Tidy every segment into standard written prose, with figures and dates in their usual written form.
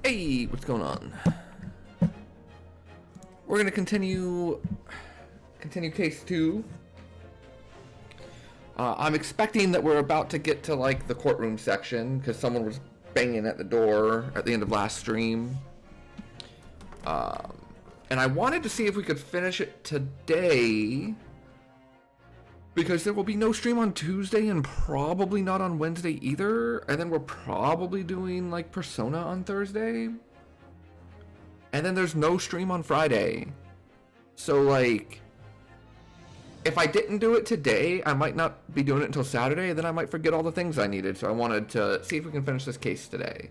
Hey, what's going on? We're gonna continue case 2. I'm expecting that we're about to get to like the courtroom section because someone was banging at the door at the end of last stream. And I wanted to see if we could finish it today because there will be no stream on Tuesday and probably not on Wednesday either. And then we're probably doing like Persona on Thursday. And then there's no stream on Friday. So like, if I didn't do it today, I might not be doing it until Saturday, and then I might forget all the things I needed. So I wanted to see if we can finish this case today.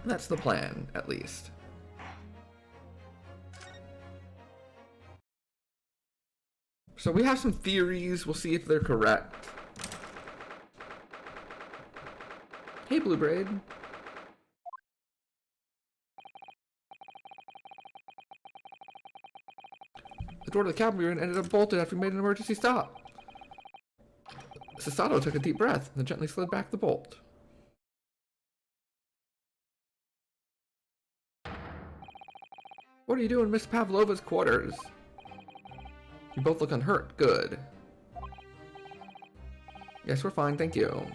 That's the plan, at least. So we have some theories. We'll see if they're correct. Hey, Blue Braid. The door to the cabin we were in ended up bolted after we made an emergency stop. Sasato took a deep breath, then gently slid back the bolt. What are you doing in Miss Pavlova's quarters? You both look unhurt. Good. Yes, we're fine, thank you.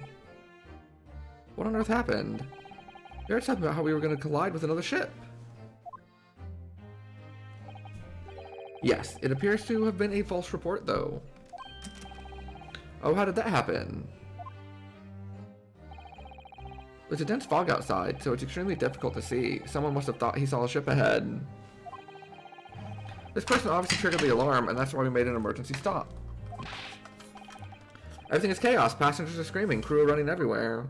What on earth happened? You heard something about how we were going to collide with another ship. Yes, it appears to have been a false report, though. Oh, how did that happen? There's a dense fog outside, so it's extremely difficult to see. Someone must have thought he saw a ship ahead. This person obviously triggered the alarm, and that's why we made an emergency stop. Everything is chaos. Passengers are screaming. Crew are running everywhere.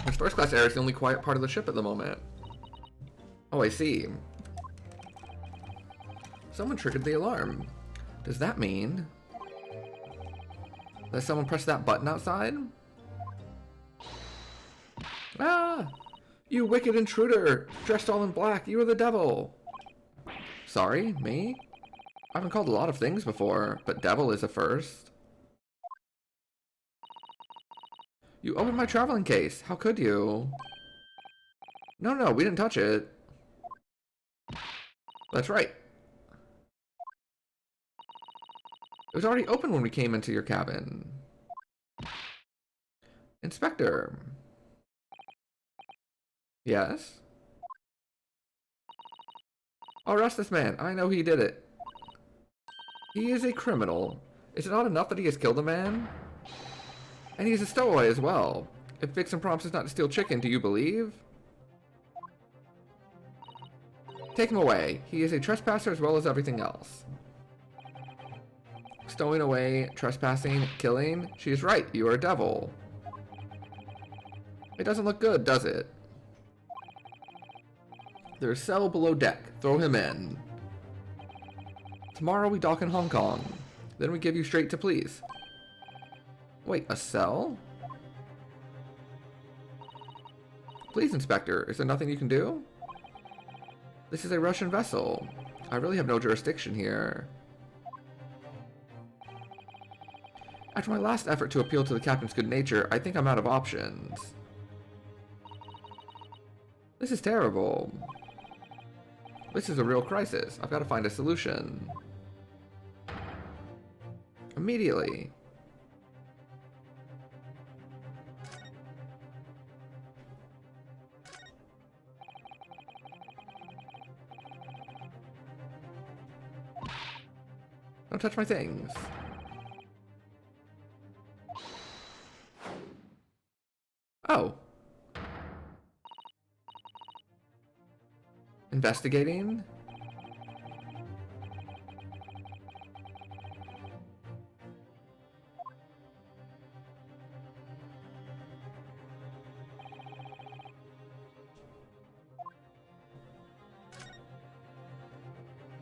This first class area is the only quiet part of the ship at the moment. Oh, I see. Someone triggered the alarm. Does that mean that someone pressed that button outside? Ah! You wicked intruder! Dressed all in black, you are the devil! Sorry, me? I've been called a lot of things before, but devil is a first. You opened my traveling case. How could you? No, we didn't touch it. That's right. It was already open when we came into your cabin. Inspector. Yes? I'll arrest this man. I know he did it. He is a criminal. Is it not enough that he has killed a man? And he's a stowaway as well. If Vixen promises not to steal chicken, do you believe? Take him away. He is a trespasser as well as everything else. Stowing away, trespassing, killing. She is right. You are a devil. It doesn't look good, does it? There's a cell below deck. Throw him in. Tomorrow we dock in Hong Kong. Then we give you straight to police. Wait, a cell? Please, Inspector. Is there nothing you can do? This is a Russian vessel. I really have no jurisdiction here. After my last effort to appeal to the captain's good nature, I think I'm out of options. This is terrible. This is a real crisis. I've got to find a solution. Immediately. Don't touch my things. Oh. Investigating?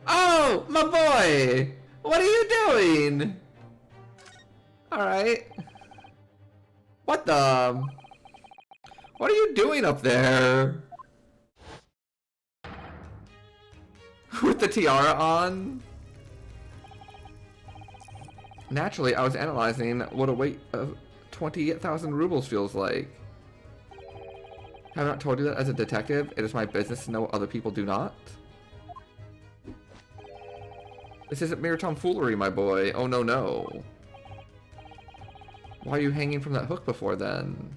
Oh, my boy! What are you doing? Alright. What the? What are you doing up there? With the tiara on? Naturally, I was analyzing what a way 28,000 rubles feels like. Have I not told you that as a detective, it is my business to know what other people do not? This isn't mere tomfoolery, my boy. Oh, no, no. Why are you hanging from that hook before then?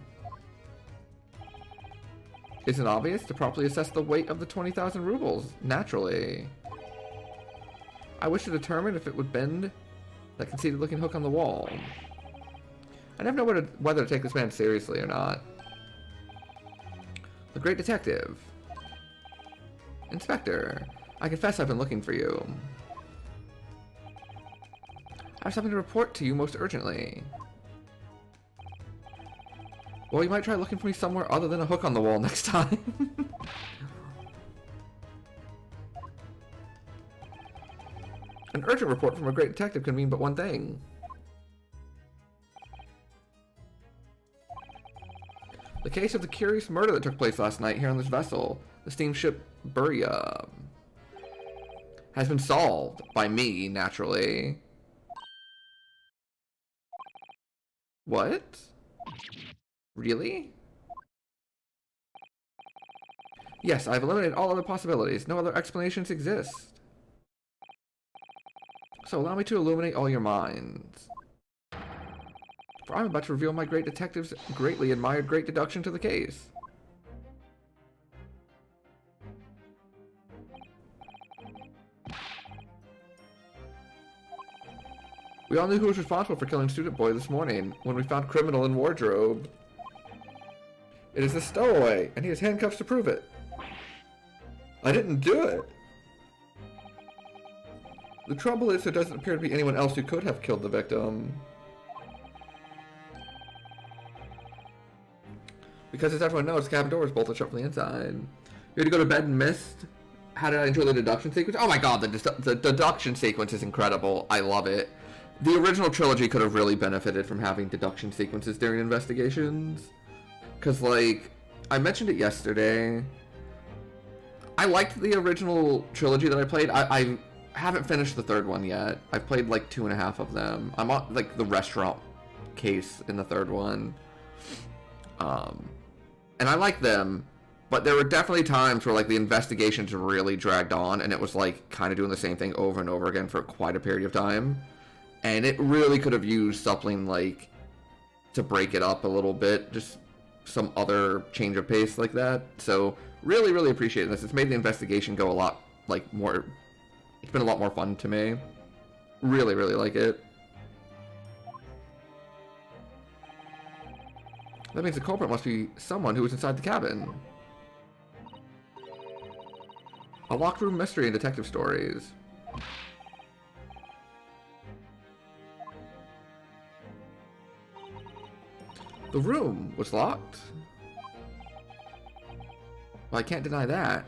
Isn't it obvious to properly assess the weight of the 20,000 rubles? Naturally. I wish to determine if it would bend that conceited-looking hook on the wall. I never know whether to take this man seriously or not. The great detective. Inspector, I confess I've been looking for you. I have something to report to you most urgently. Well, you might try looking for me somewhere other than a hook on the wall next time. An urgent report from a great detective can mean but one thing. The case of the curious murder that took place last night here on this vessel, the steamship Buria, has been solved by me, naturally. What? Really? Yes, I've eliminated all other possibilities. No other explanations exist. So allow me to illuminate all your minds. For I'm about to reveal my great detective's greatly admired great deduction to the case. We all knew who was responsible for killing Student Boy this morning when we found criminal in wardrobe. It is a stowaway, and he has handcuffs to prove it. I didn't do it. The trouble is there doesn't appear to be anyone else who could have killed the victim. Because as everyone knows, the cabin door was bolted shut from the inside. You had to go to bed and missed? How did I enjoy the deduction sequence? Oh my god, the deduction sequence is incredible. I love it. The original trilogy could have really benefited from having deduction sequences during investigations. Because, like, I mentioned it yesterday. I liked the original trilogy that I played. I haven't finished the third one yet. I've played, like, 2.5 of them. I'm on, like, the restaurant case in the third one. And I like them, but there were definitely times where, like, the investigations really dragged on, and it was, like, kind of doing the same thing over and over again for quite a period of time. And it really could have used something, like, to break it up a little bit, just some other change of pace like that. So, really, really appreciate this. It's made the investigation go a lot, like, more... It's been a lot more fun to me. Really, really like it. That means the culprit must be someone who was inside the cabin. A locked room mystery in detective stories. The room was locked. Well, I can't deny that.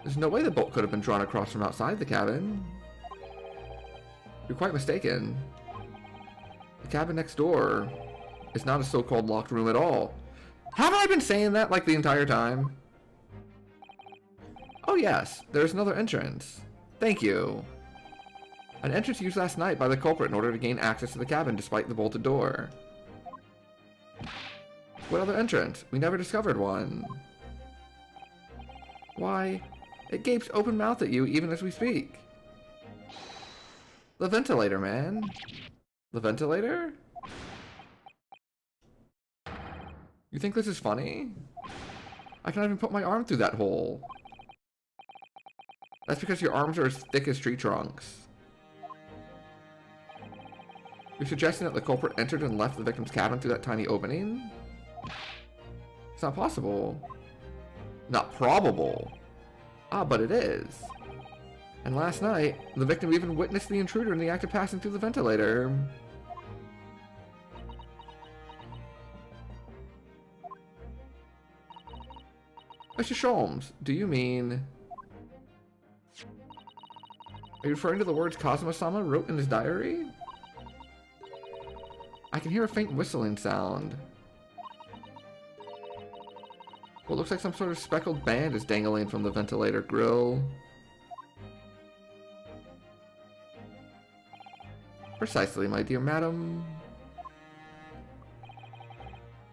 There's no way the bolt could have been drawn across from outside the cabin. You're quite mistaken. The cabin next door is not a so-called locked room at all. Haven't I been saying that like the entire time? Oh yes, there's another entrance. Thank you. An entrance used last night by the culprit in order to gain access to the cabin despite the bolted door. What other entrance? We never discovered one. Why, it gapes open-mouthed at you even as we speak. The ventilator, man. The ventilator? You think this is funny? I cannot even put my arm through that hole. That's because your arms are as thick as tree trunks. You're suggesting that the culprit entered and left the victim's cabin through that tiny opening? It's not possible. Not probable. Ah, but it is. And last night, the victim even witnessed the intruder in the act of passing through the ventilator. Mr. Sholmes, do you mean... Are you referring to the words Kazuma-sama wrote in his diary? I can hear a faint whistling sound. What looks like some sort of speckled band is dangling from the ventilator grill. Precisely, my dear madam.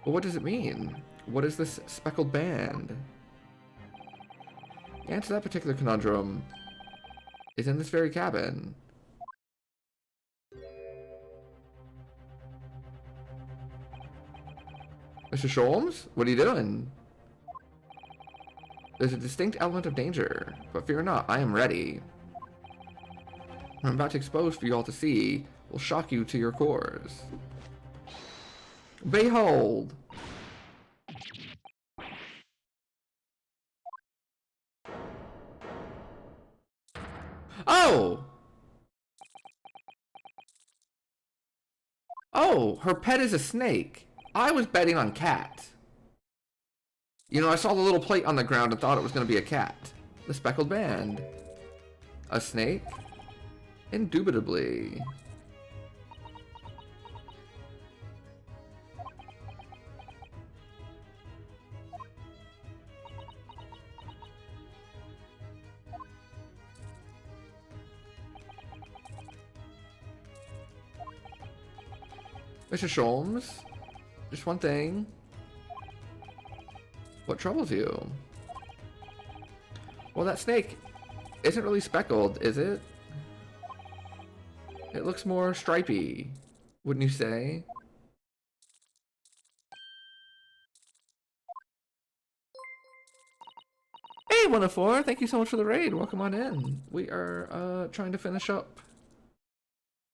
Well, what does it mean? What is this speckled band? The answer to that particular conundrum is in this very cabin. Mr. Sholmes, what are you doing? There's a distinct element of danger, but fear not, I am ready. What I'm about to expose for you all to see will shock you to your cores. Behold! Oh! Oh, her pet is a snake. I was betting on cat. You know, I saw the little plate on the ground and thought it was going to be a cat. The speckled band. A snake? Indubitably. Mr. Sholmes, just one thing. What troubles you? Well, that snake isn't really speckled, is it? It looks more stripy, wouldn't you say? Hey, 104, thank you so much for the raid. Welcome on in. We are trying to finish up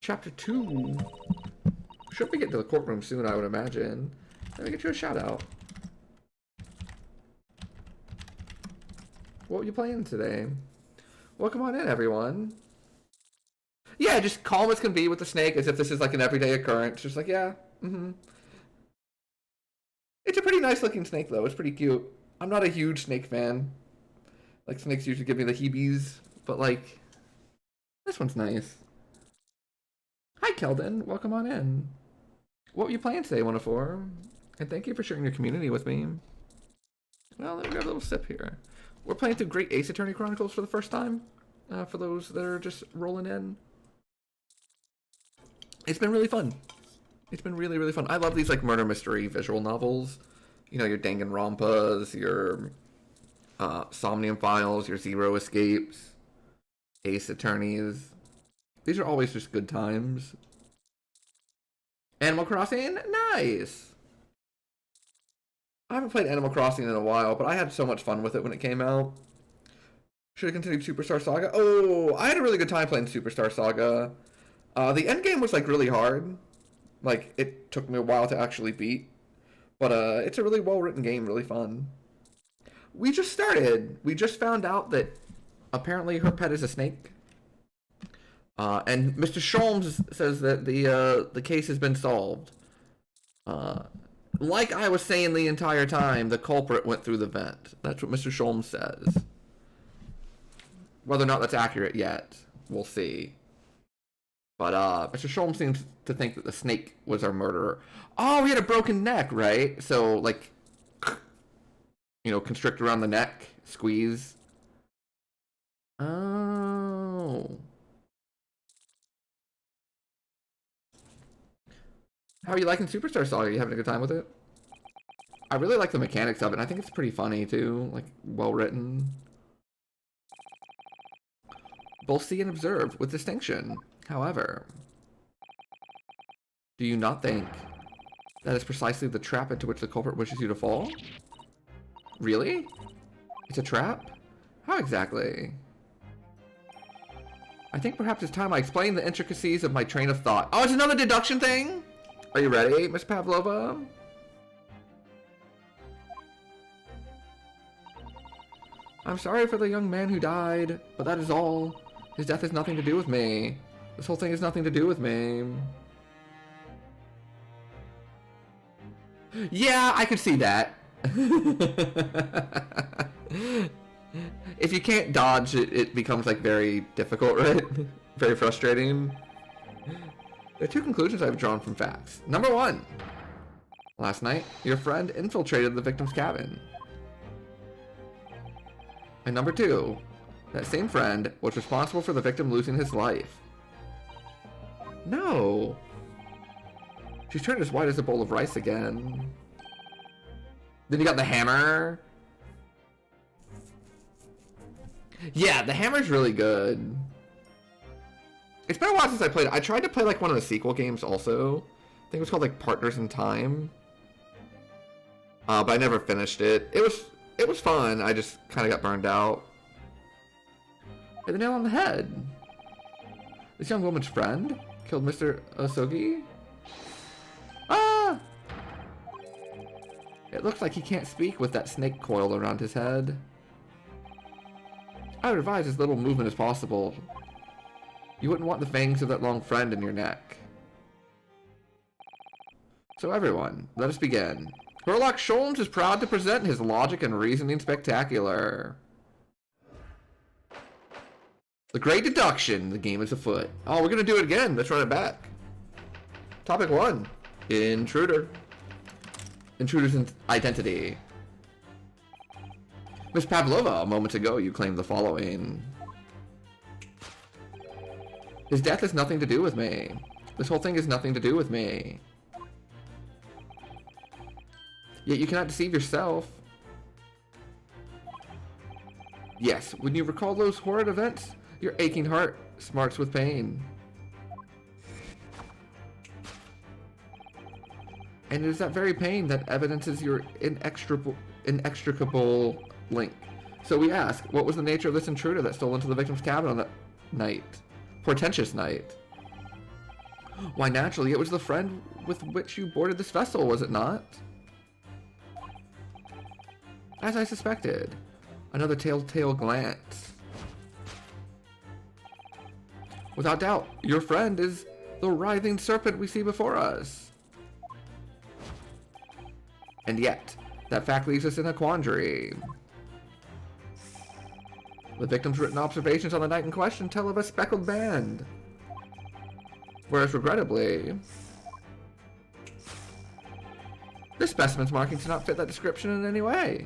chapter 2. Should be getting to the courtroom soon, I would imagine. Let me get you a shout out. What were you playing today? Welcome on in, everyone. Yeah, just calm as can be with the snake, as if this is like an everyday occurrence. Just like, yeah, It's a pretty nice looking snake, though. It's pretty cute. I'm not a huge snake fan. Like, snakes usually give me the heebies, but like, this one's nice. Hi, Keldon. Welcome on in. What were you playing today, 104? And thank you for sharing your community with me. Well, let me grab a little sip here. We're playing through Great Ace Attorney Chronicles for the first time. For those that are just rolling in. It's been really fun. It's been really, really fun. I love these like murder mystery visual novels. You know, your Danganronpas, your Somnium Files, your Zero Escapes, Ace Attorneys. These are always just good times. Animal Crossing? Nice! I haven't played Animal Crossing in a while, but I had so much fun with it when it came out. Should have continued Superstar Saga. Oh, I had a really good time playing Superstar Saga. The end game was like really hard. Like, it took me a while to actually beat. But it's a really well-written game, really fun. We just started. We just found out that apparently her pet is a snake. And Mr. Sholmes says that the case has been solved. Like I was saying the entire time, the culprit went through the vent. That's what Mr. Sholmes says. Whether or not that's accurate yet, we'll see. But Mr. Sholmes seems to think that the snake was our murderer. Oh, he had a broken neck, right? So, like, you know, constrict around the neck, squeeze. Oh. How are you liking Superstar Saga? Are you having a good time with it? I really like the mechanics of it. I think it's pretty funny, too. Like, well written. Both see and observe with distinction. However, do you not think that is precisely the trap into which the culprit wishes you to fall? Really? It's a trap? How exactly? I think perhaps it's time I explain the intricacies of my train of thought. Oh, it's another deduction thing? Are you ready, Miss Pavlova? I'm sorry for the young man who died, but that is all. His death has nothing to do with me. This whole thing has nothing to do with me. Yeah, I could see that. If you can't dodge, it becomes like very difficult, right? Very frustrating. There are two conclusions I've drawn from facts. Number one, last night, your friend infiltrated the victim's cabin. And number two, that same friend was responsible for the victim losing his life. No. She's turned as white as a bowl of rice again. Then you got the hammer. Yeah, the hammer's really good. It's been a while since I played it. I tried to play like one of the sequel games also. I think it was called like Partners in Time. But I never finished it. It was fun. I just kind of got burned out. Hit the nail on the head. This young woman's friend killed Mr. Osogi. Ah! It looks like he can't speak with that snake coiled around his head. I would advise as little movement as possible. You wouldn't want the fangs of that long friend in your neck. So everyone, let us begin. Sherlock Sholmes is proud to present his logic and reasoning spectacular. The great deduction, the game is afoot. Oh, we're gonna do it again. Let's run it back. Topic 1. Intruder. Intruder's identity. Miss Pavlova, a moment ago you claimed the following. His death has nothing to do with me. This whole thing has nothing to do with me. Yet you cannot deceive yourself. Yes, when you recall those horrid events, your aching heart smarts with pain. And it is that very pain that evidences your inextricable link. So we ask, what was the nature of this intruder that stole into the victim's cabin on that night? Portentous night. Why, naturally, it was the friend with which you boarded this vessel, was it not? As I suspected. Another telltale glance. Without doubt, your friend is the writhing serpent we see before us. And yet, that fact leaves us in a quandary. The victim's written observations on the night in question tell of a speckled band. Whereas, regrettably, this specimen's markings do not fit that description in any way.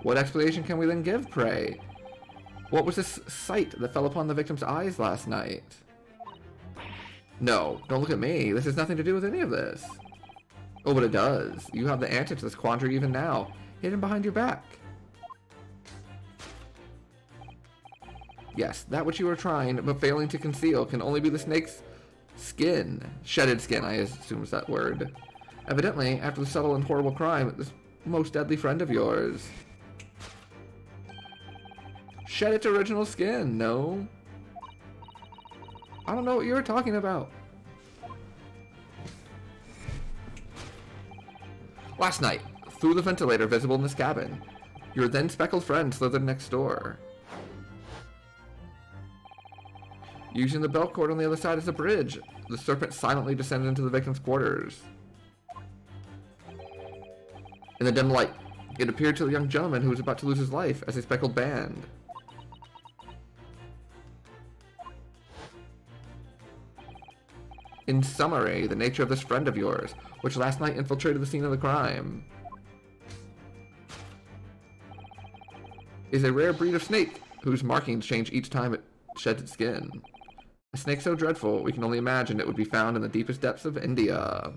What explanation can we then give, pray? What was this sight that fell upon the victim's eyes last night? No, don't look at me. This has nothing to do with any of this. Oh, but it does. You have the answer to this quandary even now, hidden behind your back. Yes, that which you are trying, but failing to conceal, can only be the snake's skin. Shedded skin, I assume is that word. Evidently, after the subtle and horrible crime, this most deadly friend of yours shed its original skin, no? I don't know what you were talking about. Last night, through the ventilator visible in this cabin, your then speckled friend slithered next door. Using the belt cord on the other side as a bridge, the serpent silently descended into the victim's quarters. In the dim light, it appeared to the young gentleman who was about to lose his life as a speckled band. In summary, the nature of this friend of yours, which last night infiltrated the scene of the crime, is a rare breed of snake whose markings change each time it sheds its skin. A snake so dreadful, we can only imagine it would be found in the deepest depths of India.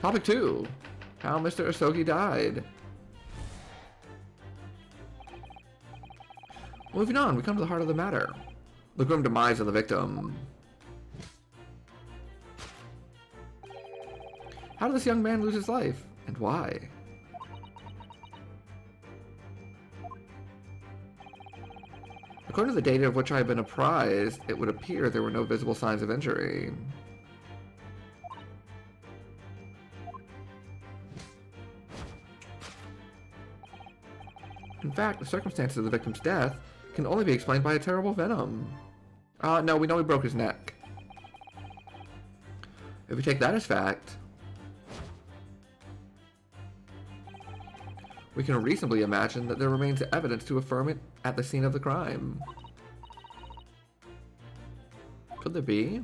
Topic 2. How Mr. Osogi died. Moving on, we come to the heart of the matter. The grim demise of the victim. How did this young man lose his life, and why? According to the data of which I have been apprised, it would appear there were no visible signs of injury. In fact, the circumstances of the victim's death can only be explained by a terrible venom. No, we know he broke his neck. If we take that as fact, we can reasonably imagine that there remains evidence to affirm it at the scene of the crime. Could there be?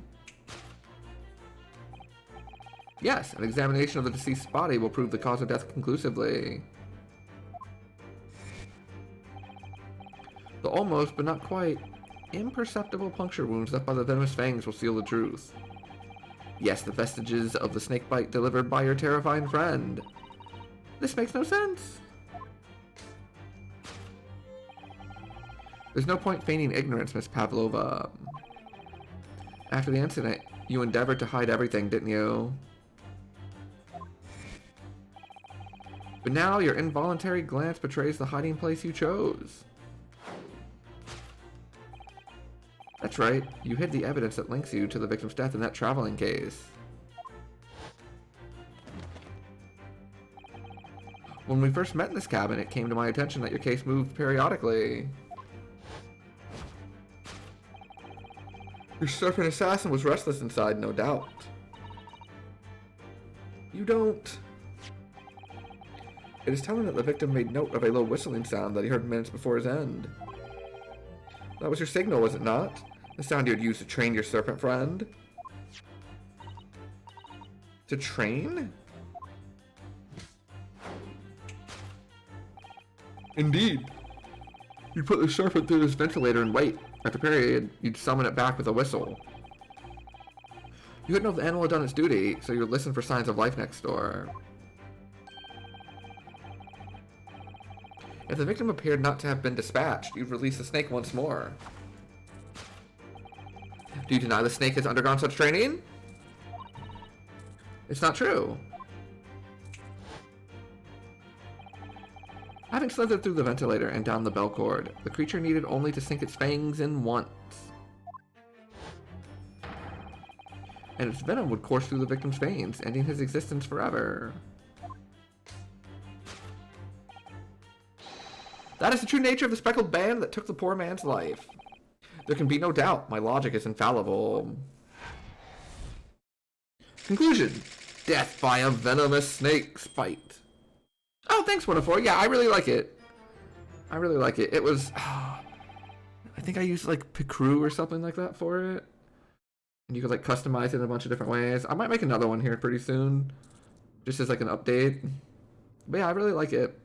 Yes, an examination of the deceased's body will prove the cause of death conclusively. The almost, but not quite, imperceptible puncture wounds left by the venomous fangs will seal the truth. Yes, the vestiges of the snake bite delivered by your terrifying friend. This makes no sense. There's no point feigning ignorance, Miss Pavlova. After the incident, you endeavored to hide everything, didn't you? But now your involuntary glance betrays the hiding place you chose. That's right, you hid the evidence that links you to the victim's death in that traveling case. When we first met in this cabin, it came to my attention that your case moved periodically. Your serpent assassin was restless inside, no doubt. You don't... It is telling that the victim made note of a low whistling sound that he heard minutes before his end. That was your signal, was it not? The sound you had used to train your serpent friend? To train? Indeed. You'd put the serpent through this ventilator and wait. After a period, you'd summon it back with a whistle. You would know if the animal had done its duty, so you would listen for signs of life next door. If the victim appeared not to have been dispatched, you'd release the snake once more. Do you deny the snake has undergone such training? It's not true. Having slithered through the ventilator and down the bell cord, the creature needed only to sink its fangs in once. And its venom would course through the victim's veins, ending his existence forever. That is the true nature of the speckled band that took the poor man's life. There can be no doubt, my logic is infallible. Conclusion. Death by a venomous snake's bite. Oh, thanks, 104. Yeah, I really like it. I really like it. It was... I think I used, like, Picrew or something like that for it. And you could, like, customize it in a bunch of different ways. I might make another one here pretty soon. Just as, like, an update. But yeah, I really like it.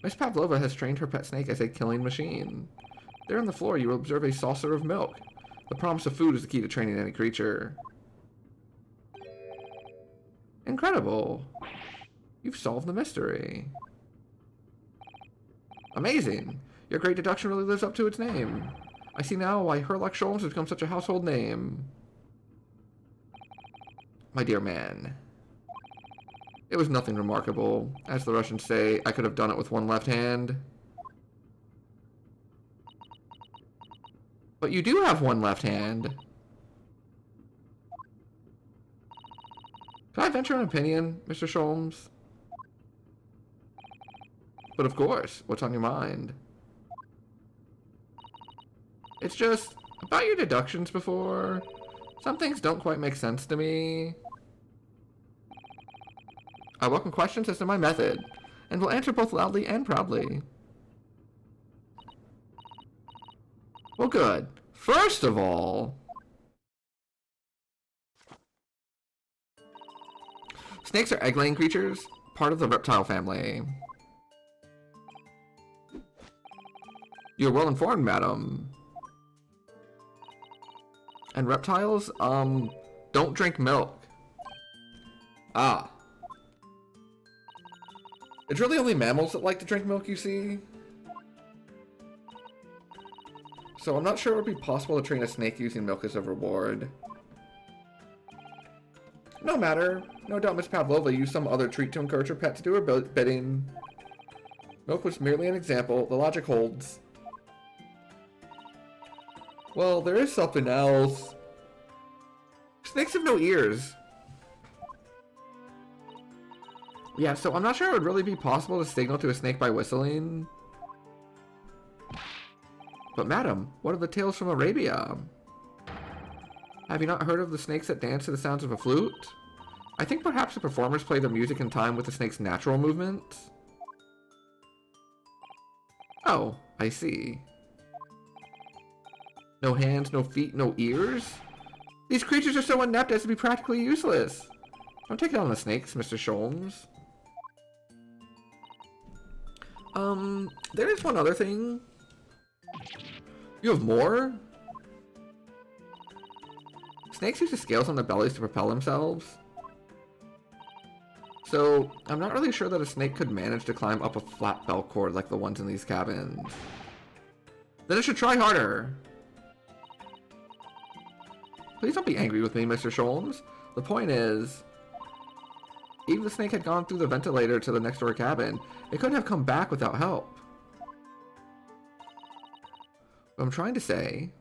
Miss Pavlova has trained her pet snake as a killing machine. There on the floor, you will observe a saucer of milk. The promise of food is the key to training any creature. Incredible. You've solved the mystery. Amazing. Your great deduction really lives up to its name. I see now why Herlock Sholmes has become such a household name. My dear man. It was nothing remarkable. As the Russians say, I could have done it with one left hand. But you do have one left hand. Can I venture an opinion, Mr. Sholmes? But of course, what's on your mind? It's just, about your deductions before, some things don't quite make sense to me. I welcome questions as to my method, and will answer both loudly and proudly. Well, good. First of all... Snakes are egg-laying creatures, part of the reptile family. You're well informed, madam. And reptiles, don't drink milk. Ah. It's really only mammals that like to drink milk, you see? So I'm not sure it would be possible to train a snake using milk as a reward. No matter. No doubt Miss Pavlova used some other treat to encourage her pet to do her bidding. Milk was merely an example. The logic holds. Well, there is something else. Snakes have no ears. Yeah, so I'm not sure it would really be possible to signal to a snake by whistling. But madam, what are the tales from Arabia? Have you not heard of the snakes that dance to the sounds of a flute? I think perhaps the performers play the music in time with the snake's natural movements. Oh, I see. No hands, no feet, no ears? These creatures are so inept as to be practically useless. Don't take it on the snakes, Mr. Sholmes. There is one other thing. You have more? Snakes use the scales on their bellies to propel themselves. So, I'm not really sure that a snake could manage to climb up a flat bell cord like the ones in these cabins. Then it should try harder. Please don't be angry with me, Mr. Sholmes. The point is, even if the snake had gone through the ventilator to the next door cabin, it couldn't have come back without help. What I'm trying to say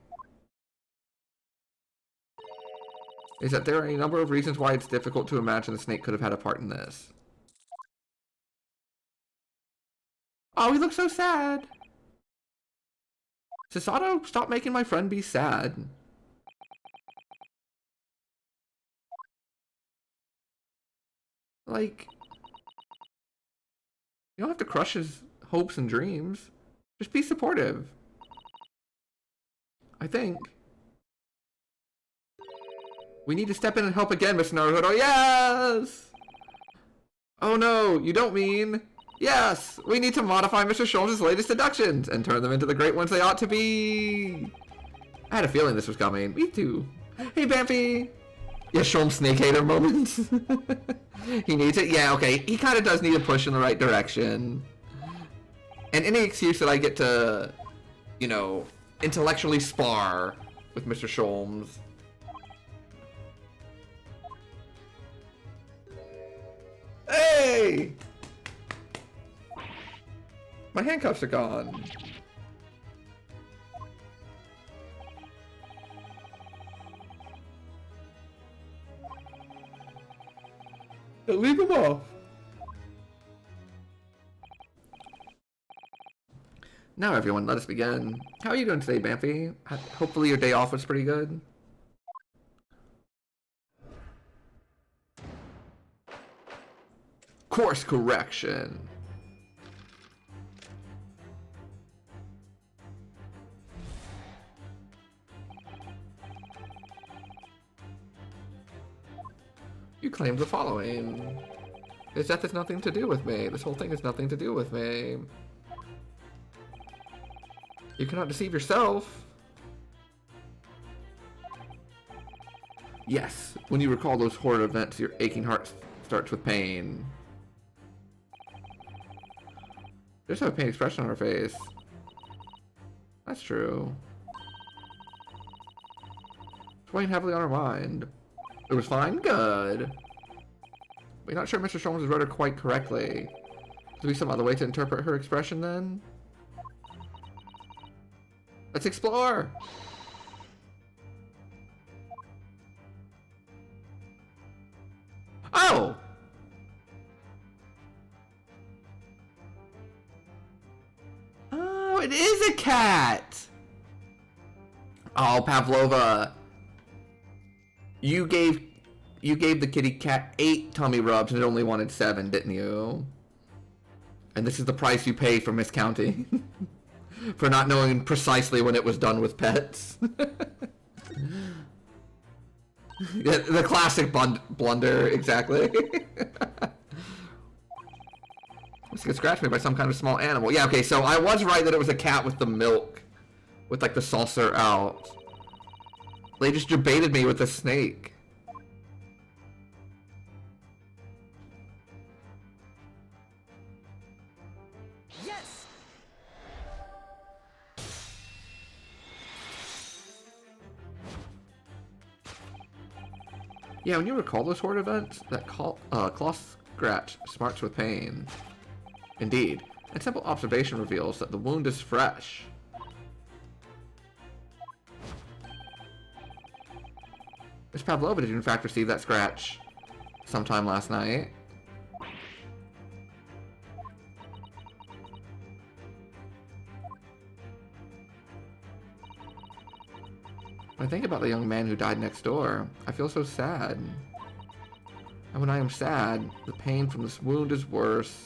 is that there are a number of reasons why it's difficult to imagine the snake could have had a part in this. Oh, he looks so sad. Sasato, stop making my friend be sad. Like, you don't have to crush his hopes and dreams. Just be supportive. I think. We need to step in and help again, Mr. Naruhodo. Yes! Oh no, you don't mean... Yes! We need to modify Mr. Sholmes' latest deductions and turn them into the great ones they ought to be! I had a feeling this was coming. Me too. Hey, Bamfy! Yes, Sholmes snake hater moment. He needs it? Yeah, okay. He kind of does need a push in the right direction. And any excuse that I get to, you know, intellectually spar with Mr. Sholmes. Hey! My handcuffs are gone. Leave him off. Now everyone, let us begin. How are you doing today, Bamfy? Hopefully your day off was pretty good. Course correction. You claim the following. His death has nothing to do with me. This whole thing has nothing to do with me. You cannot deceive yourself. Yes, when you recall those horrid events, your aching heart starts with pain. Just have a pain expression on her face. That's true. It's weighing heavily on her mind. It was fine? Good. But you're not sure Mr. Sholmes wrote her quite correctly. Could there be some other way to interpret her expression then? Let's explore! Oh! Oh, it is a cat! Oh, Pavlova. You gave the kitty cat 8 tummy rubs and it only wanted 7, didn't you? And this is the price you pay for miscounting. For not knowing precisely when it was done with pets. Yeah, the classic blunder, exactly. This gets scratched me by some kind of small animal. Yeah, okay, so I was right that it was a cat with the milk. With like the saucer out. They just debated me with a snake. Yes. Yeah, when you recall those horde events, that claw scratch smarts with pain. Indeed, and simple observation reveals that the wound is fresh. Miss Pavlova did in fact receive that scratch sometime last night. When I think about the young man who died next door, I feel so sad. And when I am sad, the pain from this wound is worse.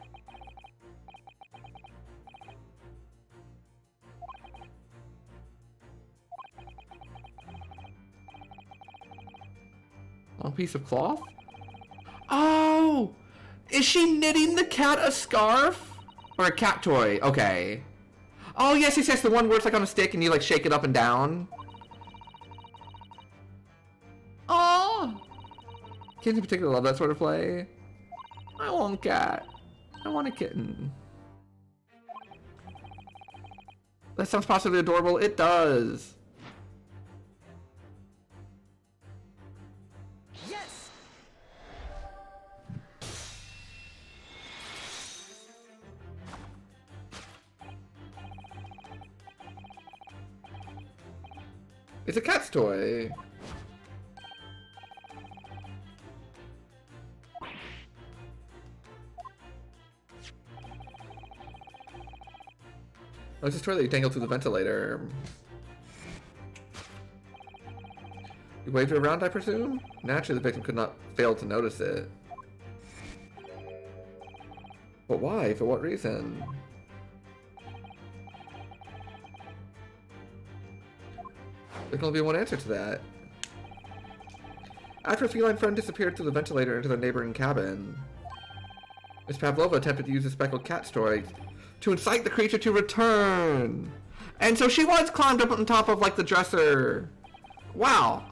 Long piece of cloth? Oh! Is she knitting the cat a scarf? Or a cat toy? Okay. Oh, yes, yes, yes. The one where it's like on a stick and you like shake it up and down. Oh! Kids in particular love that sort of play. I want a cat. I want a kitten. That sounds possibly adorable. It does. Yes. It's a cat's toy. Oh, it's a toy that you dangle through the ventilator. You waved it around, I presume? Naturally, the victim could not fail to notice it. But why? For what reason? There can only be one answer to that. After a feline friend disappeared through the ventilator into the neighboring cabin, Miss Pavlova attempted to use the speckled cat story to incite the creature to return. And so she was climbed up on top of, like, the dresser. Wow.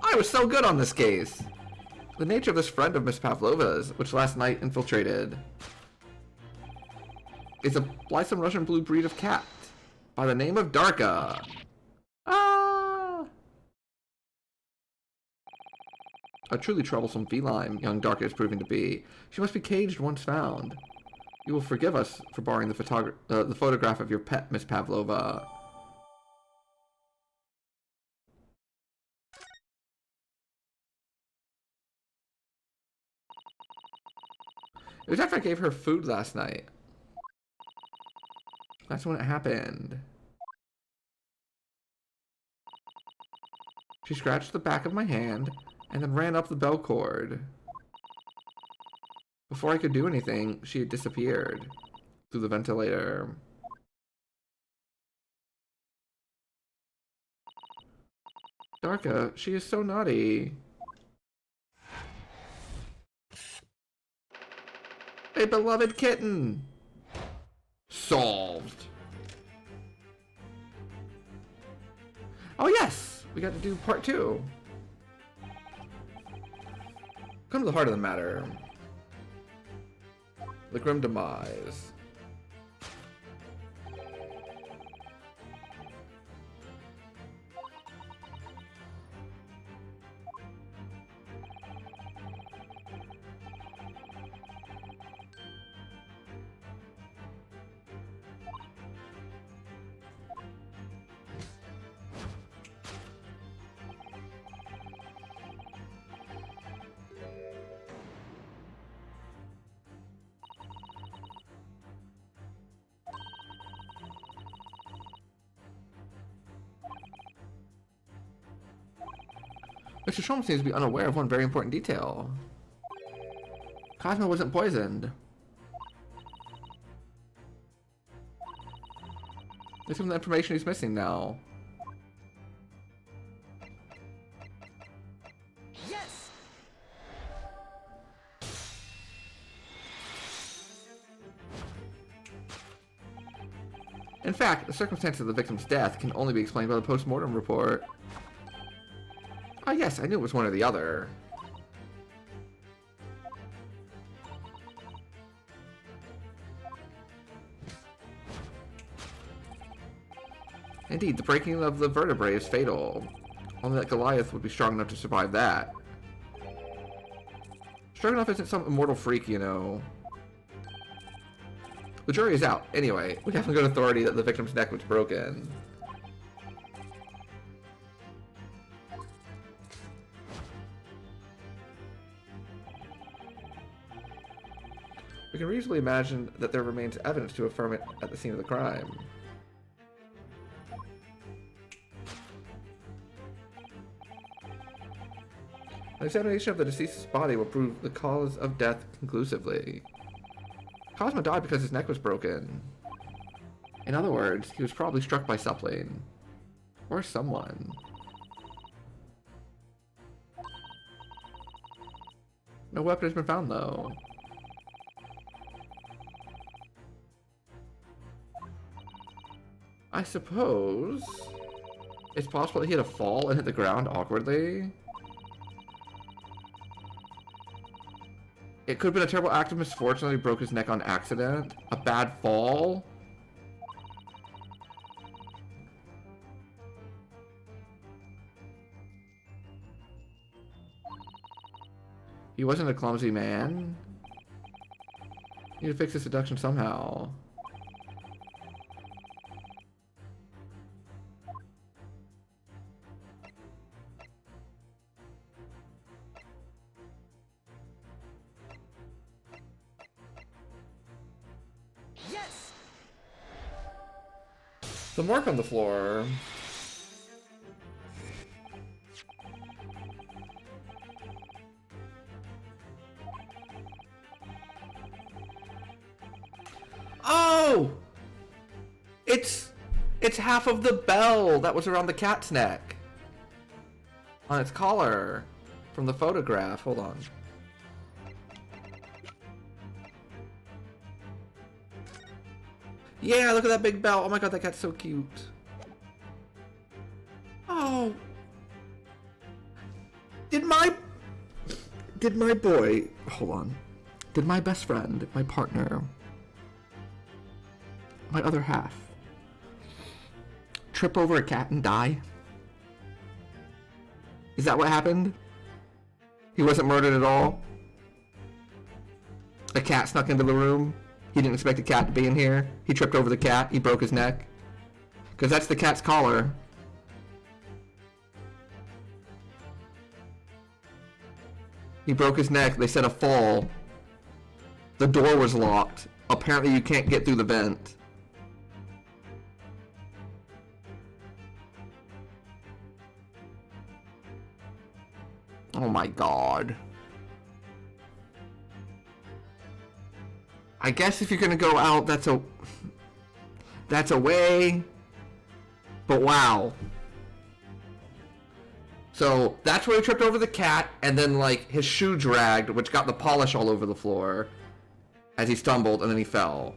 I was so good on this case. The nature of this friend of Miss Pavlova's, which last night infiltrated, is a blithesome Russian blue breed of cat by the name of Darka. Ah! A truly troublesome feline young Darka is proving to be. She must be caged once found. You will forgive us for borrowing the photograph of your pet, Miss Pavlova. It was after I gave her food last night. That's when it happened. She scratched the back of my hand and then ran up the bell cord. Before I could do anything, she had disappeared through the ventilator. Darka, she is so naughty. A beloved kitten! Solved. Oh yes! We got to do part 2. Come to the heart of the matter. The grim demise. Mr. Sholmes seems to be unaware of one very important detail. Cosmo wasn't poisoned. There's some information he's missing now. Yes. In fact, the circumstances of the victim's death can only be explained by the post-mortem report. Ah, yes, I knew it was one or the other. Indeed, the breaking of the vertebrae is fatal. Only that Goliath would be strong enough to survive that. Strong enough isn't some immortal freak, you know. The jury is out. Anyway, we have good authority that the victim's neck was broken. We can reasonably imagine that there remains evidence to affirm it at the scene of the crime. An examination of the deceased's body will prove the cause of death conclusively. Cosmo died because his neck was broken. In other words, he was probably struck by something. Or someone. No weapon has been found, though. I suppose it's possible that he had a fall and hit the ground awkwardly. It could have been a terrible act of misfortune that he broke his neck on accident. A bad fall. He wasn't a clumsy man. Need to fix this seduction somehow. Yes! The mark on the floor. Oh! It's half of the bell that was around the cat's neck. On its collar. From the photograph. Hold on. Yeah, look at that big bell. Oh my god, that cat's so cute. Oh. Did my boy, hold on. Did my best friend, my partner, my other half, trip over a cat and die? Is that what happened? He wasn't murdered at all? A cat snuck into the room? He didn't expect a cat to be in here? He tripped over the cat? He broke his neck? Because that's the cat's collar. He broke his neck. They said a fall. The door was locked. Apparently you can't get through the vent. Oh my god. I guess if you're gonna go out, that's a way. But wow. So that's where he tripped over the cat, and then like his shoe dragged, which got the polish all over the floor as he stumbled, and then he fell.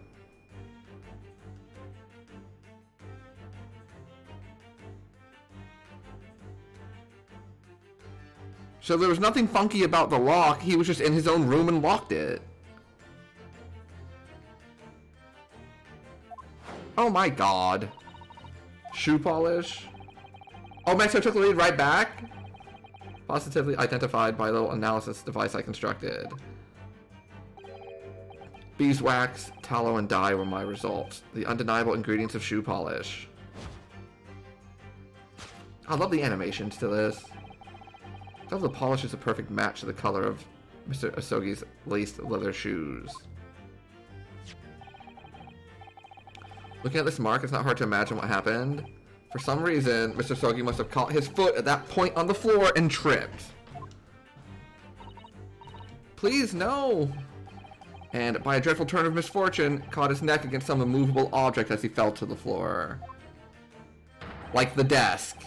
So there was nothing funky about the lock. He was just in his own room and locked it. Oh my god. Shoe polish. Oh, Mexico took the lead right back? Positively identified by a little analysis device I constructed. Beeswax, tallow, and dye were my results. The undeniable ingredients of shoe polish. I love the animations to this. I love the polish is a perfect match to the color of Mr. Asogi's laced leather shoes. Looking at this mark, it's not hard to imagine what happened. For some reason, Mr. Asogi must have caught his foot at that point on the floor and tripped. Please, no! And by a dreadful turn of misfortune, caught his neck against some immovable object as he fell to the floor. Like the desk.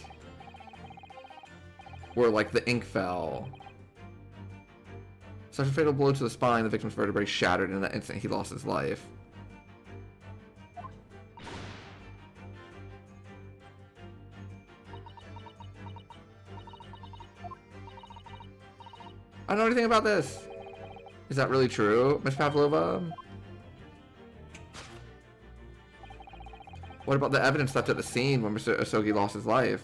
Where, like, the ink fell. Such a fatal blow to the spine, the victim's vertebrae shattered, and in that instant he lost his life. I don't know anything about this. Is that really true, Miss Pavlova? What about the evidence left at the scene when Mr. Asogi lost his life?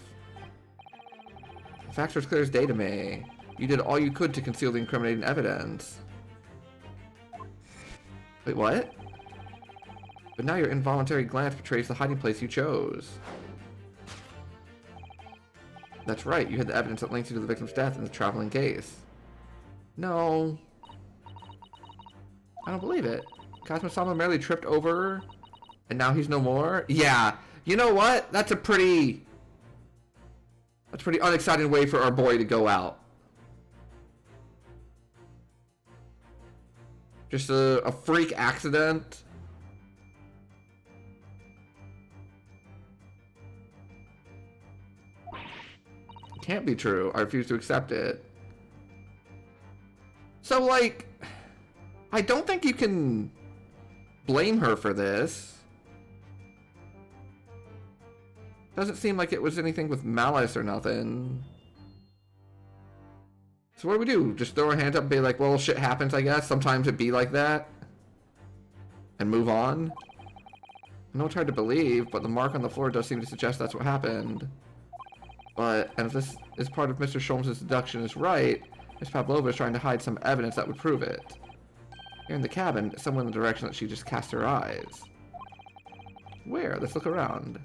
The facts are as clear as day to me. You did all you could to conceal the incriminating evidence. Wait, what? But now your involuntary glance betrays the hiding place you chose. That's right, you had the evidence that links you to the victim's death in the traveling case. No. I don't believe it. Kazuma-sama merely tripped over, and now he's no more? Yeah. You know what? That's a pretty unexciting way for our boy to go out. Just a freak accident. Can't be true. I refuse to accept it. So, like, I don't think you can blame her for this. Doesn't seem like it was anything with malice or nothing. So what do? Just throw our hands up and be like, well, shit happens, I guess. Sometimes it be like that. And move on. I know it's hard to believe, but the mark on the floor does seem to suggest that's what happened. But, and if this is part of Mr. Sholmes' deduction is right, Miss Pavlova is trying to hide some evidence that would prove it. Here in the cabin, somewhere in the direction that she just cast her eyes. Where? Let's look around.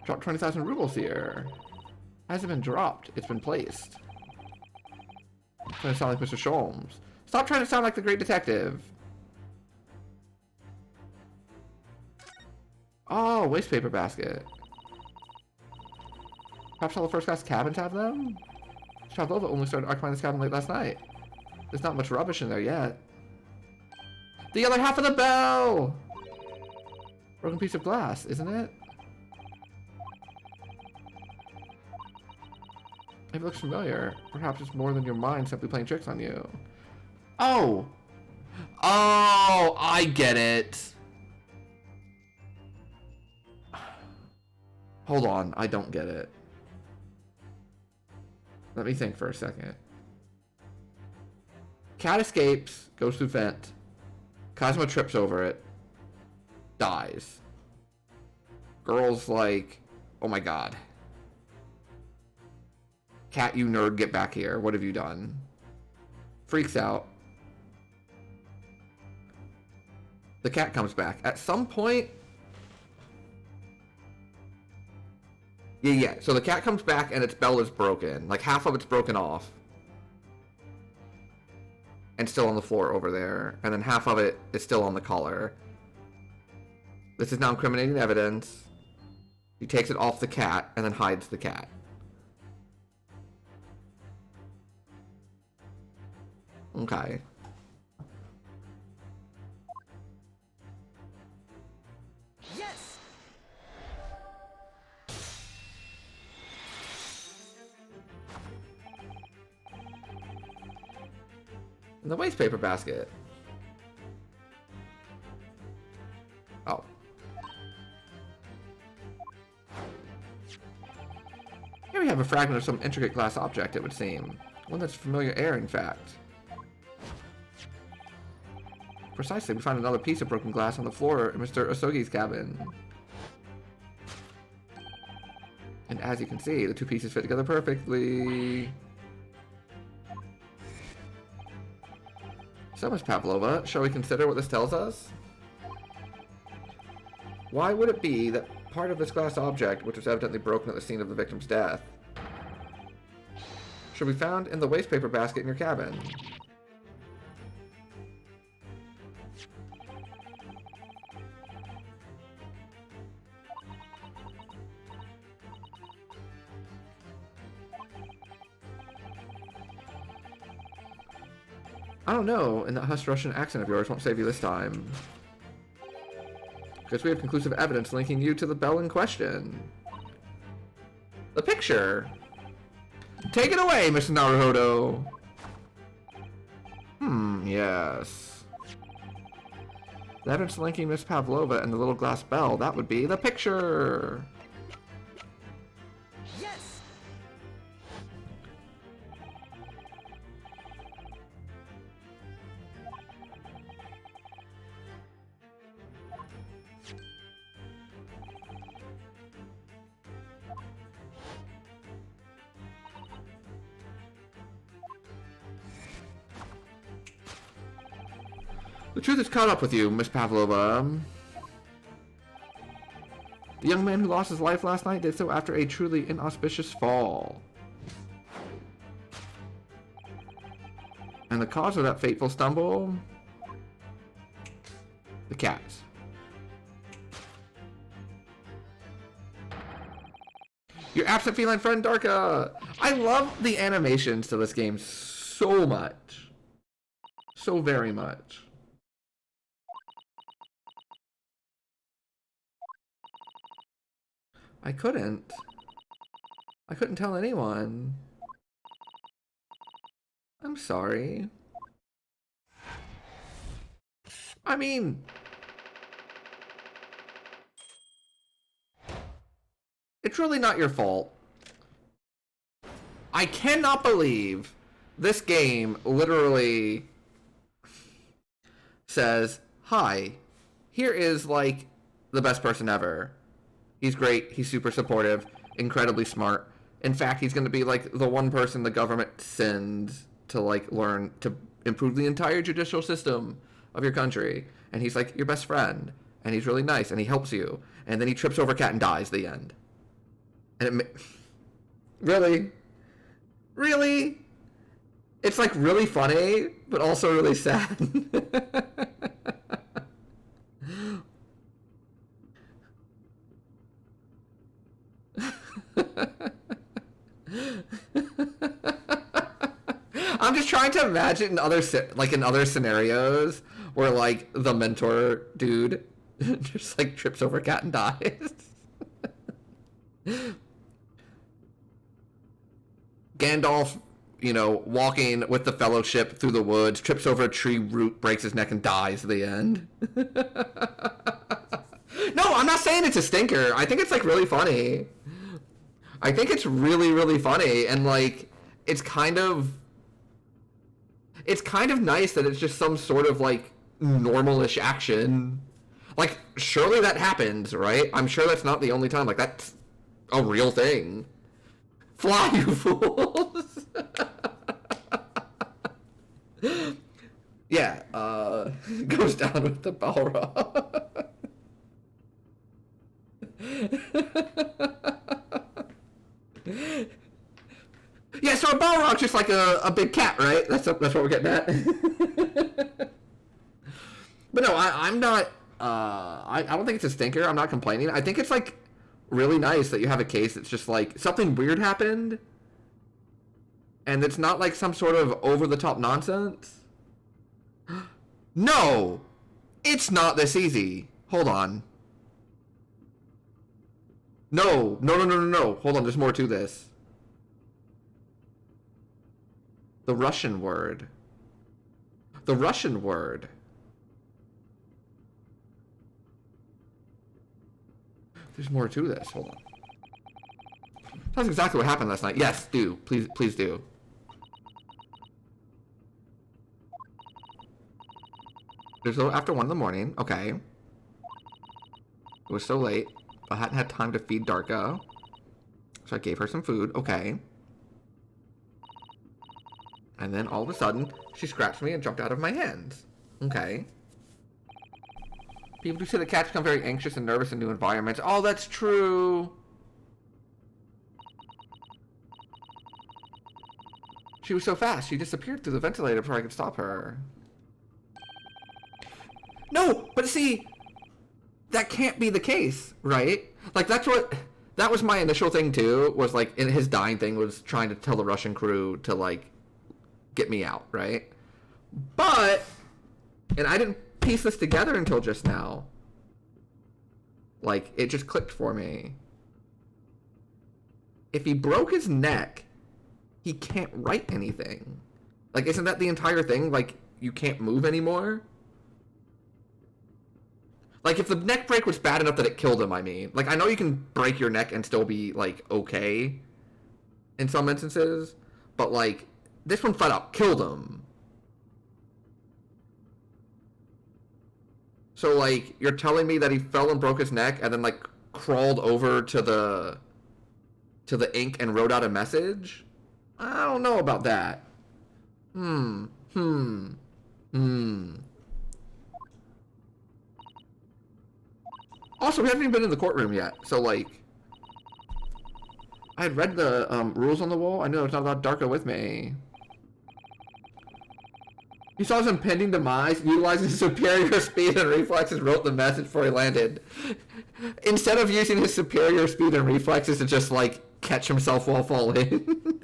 Dropped 20,000 rubles here. Hasn't been dropped, it's been placed. Trying to sound like Mr. Sholmes. Stop trying to sound like the great detective. Oh, waste paper basket. Perhaps all the first class cabins have them? Pavlova only started occupying this cabin late last night. There's not much rubbish in there yet. The other half of the bell! Broken piece of glass, isn't it? If it looks familiar, perhaps it's more than your mind simply playing tricks on you. Oh! Oh, I get it. Hold on, I don't get it. Let me think for a second. Cat escapes, goes through vent. Cosmo trips over it. Dies. Girl's like, oh my god. Cat, you nerd, get back here. What have you done? Freaks out. The cat comes back. At some point... Yeah. So the cat comes back and its bell is broken. Like, half of it's broken off. And still on the floor over there. And then half of it is still on the collar. This is now incriminating evidence. He takes it off the cat and then hides the cat. Okay. Yes. In the waste paper basket. Oh. Here we have a fragment of some intricate glass object, it would seem. One that's familiar air, in fact. Precisely, we find another piece of broken glass on the floor in Mr. Osogi's cabin. And as you can see, the two pieces fit together perfectly. So, Miss Pavlova, shall we consider what this tells us? Why would it be that part of this glass object, which was evidently broken at the scene of the victim's death, should be found in the waste paper basket in your cabin? I don't know, and that hushed Russian accent of yours won't save you this time. Because we have conclusive evidence linking you to the bell in question. The picture! Take it away, Mr. Naruhodo! Yes. The evidence linking Miss Pavlova and the little glass bell, that would be the picture! Yes. The truth has caught up with you, Miss Pavlova. The young man who lost his life last night did so after a truly inauspicious fall. And the cause of that fateful stumble? The cats. Your absent feline friend, Darka. I love the animations to this game so much. So very much. I couldn't tell anyone. I'm sorry. I mean, it's really not your fault. I cannot believe this game literally says, hi, here is like the best person ever. He's great, he's super supportive, incredibly smart. In fact, he's going to be like the one person the government sends to like learn to improve the entire judicial system of your country. And he's like your best friend. And he's really nice and he helps you. And then he trips over a cat and dies, the end. And really? Really? It's like really funny, but also really sad. I'm just trying to imagine in other scenarios where like the mentor dude just like trips over a cat and dies. Gandalf, you know, walking with the Fellowship through the woods, trips over a tree root, breaks his neck and dies at the end. No, I'm not saying it's a stinker. I think it's like really funny. I think it's really, really funny, and like it's kind of nice that it's just some sort of like normalish action. Like surely that happens, right? I'm sure that's not the only time. Like that's a real thing. Fly, you fools! Yeah, goes down with the Balrog. Yeah, so a Balrog's just like a big cat, right? That's what we're getting at. But no, I'm not. I don't think it's a stinker. I'm not complaining. I think it's like really nice that you have a case that's just like something weird happened, and it's not like some sort of over the top nonsense. No, it's not this easy. Hold on. No. Hold on, there's more to this. The Russian word. The Russian word. There's more to this. Hold on. That's exactly what happened last night. Yes, do. Please do. It was after 1 in the morning. Okay. It was so late. I hadn't had time to feed Darka. So I gave her some food. Okay. And then all of a sudden, she scratched me and jumped out of my hands. Okay. People do say that cats become very anxious and nervous in new environments. Oh, that's true. She was so fast, she disappeared through the ventilator before I could stop her. No, but see, that can't be the case, right? Like, that was my initial thing too, was like, in his dying thing was trying to tell the Russian crew to like, get me out, right? But, and I didn't piece this together until just now. Like, it just clicked for me. If he broke his neck, he can't write anything. Like, isn't that the entire thing? Like, you can't move anymore? Like, if the neck break was bad enough that it killed him, I mean. Like, I know you can break your neck and still be, like, okay in some instances. But, like, this one flat out killed him. So, like, you're telling me that he fell and broke his neck and then, like, crawled over to the ink and wrote out a message? I don't know about that. Also, we haven't even been in the courtroom yet, so, like, I had read the rules on the wall. I knew I was not allowed Darka with me. He saw his impending demise, utilizing his superior speed and reflexes, wrote the message before he landed. Instead of using his superior speed and reflexes to just, like, catch himself while falling.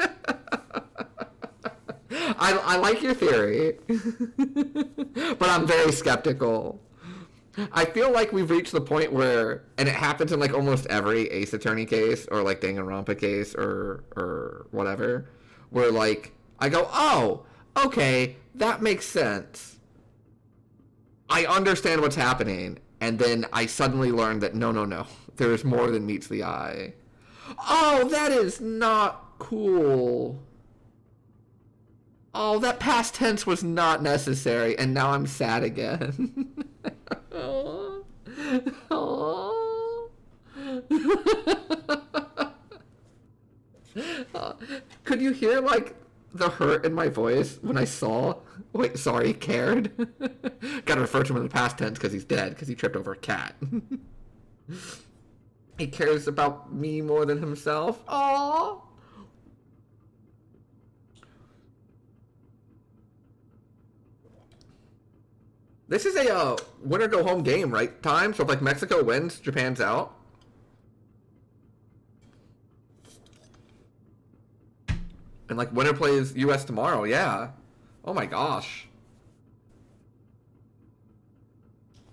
I like your theory, but I'm very skeptical. I feel like we've reached the point where, and it happens in like almost every Ace Attorney case or like Danganronpa case or whatever, where like I go, oh, okay, that makes sense. I understand what's happening, and then I suddenly learn that no, there is more than meets the eye. Oh, that is not cool. Oh, that past tense was not necessary, and now I'm sad again. Oh. Oh. Could you hear, like, the hurt in my voice when I saw... Wait, sorry, cared? Gotta refer to him in the past tense because he's dead, because he tripped over a cat. He cares about me more than himself. Aww. This is a winner go home game, right? Time. So if like Mexico wins, Japan's out. And like winner plays U.S. tomorrow. Yeah. Oh my gosh.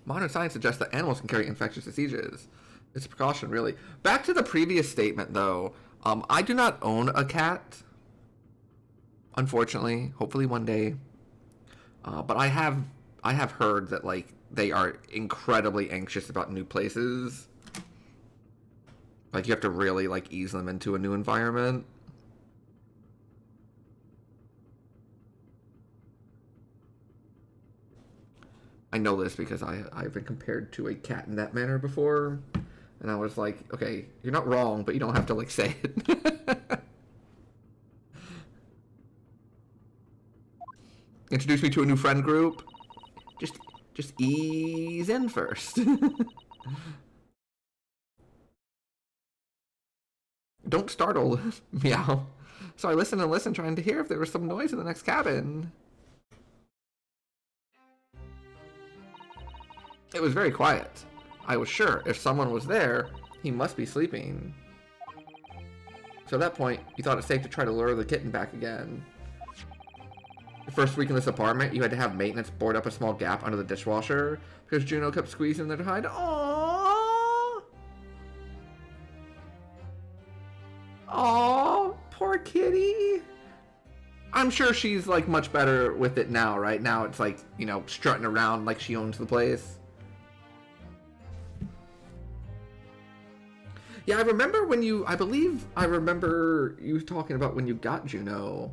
Modern science suggests that animals can carry infectious diseases. It's a precaution, really. Back to the previous statement, though. I do not own a cat. Unfortunately, hopefully one day. But I have heard that like they are incredibly anxious about new places. Like you have to really like ease them into a new environment. I know this because I've been compared to a cat in that manner before. And I was like, okay, you're not wrong, but you don't have to like say it. Introduce me to a new friend group. Just ease in first. Don't startle. Meow. So I listened and listened, trying to hear if there was some noise in the next cabin. It was very quiet. I was sure if someone was there, he must be sleeping. So at that point, you thought it safe to try to lure the kitten back again. The first week in this apartment, you had to have maintenance board up a small gap under the dishwasher because Juno kept squeezing there to hide. Aww! Aww, poor kitty. I'm sure she's like much better with it now, right? Now it's like, you know, strutting around like she owns the place. Yeah, I remember when you, I remember you talking about when you got Juno.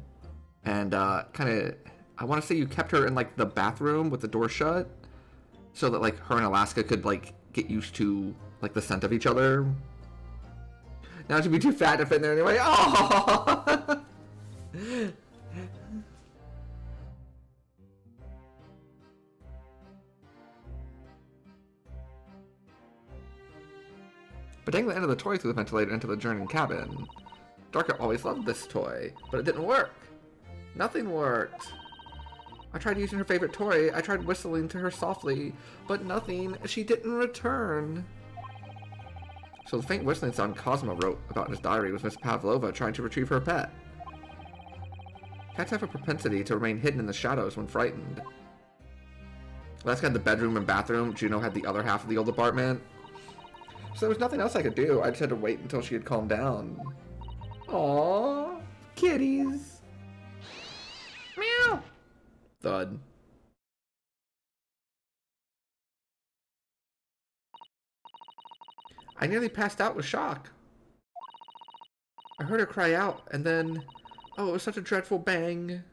And kind of, I want to say you kept her in like the bathroom with the door shut, so that like her and Alaska could like get used to like the scent of each other. Now she'd be too fat to fit in there anyway. Oh. But dang the end of the toy through the ventilator into the adjoining cabin. Darka always loved this toy, but it didn't work. Nothing worked. I tried using her favorite toy. I tried whistling to her softly, but nothing. She didn't return. So the faint whistling sound Cosmo wrote about in his diary was Miss Pavlova trying to retrieve her pet. Cats have a propensity to remain hidden in the shadows when frightened. Alaska had the bedroom and bathroom. Juno had the other half of the old apartment. So there was nothing else I could do. I just had to wait until she had calmed down. Aww, kitties. Meow. Thud. I nearly passed out with shock. I heard her cry out, and then... Oh, it was such a dreadful bang.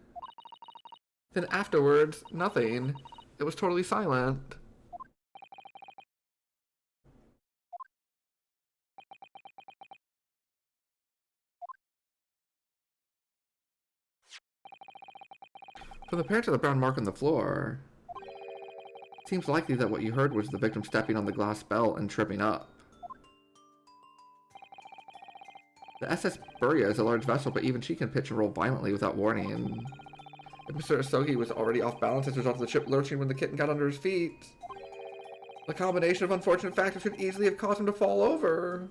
Then afterwards, nothing. It was totally silent. For the appearance of the brown mark on the floor, it seems likely that what you heard was the victim stepping on the glass bell and tripping up. The SS Buria is a large vessel, but even she can pitch and roll violently without warning. If Mr. Asogi was already off balance as a result of the ship lurching when the kitten got under his feet, the combination of unfortunate factors could easily have caused him to fall over.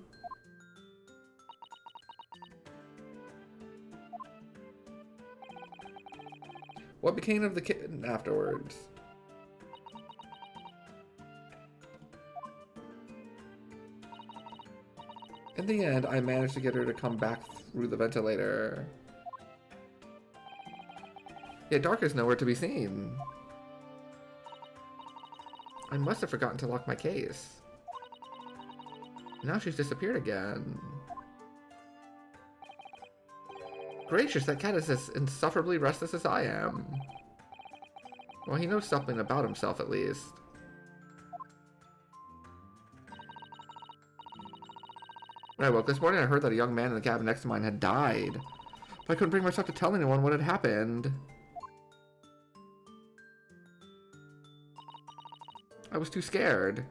What became of the kitten afterwards? In the end, I managed to get her to come back through the ventilator. Yet Dark is nowhere to be seen. I must have forgotten to lock my case. Now she's disappeared again. Gracious, that cat is as insufferably restless as I am. Well, he knows something about himself, at least. When I woke this morning, I heard that a young man in the cabin next to mine had died. But I couldn't bring myself to tell anyone what had happened. I was too scared.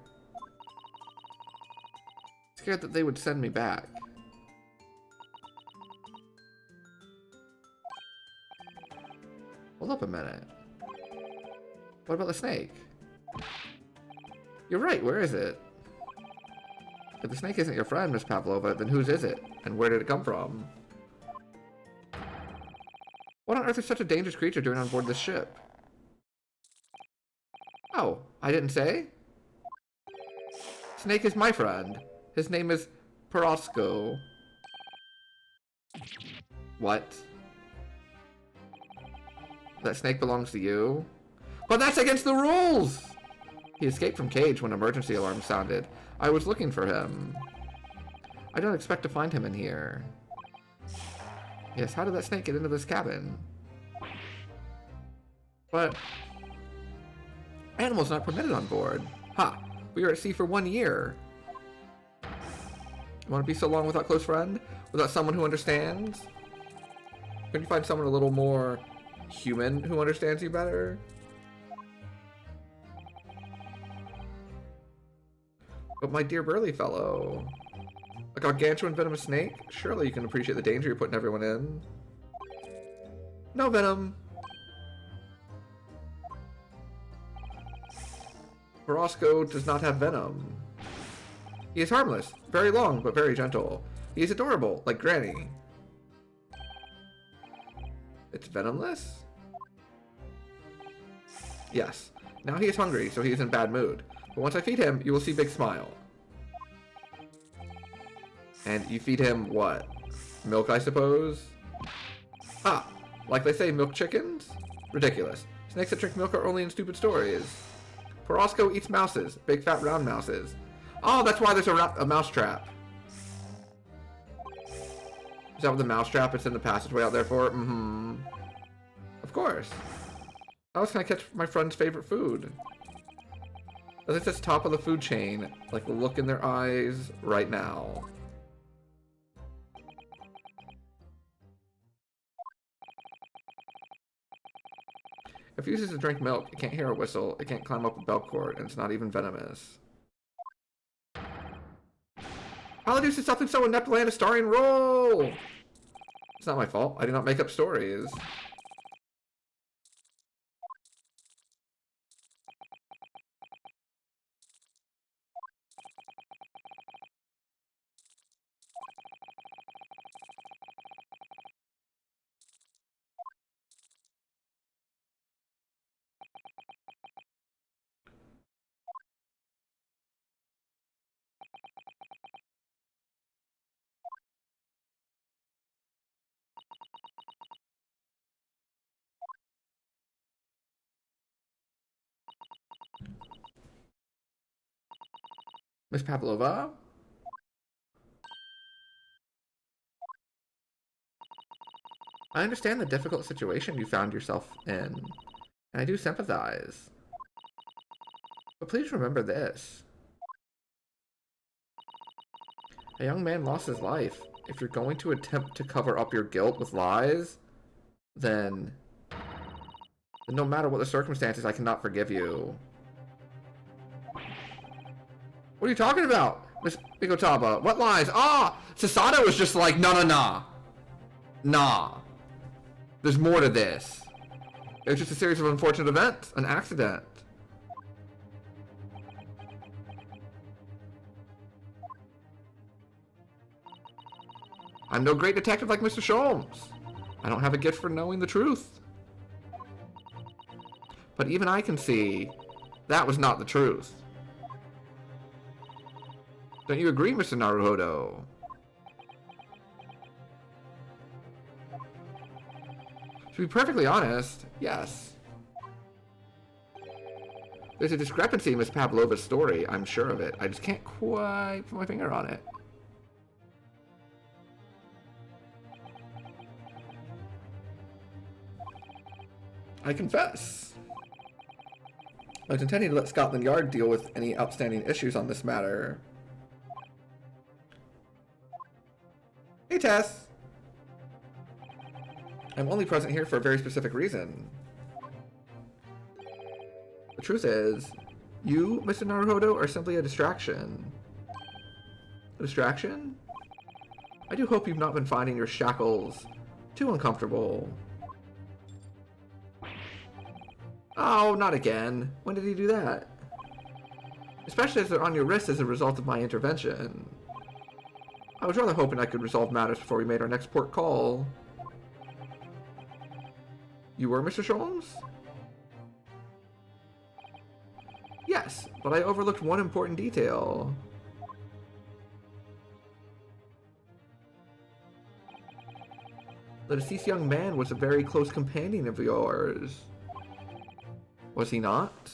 Scared that they would send me back. Hold up a minute. What about the snake? You're right, where is it? If the snake isn't your friend, Miss Pavlova, then whose is it? And where did it come from? What on earth is such a dangerous creature doing on board this ship? Oh, I didn't say? Snake is my friend. His name is Perosko. What? That snake belongs to you? But that's against the rules! He escaped from cage when emergency alarm sounded. I was looking for him. I don't expect to find him in here. Yes, how did that snake get into this cabin? But animals not permitted on board. Ha! We are at sea for 1 year. You want to be so long without close friend? Without someone who understands? Couldn't you find someone a little more human who understands you better? But my dear burly fellow, a gargantuan venomous snake? Surely you can appreciate the danger you're putting everyone in. No venom. Roscoe does not have venom. He is harmless, very long, but very gentle. He is adorable, like Granny. It's venomless? Yes. Now he is hungry, so he is in bad mood. But once I feed him, you will see Big Smile. And you feed him what? Milk, I suppose? Ah, like they say, milk chickens? Ridiculous. Snakes that drink milk are only in stupid stories. Porosco eats mouses, big fat round mouses. Oh, that's why there's a mouse trap. Is that what the mouse trap is in the passageway out there for? Mm-hmm. Of course. How else can I catch my friend's favorite food? I think that's top of the food chain. Like, look in their eyes right now. If it uses to drink milk, it can't hear a whistle, it can't climb up a bell cord, and it's not even venomous. How did something so inept land a starring role? It's not my fault. I do not make up stories. Miss Pavlova? I understand the difficult situation you found yourself in, and I do sympathize. But please remember this. A young man lost his life. If you're going to attempt to cover up your guilt with lies, then no matter what the circumstances, I cannot forgive you. What are you talking about, Miss Bigotaba? What lies? Ah! Sasada was just like, nah. Nah. There's more to this. It was just a series of unfortunate events. An accident. I'm no great detective like Mr. Sholmes. I don't have a gift for knowing the truth. But even I can see that was not the truth. Don't you agree, Mr. Naruhodo? To be perfectly honest, yes. There's a discrepancy in Miss Pavlova's story, I'm sure of it. I just can't quite put my finger on it. I confess. I was intending to let Scotland Yard deal with any outstanding issues on this matter. Hey, Tess! I'm only present here for a very specific reason. The truth is, you, Mr. Naruhodo, are simply a distraction. A distraction? I do hope you've not been finding your shackles too uncomfortable. Oh, not again. When did he do that? Especially as they're on your wrist as a result of my intervention. I was rather hoping I could resolve matters before we made our next port call. You were, Mr. Sholmes? Yes, but I overlooked one important detail. The deceased young man was a very close companion of yours. Was he not?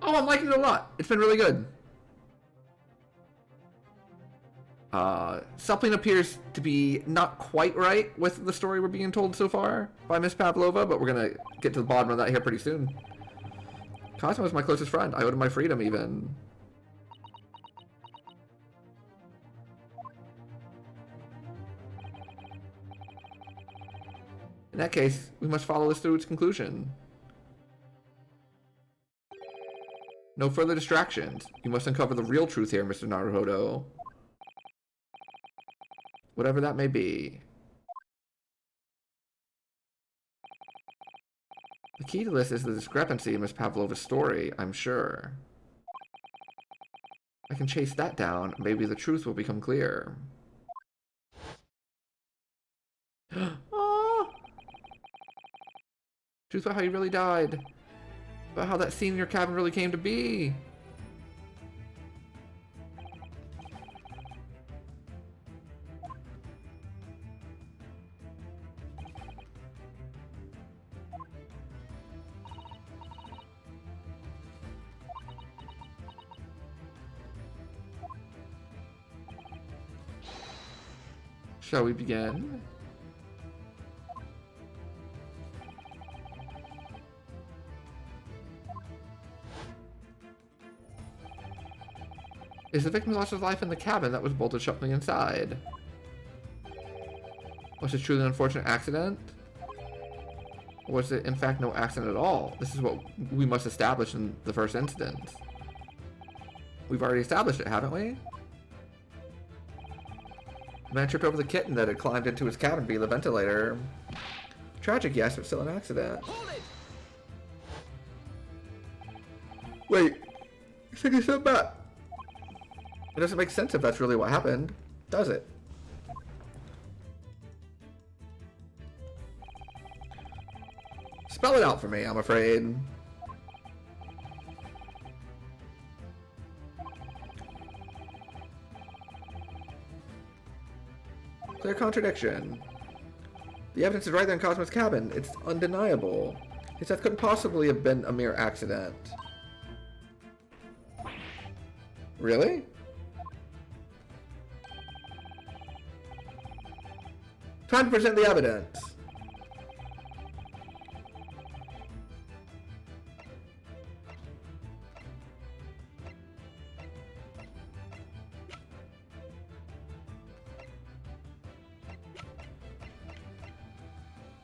Oh, I'm liking it a lot. It's been really good. Something appears to be not quite right with the story we're being told so far by Miss Pavlova, but we're gonna get to the bottom of that here pretty soon. Cosmo was my closest friend. I owed him my freedom, even. In that case, we must follow this through its conclusion. No further distractions. You must uncover the real truth here, Mr. Naruhodo. Whatever that may be. The key to this is the discrepancy in Miss Pavlova's story, I'm sure. I can chase that down, and maybe the truth will become clear. Oh! Truth about how you really died. About how that scene in your cabin really came to be. Shall we begin? Is the victim lost his life in the cabin that was bolted shut from the inside? Was it truly an unfortunate accident? Or was it in fact no accident at all? This is what we must establish in the first instance. We've already established it, haven't we? The man tripped over the kitten that had climbed into his cabin via the ventilator. Tragic, yes, but still an accident. Wait, you think he said that? It doesn't make sense if that's really what happened, does it? Spell it out for me, I'm afraid. Clear contradiction. The evidence is right there in Cosmo's cabin. It's undeniable. His death couldn't possibly have been a mere accident. Really? Time to present the evidence.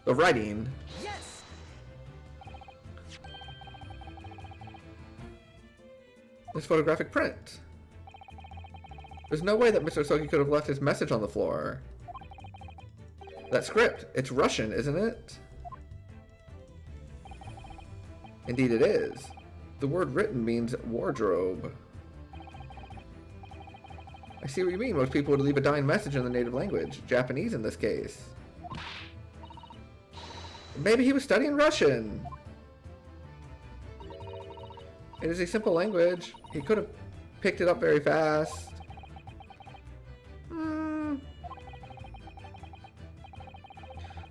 The writing. Yes. This photographic print. There's no way that Mr. Soki could have left his message on the floor. That script, it's Russian, isn't it? Indeed it is. The word written means wardrobe. I see what you mean. Most people would leave a dying message in the native language. Japanese in this case. Maybe he was studying Russian. It is a simple language. He could have picked it up very fast.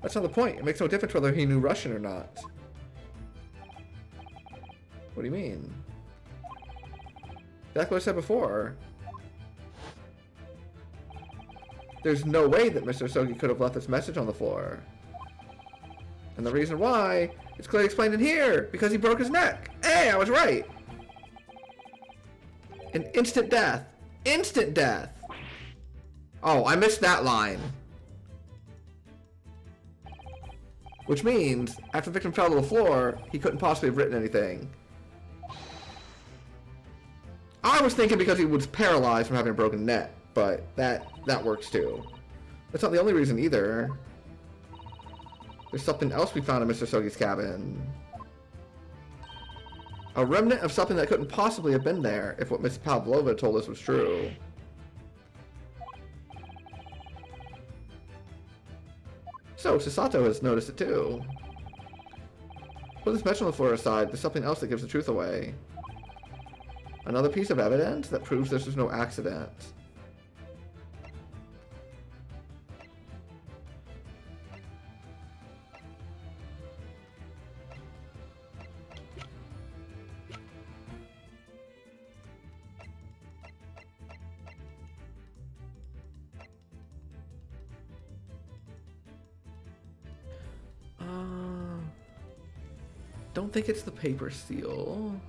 That's not the point. It makes no difference whether he knew Russian or not. What do you mean? That's what I said before. There's no way that Mr. Sogi could have left this message on the floor. And the reason why is clearly explained in here. Because he broke his neck. Hey, I was right. An instant death. Instant death. Oh, I missed that line. Which means, after the victim fell to the floor, he couldn't possibly have written anything. I was thinking because he was paralyzed from having a broken neck, but that works too. That's not the only reason either. There's something else we found in Mr. Sogi's cabin. A remnant of something that couldn't possibly have been there if what Miss Pavlova told us was true. So, Sasato has noticed it too. Put this message on the floor aside, there's something else that gives the truth away. Another piece of evidence that proves this was no accident. Don't think it's the paper seal.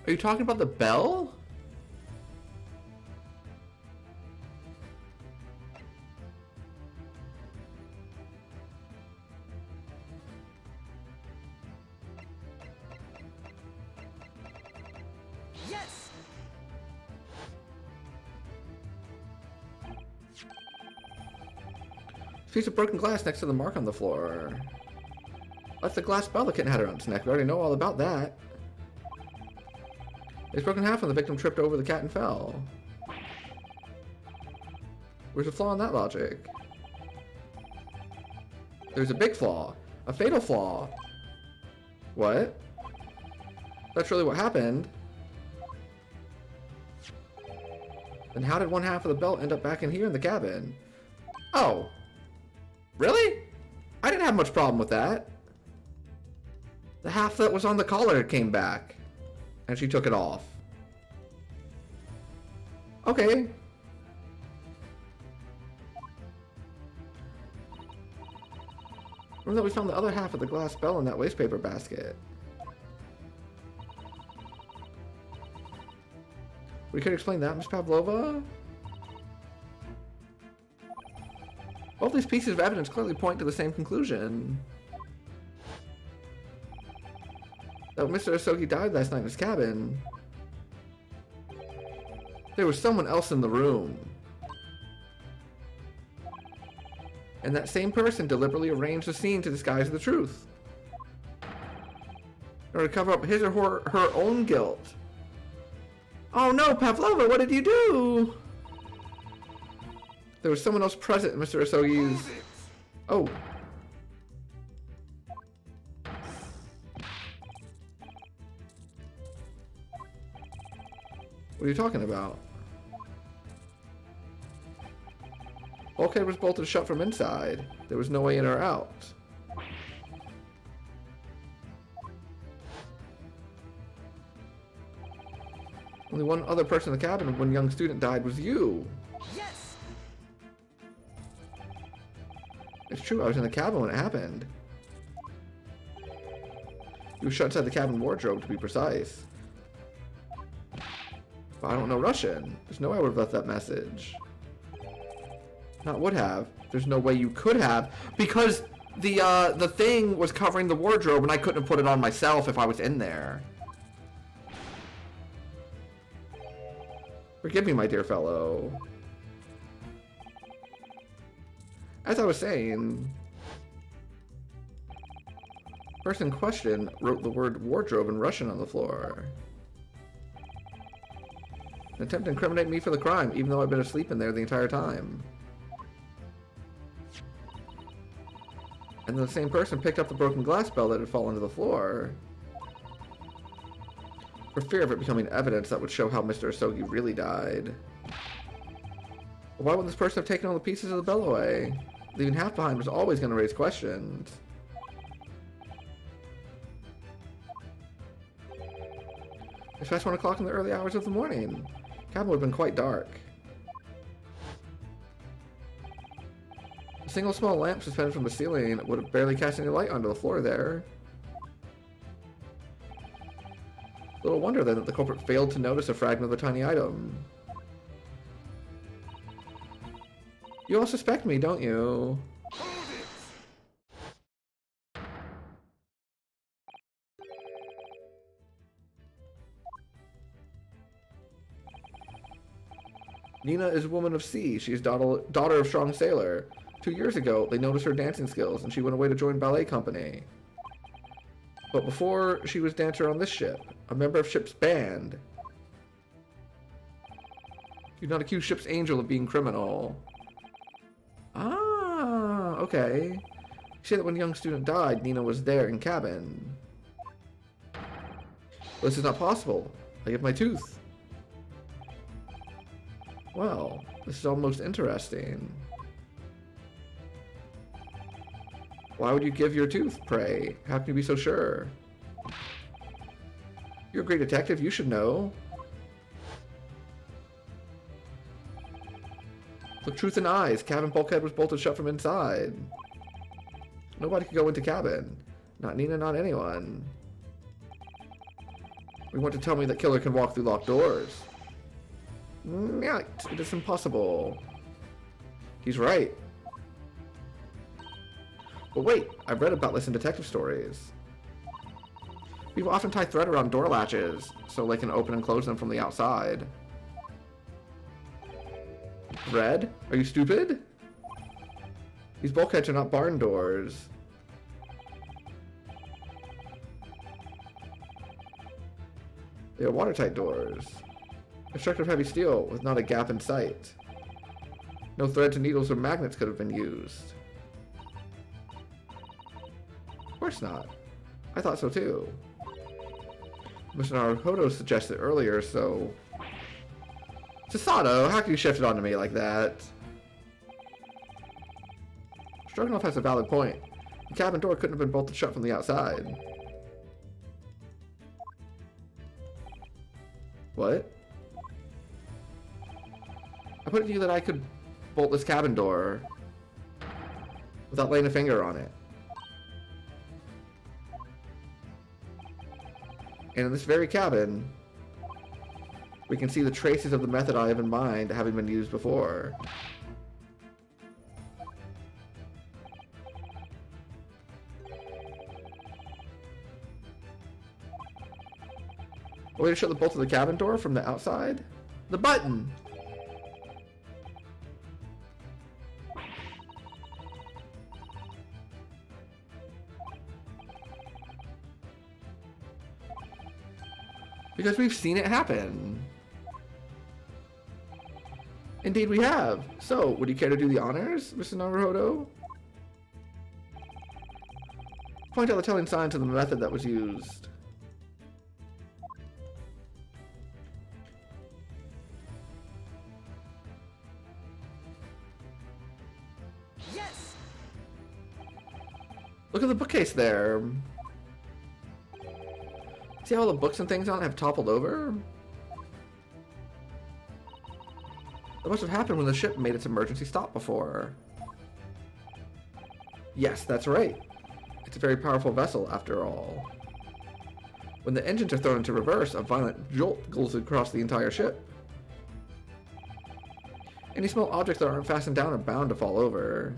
Are you talking about the bell? Yes! Piece of broken glass next to the mark on the floor. That's the glass bell the kitten had around its neck. We already know all about that. It's broken half when the victim tripped over the cat and fell. Where's the flaw in that logic? There's a big flaw. A fatal flaw. What? That's really what happened. Then how did one half of the belt end up back in here in the cabin? Oh. Really? I didn't have much problem with that. The half that was on the collar came back. And she took it off. Okay. Remember that we found the other half of the glass bell in that wastepaper basket. We could explain that, Miss Pavlova? Both these pieces of evidence clearly point to the same conclusion. That when Mr. Asogi died last night in his cabin, there was someone else in the room. And that same person deliberately arranged the scene to disguise the truth. In order to cover up his or her own guilt. Oh no, Pavlova, what did you do? There was someone else present in Mr. Asogi's... Oh. What are you talking about? Bulkhead was bolted shut from inside. There was no way in or out. Only one other person in the cabin when young student died was you. Yes. It's true, I was in the cabin when it happened. You were shut inside the cabin wardrobe, to be precise. But I don't know Russian. There's no way I would have left that message. Not would have. There's no way you could have, because the thing was covering the wardrobe and I couldn't have put it on myself if I was in there. Forgive me, my dear fellow. As I was saying, the person in question wrote the word wardrobe in Russian on the floor. An attempt to incriminate me for the crime, even though I've been asleep in there the entire time. And then the same person picked up the broken glass bell that had fallen to the floor, for fear of it becoming evidence that would show how Mr. Asogi really died. But why would this person have taken all the pieces of the bell away? Leaving half behind was always going to raise questions. It's past 1 o'clock in the early hours of the morning. The cabin would have been quite dark. A single small lamp suspended from the ceiling would have barely cast any light onto the floor there. Little wonder then that the culprit failed to notice a fragment of the tiny item. You all suspect me, don't you? Nina is a woman of sea. She is daughter of strong sailor. 2 years ago, they noticed her dancing skills, and she went away to join ballet company. But before she was dancer on this ship, a member of ship's band. You do not accuse ship's angel of being criminal. Ah, okay. You say that when a young student died, Nina was there in cabin. Well, this is not possible. I have my tooth. Well, this is almost interesting. Why would you give your tooth, pray? How can you be so sure? You're a great detective, you should know. Look truth in eyes. Cabin bulkhead was bolted shut from inside. Nobody could go into cabin. Not Nina, not anyone. You want to tell me that killer can walk through locked doors? Yeah, it is impossible. He's right. But wait, I've read about this in detective stories. People often tie thread around door latches so they can open and close them from the outside. Thread? Are you stupid? These bulkheads are not barn doors. They are watertight doors. Constructed of heavy steel with not a gap in sight. No threads and needles or magnets could have been used. Of course not. I thought so too. Mr. Naruhodo suggested earlier, so... Sasato, how can you shift it onto me like that? Stroganoff has a valid point. The cabin door couldn't have been bolted shut from the outside. What? I put it to you that I could bolt this cabin door without laying a finger on it. And in this very cabin, we can see the traces of the method I have in mind having been used before. A way to shut the bolt of the cabin door from the outside? The button! Because we've seen it happen. Indeed we have. So, would you care to do the honors, Mr. Naruhodo? Point out the telling signs of the method that was used. Yes. Look at the bookcase there. See how all the books and things on it have toppled over? That must have happened when the ship made its emergency stop before. Yes, that's right. It's a very powerful vessel, after all. When the engines are thrown into reverse, a violent jolt goes across the entire ship. Any small objects that aren't fastened down are bound to fall over.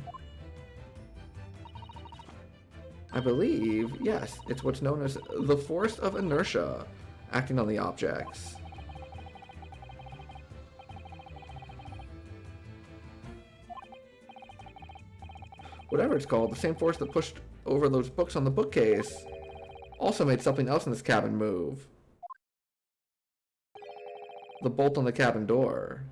I believe, yes, it's what's known as the force of inertia, acting on the objects. Whatever it's called, the same force that pushed over those books on the bookcase also made something else in this cabin move. The bolt on the cabin door.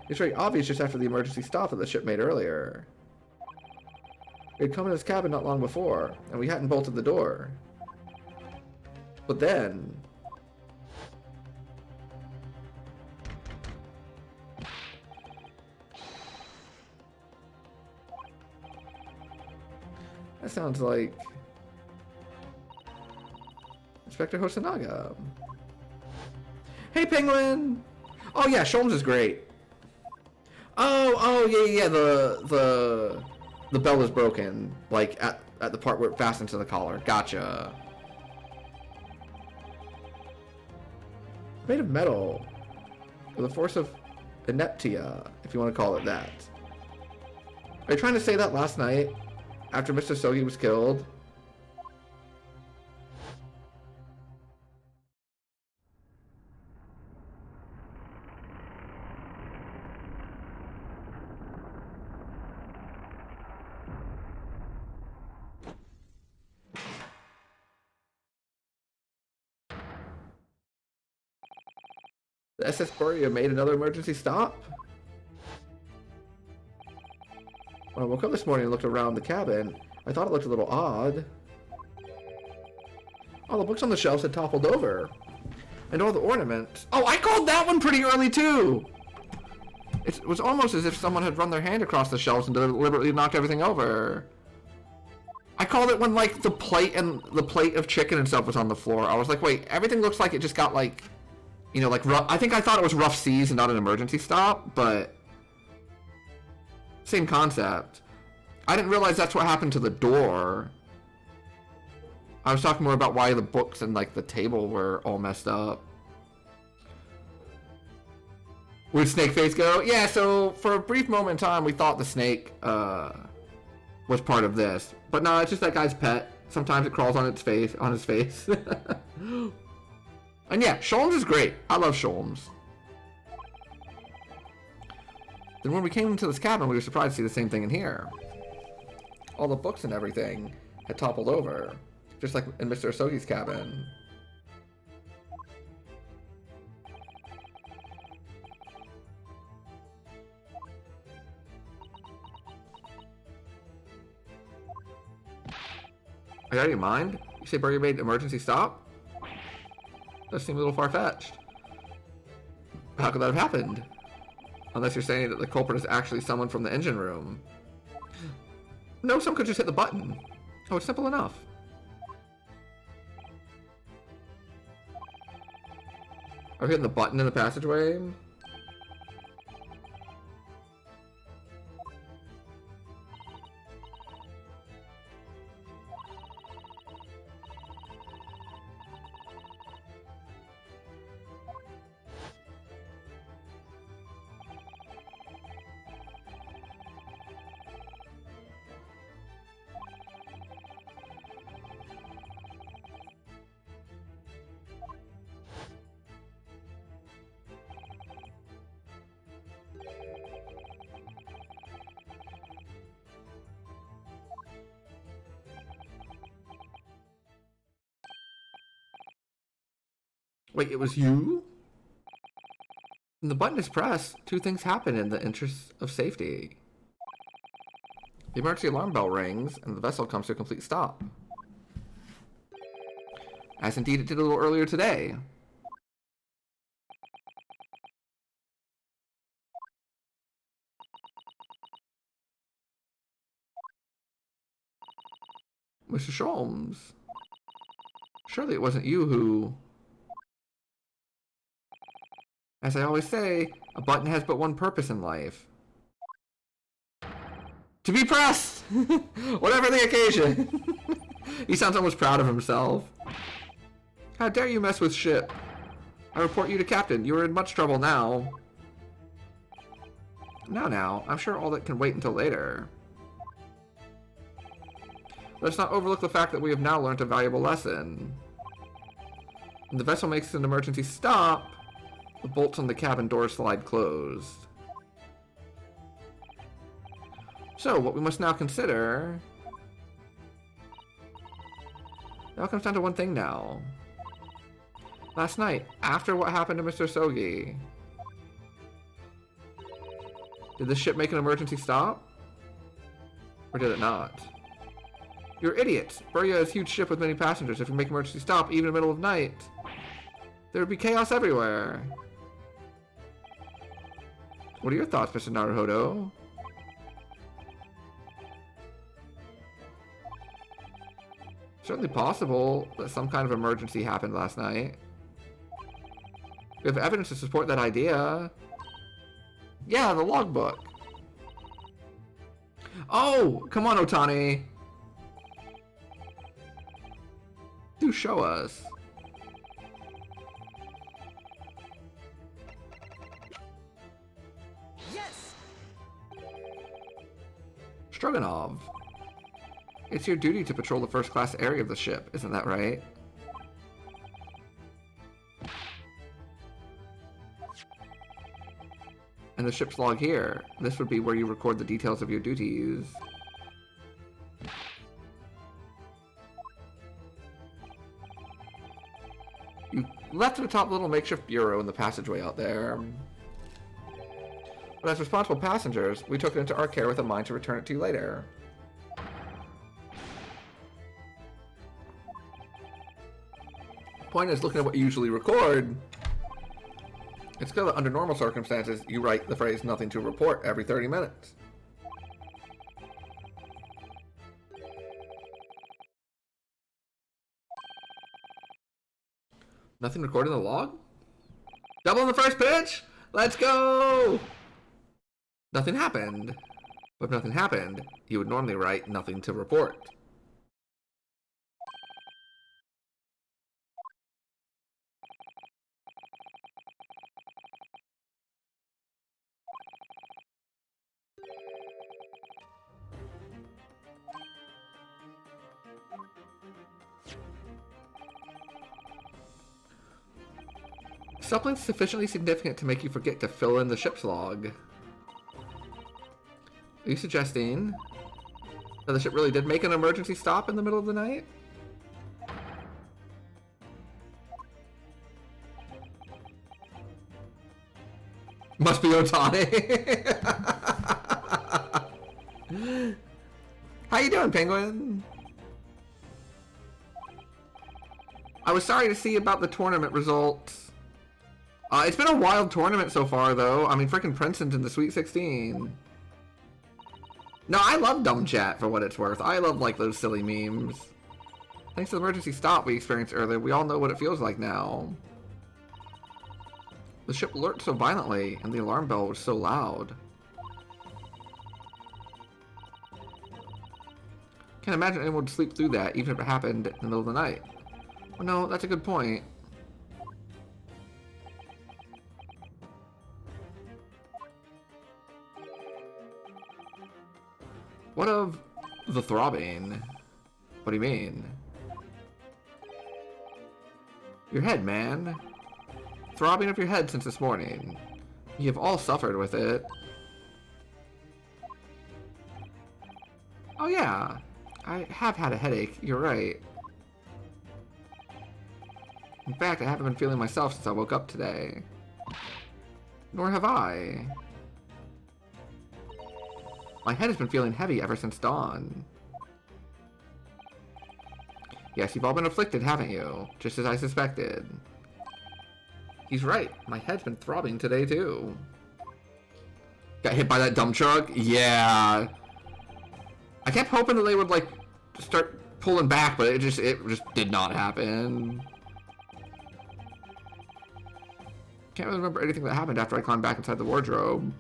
It's very obvious just after the emergency stop that the ship made earlier. We had come in his cabin not long before, and we hadn't bolted the door. But then... that sounds like... Inspector Hosonaga. Hey, Penguin! Oh yeah, Sholmes is great. Oh, yeah, the bell is broken, like, at the part where it fastens to the collar. Gotcha. Made of metal. With the force of ineptia, if you want to call it that. Are you trying to say that last night, after Mr. Sogi was killed? The SS Buria made another emergency stop? When I woke up this morning and looked around the cabin, I thought it looked a little odd. All the books on the shelves had toppled over. And all the ornaments... Oh, I called that one pretty early too! It was almost as if someone had run their hand across the shelves and deliberately knocked everything over. I called it when, like, the plate of chicken and stuff was on the floor. I was like, wait, everything looks like it just got, like... You know, like, rough, I think I thought it was rough seas and not an emergency stop, but... Same concept. I didn't realize that's what happened to the door. I was talking more about why the books and, like, the table were all messed up. Where'd Snakeface go? Yeah, so for a brief moment in time, we thought the snake was part of this. But no, it's just that guy's pet. Sometimes it crawls on his face. And yeah, Sholmes is great. I love Sholmes. Then when we came into this cabin, we were surprised to see the same thing in here. All the books and everything had toppled over, just like in Mr. Asogi's cabin. Are you out of your mind? You say Burger made emergency stop? That seems a little far-fetched. How could that have happened? Unless you're saying that the culprit is actually someone from the engine room. No, someone could just hit the button. Oh, it's simple enough. Are we hitting the button in the passageway? Wait, it was you? When the button is pressed, two things happen in the interest of safety. The emergency alarm bell rings, and the vessel comes to a complete stop. As indeed it did a little earlier today. Mr. Sholmes. Surely it wasn't you who... As I always say, a button has but one purpose in life. To be pressed! Whatever the occasion. He sounds almost proud of himself. How dare you mess with ship? I report you to Captain. You are in much trouble now. Now, I'm sure all that can wait until later. Let's not overlook the fact that we have now learned a valuable lesson. When the vessel makes an emergency stop, the bolts on the cabin doors slide closed. So, what we must now consider... It all comes down to one thing now. Last night, after what happened to Mr. Sogi, did the ship make an emergency stop? Or did it not? You're idiots! Burya is a huge ship with many passengers. If you make an emergency stop, even in the middle of night, there would be chaos everywhere. What are your thoughts, Mr. Naruhodo? Certainly possible that some kind of emergency happened last night. We have evidence to support that idea. Yeah, the logbook. Oh, come on, Otani. Do show us. Yes! Stroganov. It's your duty to patrol the first-class area of the ship, isn't that right? And the ship's log here. This would be where you record the details of your duties. You left the top little makeshift bureau in the passageway out there. But as responsible passengers, we took it into our care with a mind to return it to you later. Point is, looking at what you usually record, it's clear that under normal circumstances, you write the phrase "nothing to report" every 30 minutes. Nothing recorded in the log? Double in the first pitch? Let's go! Nothing happened. But if nothing happened, you would normally write "nothing to report." Something sufficiently significant to make you forget to fill in the ship's log. Are you suggesting that the ship really did make an emergency stop in the middle of the night? Must be Otani. How you doing, Penguin? I was sorry to see about the tournament results. It's been a wild tournament so far, though. I mean, frickin' Princeton's in the Sweet 16. No, I love dumb chat for what it's worth. I love, like, those silly memes. Thanks to the emergency stop we experienced earlier, we all know what it feels like now. The ship lurched so violently, and the alarm bell was so loud. Can't imagine anyone would sleep through that, even if it happened in the middle of the night. Well, no, that's a good point. What of the throbbing? What do you mean? Your head, man. Throbbing of your head since this morning. You have all suffered with it. Oh yeah, I have had a headache, you're right. In fact, I haven't been feeling myself since I woke up today. Nor have I. My head has been feeling heavy ever since dawn. Yes, you've all been afflicted, haven't you? Just as I suspected. He's right. My head's been throbbing today, too. Got hit by that dump truck? Yeah. I kept hoping that they would, like, start pulling back, but it just did not happen. Can't really remember anything that happened after I climbed back inside the wardrobe.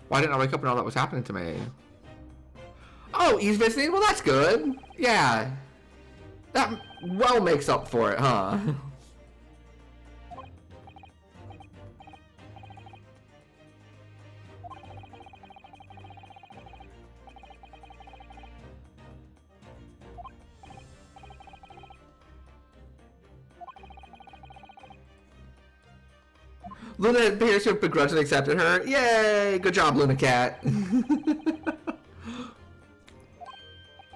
Why didn't I wake up when all that was happening to me? Oh, he's visiting? Well, that's good. Yeah. That well makes up for it, huh? Luna appears to have begrudgingly accepted her. Yay! Good job, Luna Cat.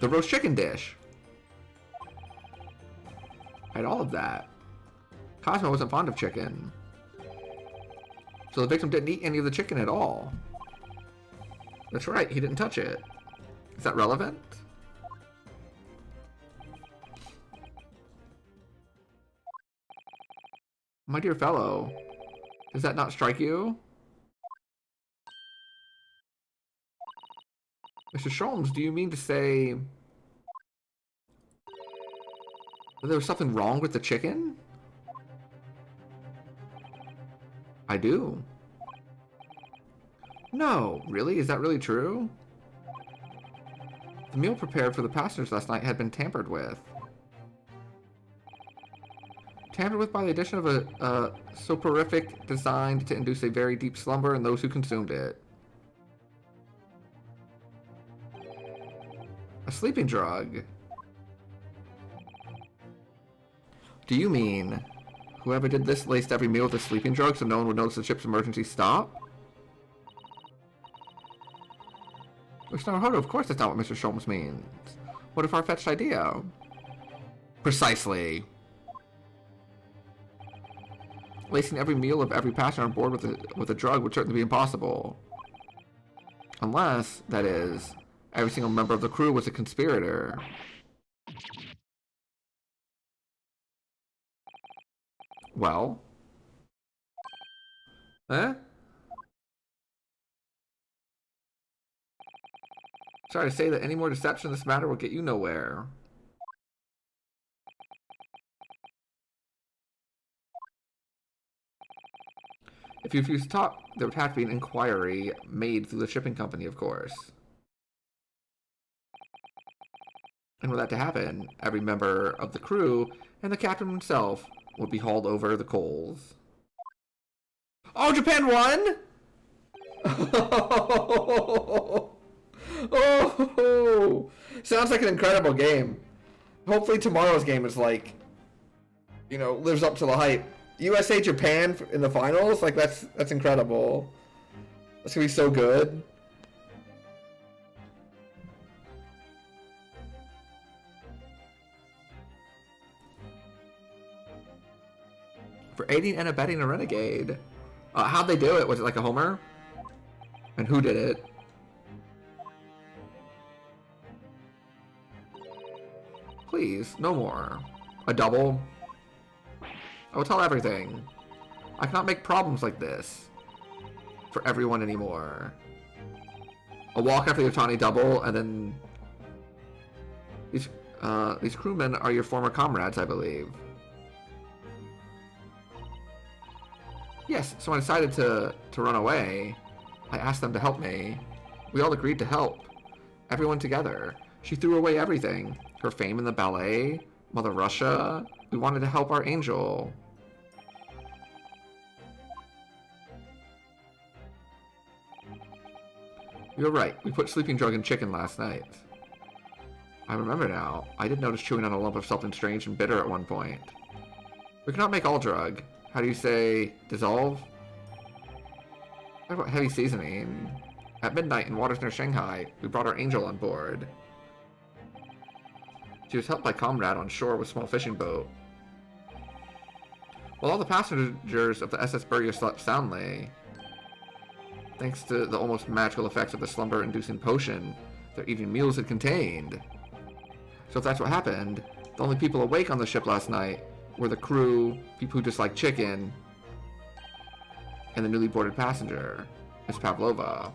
The roast chicken dish. I had all of that. Cosmo wasn't fond of chicken. So the victim didn't eat any of the chicken at all. That's right, he didn't touch it. Is that relevant? My dear fellow, does that not strike you? Mr. Sholmes, do you mean to say that there was something wrong with the chicken? I do. No, really? Is that really true? The meal prepared for the passengers last night had been tampered with. Tampered with by the addition of a soporific designed to induce a very deep slumber in those who consumed it. A sleeping drug? Do you mean whoever did this laced every meal with a sleeping drug so no one would notice the ship's emergency stop? Which Naruhodo, of course that's not what Mr. Sholmes means. What a far-fetched idea. Precisely. Lacing every meal of every passenger on board with a drug would certainly be impossible. Unless, that is, every single member of the crew was a conspirator. Well? Eh? Sorry to say that any more deception in this matter will get you nowhere. If you refuse to talk, there would have to be an inquiry made through the shipping company, of course. And for that to happen, every member of the crew and the captain himself would be hauled over the coals. Oh, Japan won! Oh, sounds like an incredible game. Hopefully tomorrow's game is like, you know, lives up to the hype. USA Japan in the finals, like that's incredible. That's gonna be so good. For aiding and abetting a renegade. How'd they do it? Was it like a homer? And who did it? Please, no more. A double? I will tell everything. I cannot make problems like this for everyone anymore. A walk after the Otani double, and then these crewmen are your former comrades, I believe. Yes, so I decided to run away. I asked them to help me. We all agreed to help. Everyone together. She threw away everything. Her fame in the ballet, Mother Russia. We wanted to help our angel. You're right. We put sleeping drug in chicken last night. I remember now. I did notice chewing on a lump of something strange and bitter at one point. We cannot make all drug. How do you say, dissolve? What about heavy seasoning? At midnight in waters near Shanghai, we brought our angel on board. She was helped by comrade on shore with a small fishing boat. While all the passengers of the SS Burya slept soundly, thanks to the almost magical effects of the slumber-inducing potion their evening meals had contained. So if that's what happened, the only people awake on the ship last night were the crew, people who just like chicken, and the newly boarded passenger, Miss Pavlova.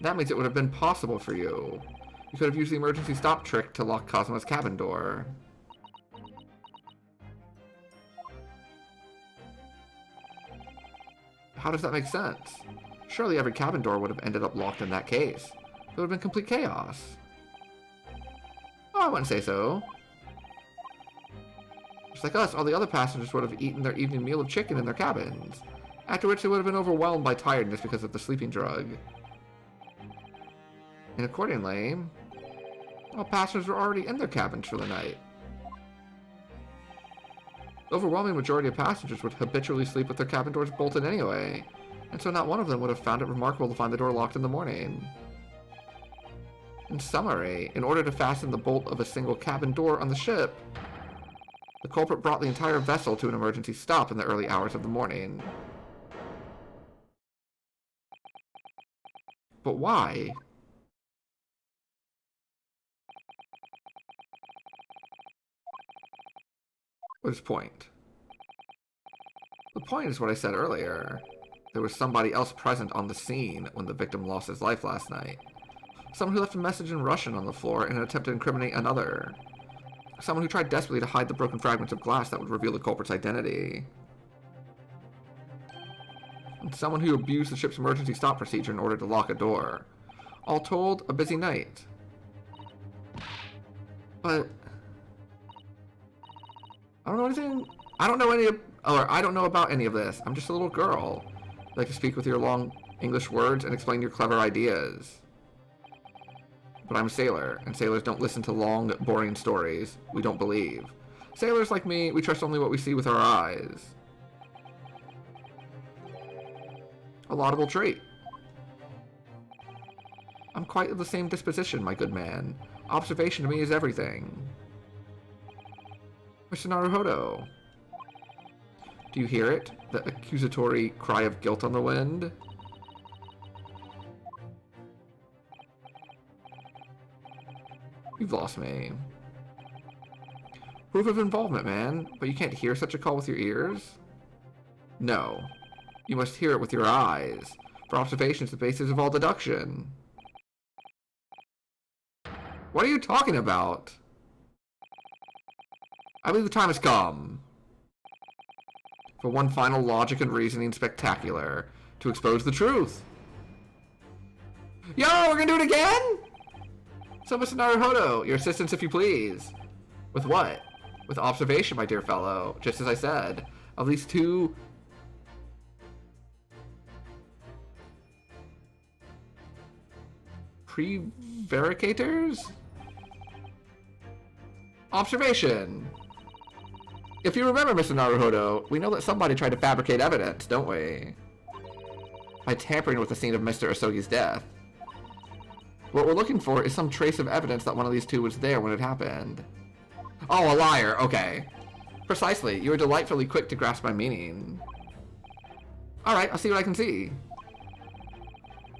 That means it would have been possible for you. You could have used the emergency stop trick to lock Cosmo's cabin door. How does that make sense? Surely every cabin door would have ended up locked in that case. It would have been complete chaos. Oh, I wouldn't say so. Just like us, all the other passengers would have eaten their evening meal of chicken in their cabins, after which they would have been overwhelmed by tiredness because of the sleeping drug. And accordingly, all passengers were already in their cabins for the night. The overwhelming majority of passengers would habitually sleep with their cabin doors bolted anyway, and so not one of them would have found it remarkable to find the door locked in the morning. In summary, in order to fasten the bolt of a single cabin door on the ship, the culprit brought the entire vessel to an emergency stop in the early hours of the morning. But why? What is the point? The point is what I said earlier. There was somebody else present on the scene when the victim lost his life last night. Someone who left a message in Russian on the floor in an attempt to incriminate another. Someone who tried desperately to hide the broken fragments of glass that would reveal the culprit's identity. And someone who abused the ship's emergency stop procedure in order to lock a door. All told, a busy night. But I don't know anything. I don't know about any of this. I'm just a little girl. I like to speak with your long English words and explain your clever ideas. But I'm a sailor, and sailors don't listen to long, boring stories. We don't believe. Sailors like me, we trust only what we see with our eyes. A laudable trait. I'm quite of the same disposition, my good man. Observation to me is everything. Mr. Naruhodo, do you hear it? The accusatory cry of guilt on the wind? You've lost me. Proof of involvement, man, but you can't hear such a call with your ears? No. You must hear it with your eyes. For observation is the basis of all deduction. What are you talking about? I believe the time has come. For one final logic and reasoning spectacular. To expose the truth. Yo, we're gonna do it again? So, Mr. Naruhodo, your assistance if you please. With what? With observation, my dear fellow. Just as I said. Of these two... prevaricators? Observation. If you remember, Mr. Naruhodo, we know that somebody tried to fabricate evidence, don't we? By tampering with the scene of Mr. Asogi's death. What we're looking for is some trace of evidence that one of these two was there when it happened. Oh, a liar. Okay. Precisely. You were delightfully quick to grasp my meaning. Alright, I'll see what I can see.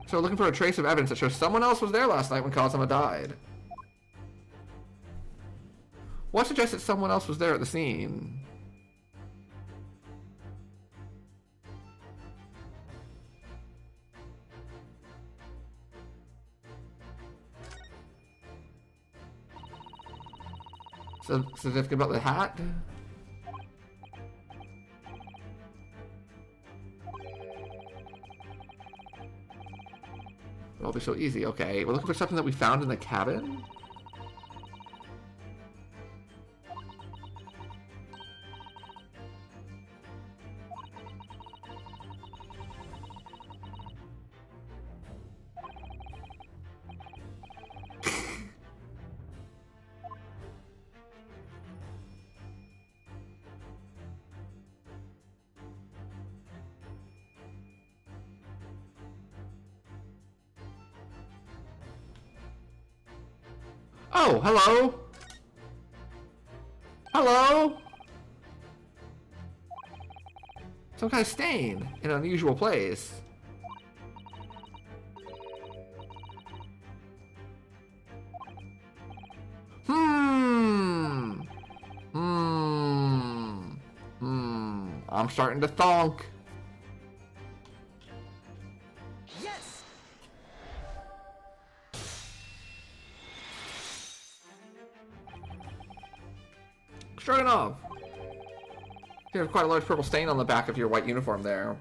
So we're looking for a trace of evidence that shows someone else was there last night when Kazama died. What suggests that someone else was there at the scene? Certificate about the hat? It'll be so easy. Okay, we're looking for something that we found in the cabin? Oh, hello! Hello! Some kind of stain in an unusual place. I'm starting to thonk. Yes. Stroganoff. You have quite a large purple stain on the back of your white uniform there.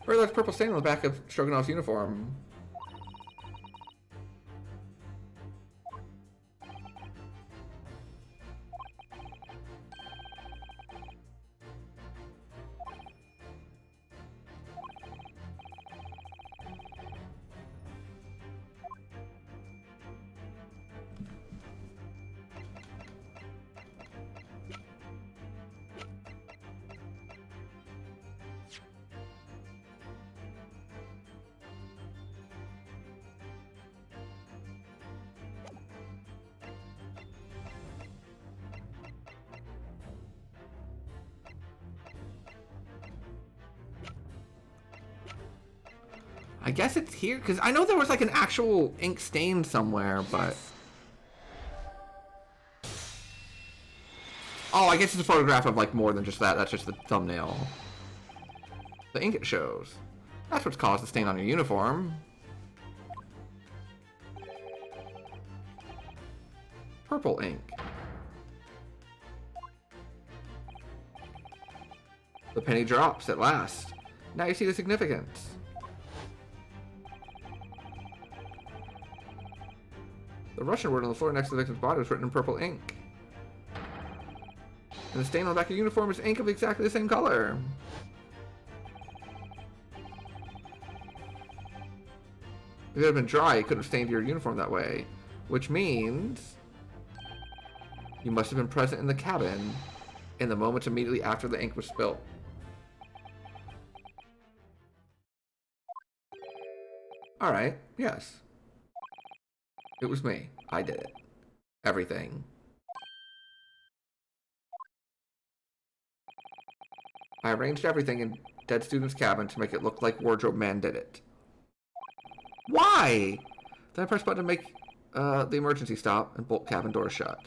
Very large purple stain on the back of Stroganoff's uniform. I guess it's here, because I know there was like an actual ink stain somewhere, but... Oh, I guess it's a photograph of like more than just that. That's just the thumbnail. The ink it shows. That's what's caused the stain on your uniform. Purple ink. The penny drops at last. Now you see the significance. The Russian word on the floor next to the victim's body was written in purple ink. And the stain on the back of your uniform is ink of exactly the same color. If it had been dry, it could have stained your uniform that way. Which means... you must have been present in the cabin in the moments immediately after the ink was spilt. Alright, yes. It was me. I did it. Everything. I arranged everything in dead student's cabin to make it look like Wardrobe Man did it. Why? Then I pressed button to make the emergency stop and bolt cabin door shut.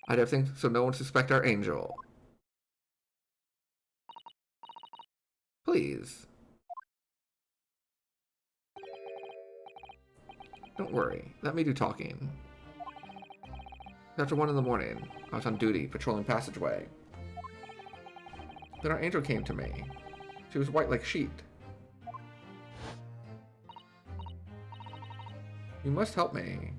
I did everything so no one suspect our angel. Please. Don't worry. Let me do talking. After 1 in the morning, I was on duty, patrolling passageway. Then our angel came to me. She was white like sheet. You must help me.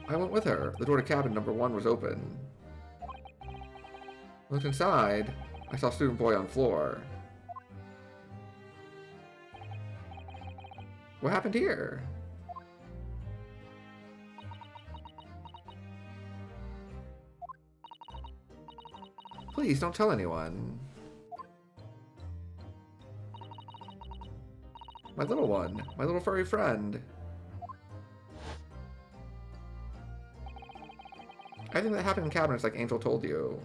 I went with her. The door to cabin number 1 was open. I looked inside. I saw student boy on floor. What happened here? Please don't tell anyone. My little one, my little furry friend. Everything that happened in cabinets like Angel told you.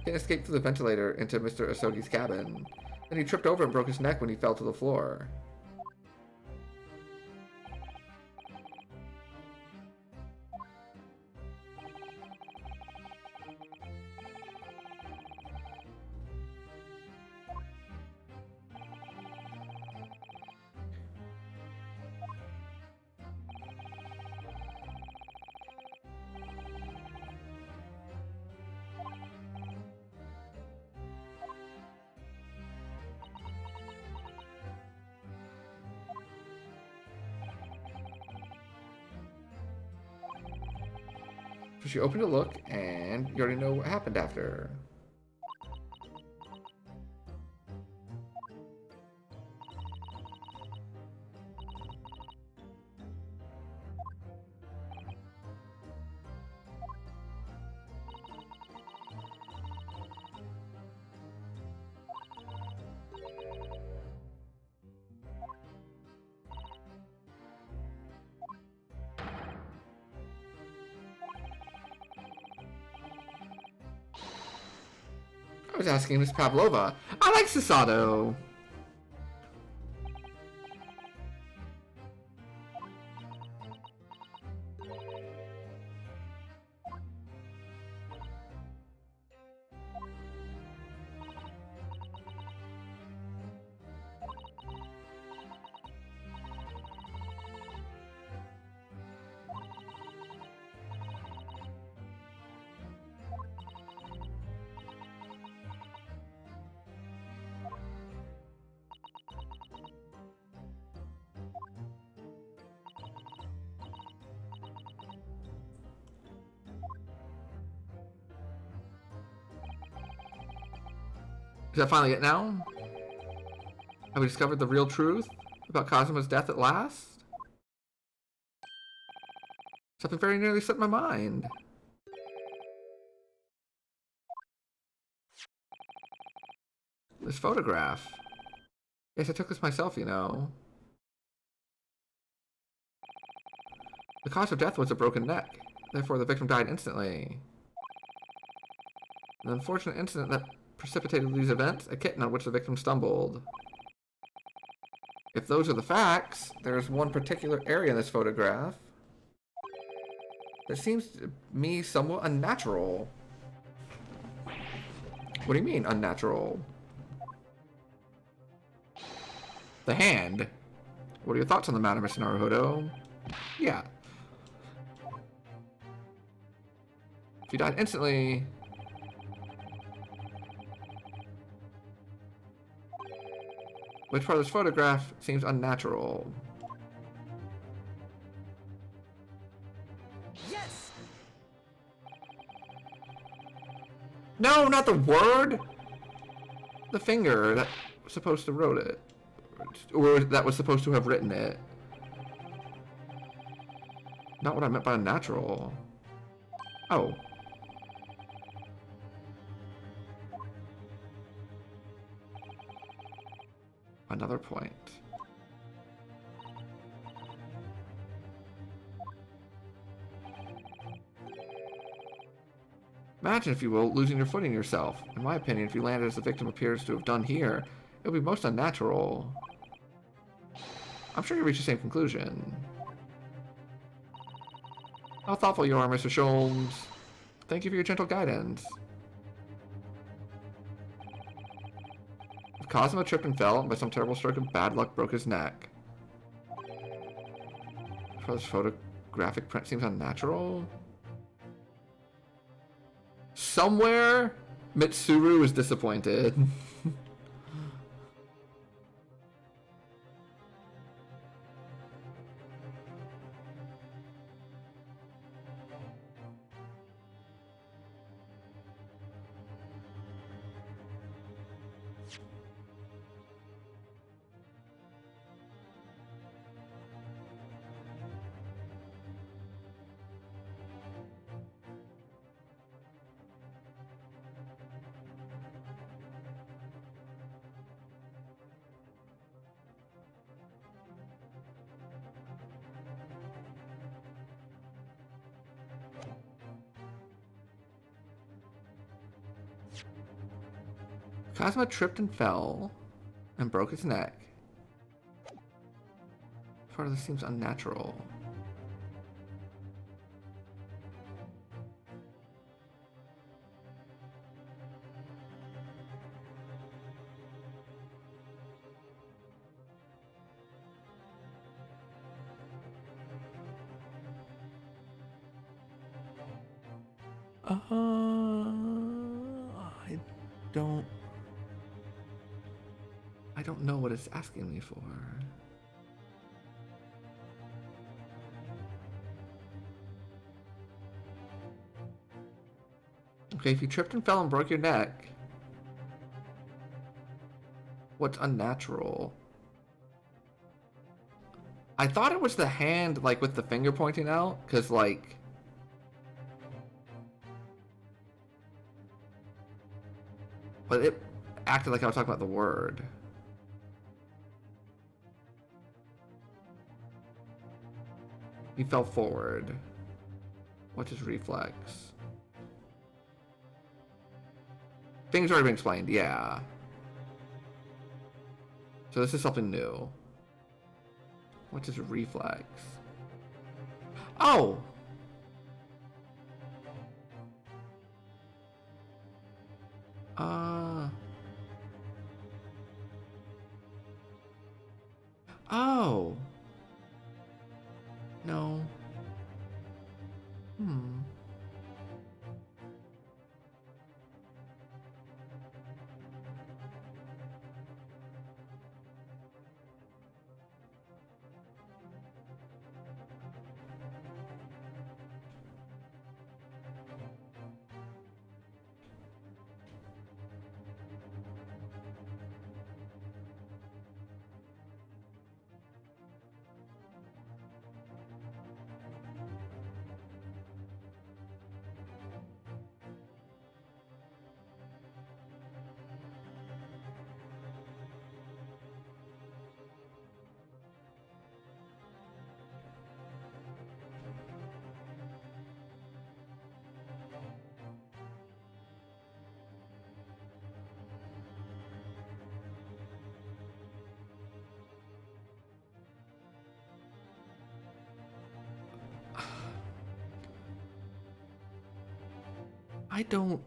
He escaped through the ventilator into Mr. Asogi's cabin. Then he tripped over and broke his neck when he fell to the floor. So she opened to look, and you already know what happened after. was asking Miss Pavlova. I like Susato. Is that finally it now? Have we discovered the real truth about Cosmo's death at last? Something very nearly slipped my mind. This photograph. Yes, I took this myself, you know. The cause of death was a broken neck. Therefore, the victim died instantly. An unfortunate incident that precipitated these events, a kitten on which the victim stumbled. If those are the facts, there's one particular area in this photograph that seems to me somewhat unnatural. What do you mean, unnatural? The hand. What are your thoughts on the matter, Mr. Naruhodo? Yeah. If you died instantly... Which part of this photograph seems unnatural? Yes. No, not the word! The finger that was supposed to wrote it. Or that was supposed to have written it. Not what I meant by unnatural. Oh. Another point. Imagine, if you will, losing your footing yourself. In my opinion, if you landed as the victim appears to have done here, it would be most unnatural. I'm sure you'll reach the same conclusion. How thoughtful you are, Mr. Sholmes. Thank you for your gentle guidance. If Cosmo tripped and fell, and by some terrible stroke of bad luck broke his neck. This photographic print seems unnatural. Somewhere, Mitsuru is disappointed. Cosmo tripped and fell and broke his neck. Part of this seems unnatural. I don't know what it's asking me for. Okay, if you tripped and fell and broke your neck, what's unnatural? I thought it was the hand, like, with the finger pointing out, because, like... But it acted like I was talking about the word. He fell forward. What's his reflex? Things already been explained, yeah. So this is something new. What is reflex? Oh! Oh! No. I don't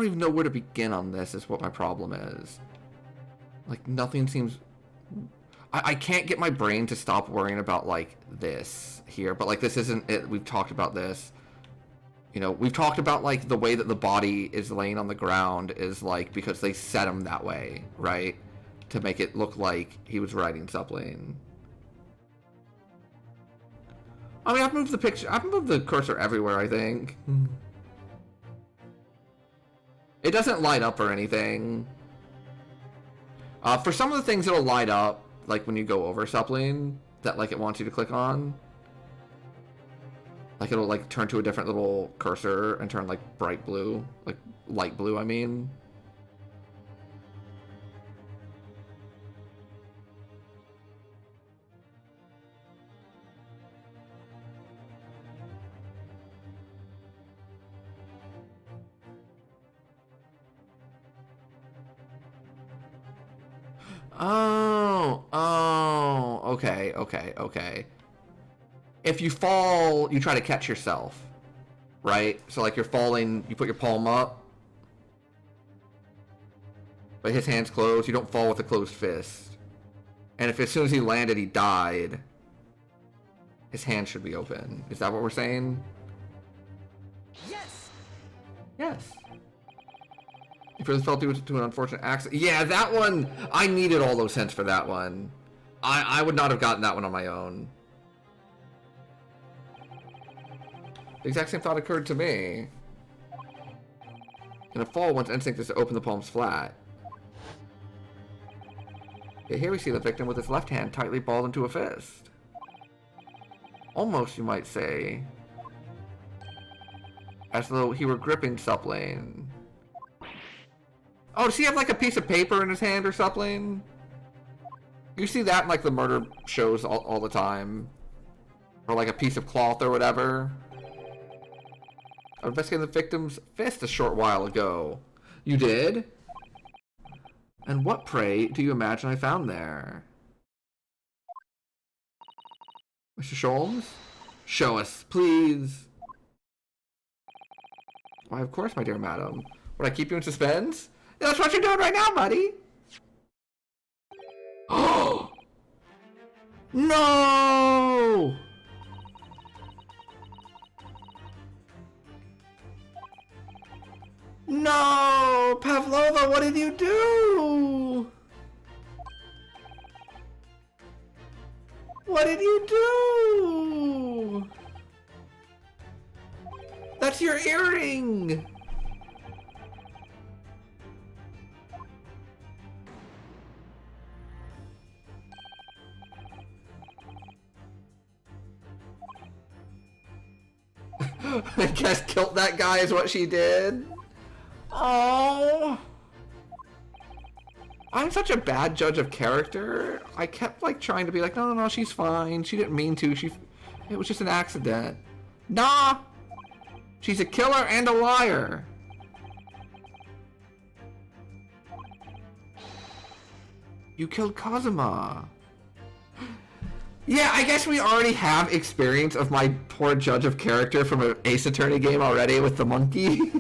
even know where to begin on this is what my problem is. Like, nothing seems... I can't get my brain to stop worrying about, like, this here. But, like, this isn't it. We've talked about this. You know, we've talked about, like, the way that the body is laying on the ground is, like, because they set him that way, right? To make it look like he was riding something. I mean, I've moved the picture... I've moved the cursor everywhere, I think. It doesn't light up or anything. For some of the things, it'll light up, like when you go over something that like it wants you to click on. Like it'll like turn to a different little cursor and turn like bright blue, like light blue, I mean. Okay. If you fall, you try to catch yourself, right? So like you're falling, you put your palm up, but his hand's closed. You don't fall with a closed fist. And if as soon as he landed, he died, his hand should be open. Is that what we're saying? Yes. Yes. If it fell due to an unfortunate accident. Yeah, that one, I needed all those hints for that one. I would not have gotten that one on my own. The exact same thought occurred to me. In a fall, one's instinct is to open the palms flat. Yeah, here we see the victim with his left hand tightly balled into a fist. Almost, you might say, as though he were gripping something. Oh, does he have like a piece of paper in his hand or something? You see that in like the murder shows all the time. Or like a piece of cloth or whatever. I investigated the victim's fist a short while ago. You did? And what, pray, do you imagine I found there? Mr. Sholmes? Show us, please. Why, of course, my dear madam. Would I keep you in suspense? That's what you're doing right now, buddy. Oh! No! No! Pavlova, what did you do? What did you do? That's your earring! I guess killed that guy is what she did. Oh, I'm such a bad judge of character. I kept like trying to be like, no, she's fine. She didn't mean to. It was just an accident. Nah, she's a killer and a liar. You killed Kazuma. Yeah, I guess we already have experience of my poor judge of character from an Ace Attorney game already with the monkey.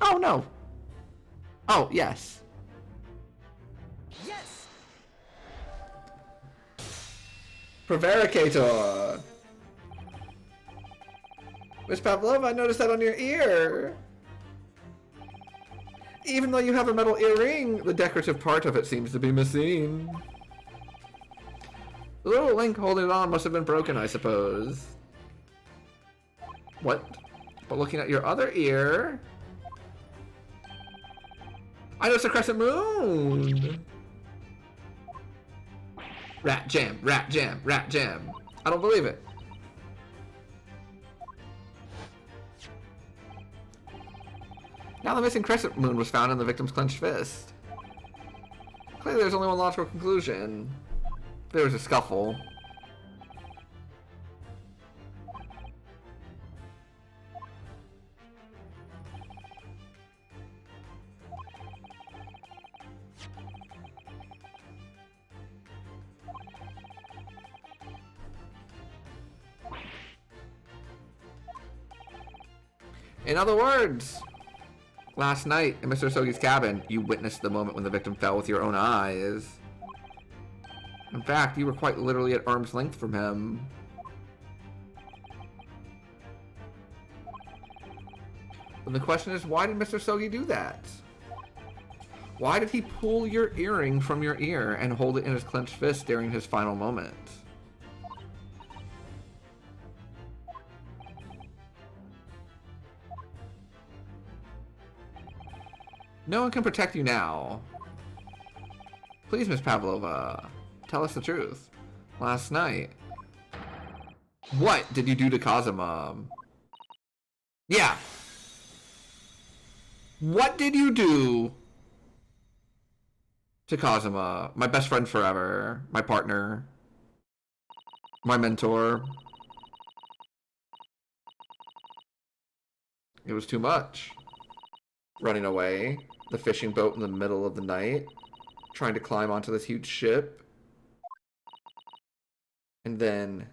Oh, no. Oh, yes. Yes! Prevaricator. Miss Pavlova, I noticed that on your ear. Even though you have a metal earring, the decorative part of it seems to be missing. The little link holding it on must have been broken, I suppose. What? But looking at your other ear... I noticed a crescent moon! Rat jam, rat jam, rat jam. I don't believe it. Now the missing crescent moon was found in the victim's clenched fist. Clearly there's only one logical conclusion. There was a scuffle. In other words, last night in Mr. Sogi's cabin, you witnessed the moment when the victim fell with your own eyes. In fact, you were quite literally at arm's length from him. And the question is, why did Mr. Sogi do that? Why did he pull your earring from your ear and hold it in his clenched fist during his final moment? No one can protect you now. Please, Miss Pavlova, tell us the truth. Last night, what did you do to Kazuma? Yeah. What did you do to Kazuma? My best friend forever, my partner, my mentor. It was too much. Running away, the fishing boat in the middle of the night, trying to climb onto this huge ship. And then,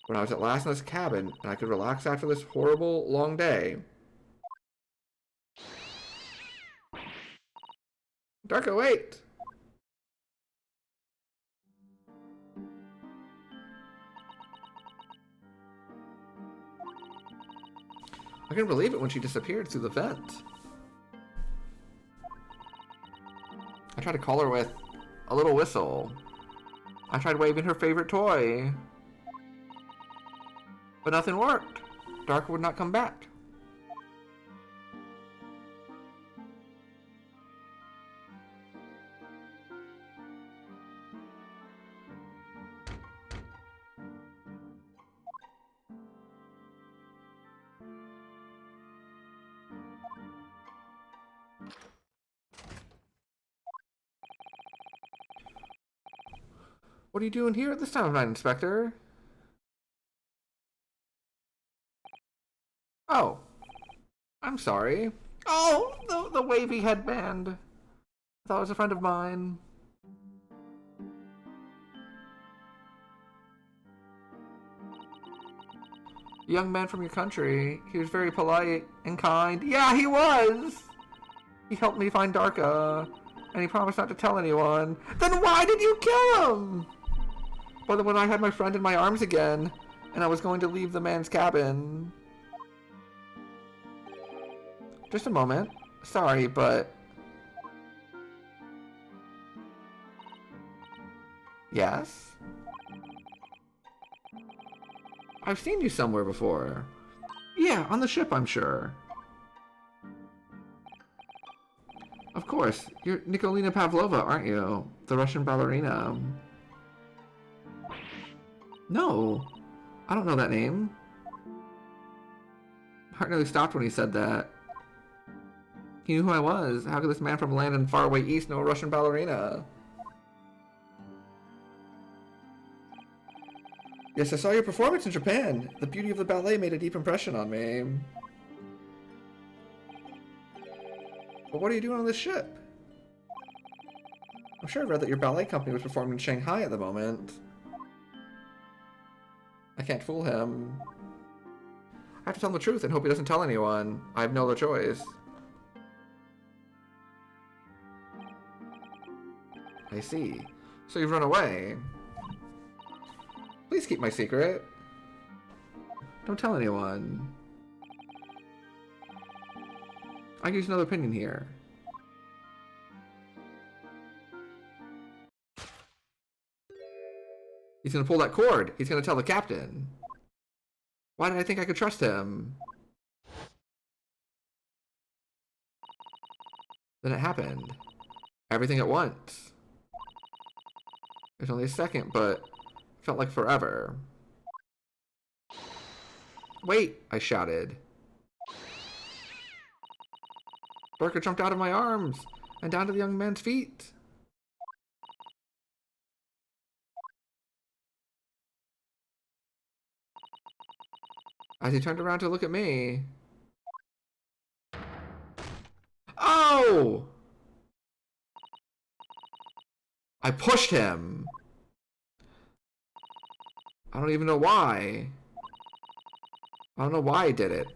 when I was at last in this cabin, and I could relax after this horrible, long day, Darko, wait! I couldn't believe it when she disappeared through the vent. I tried to call her with a little whistle. I tried waving her favorite toy. But nothing worked. Darko would not come back. What are you doing here at this time of night, Inspector? Oh. I'm sorry. Oh, the wavy headband. I thought it was a friend of mine. A young man from your country. He was very polite and kind. Yeah, he was! He helped me find Darka, and he promised not to tell anyone. Then why did you kill him? But when I had my friend in my arms again, and I was going to leave the man's cabin. Just a moment. Sorry, but... Yes? I've seen you somewhere before. Yeah, on the ship, I'm sure. Of course. You're Nikolina Pavlova, aren't you? The Russian ballerina. No. I don't know that name. My heart nearly stopped when he said that. He knew who I was. How could this man from land in faraway east know a Russian ballerina? Yes, I saw your performance in Japan. The beauty of the ballet made a deep impression on me. But what are you doing on this ship? I'm sure I read that your ballet company was performing in Shanghai at the moment. I can't fool him. I have to tell him the truth and hope he doesn't tell anyone. I have no other choice. I see. So you've run away. Please keep my secret. Don't tell anyone. I can use another opinion here. He's gonna pull that cord. He's gonna tell the captain. Why did I think I could trust him? Then it happened. Everything at once. It was only a second, but it felt like forever. Wait, I shouted. Barker jumped out of my arms and down to the young man's feet. As he turned around to look at me. Oh! I pushed him. I don't even know why. I don't know why I did it.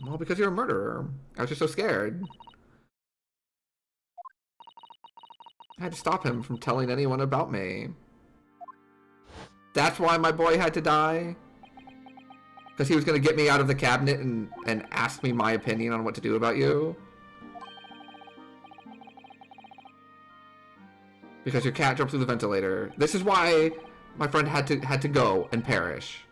Well, because you're a murderer. I was just so scared. I had to stop him from telling anyone about me. That's why my boy had to die? Because he was going to get me out of the cabinet and ask me my opinion on what to do about you? Because your cat jumped through the ventilator. This is why my friend had to go and perish.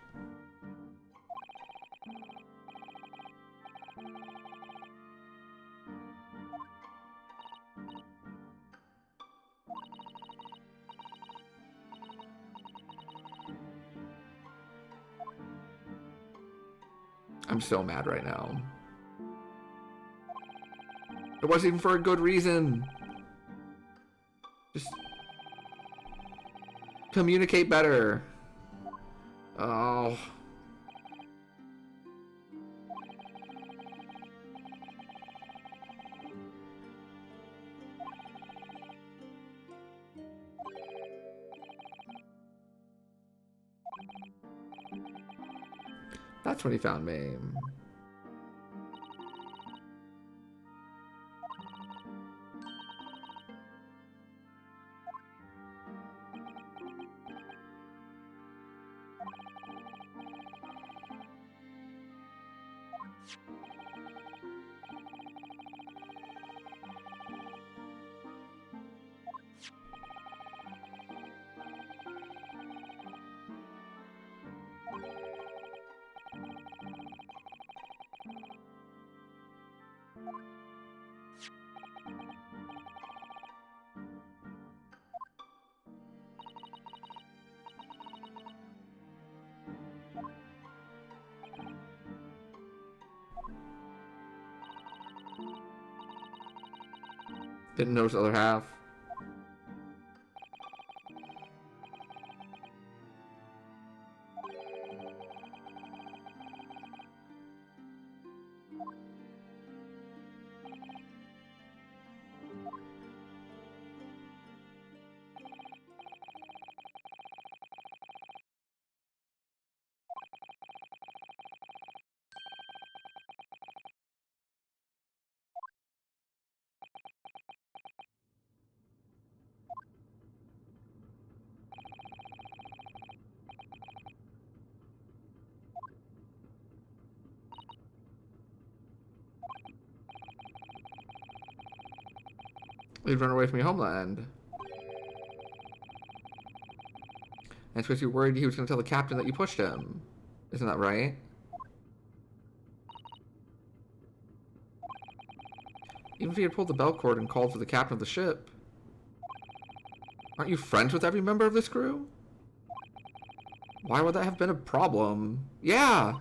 I'm so mad right now. It wasn't even for a good reason. Just communicate better. Oh. That's when he found me. Didn't notice the other half. He'd run away from your homeland. And it's because you're worried he was going to tell the captain that you pushed him. Isn't that right? Even if he had pulled the bell cord and called for the captain of the ship. Aren't you friends with every member of this crew? Why would that have been a problem? Yeah!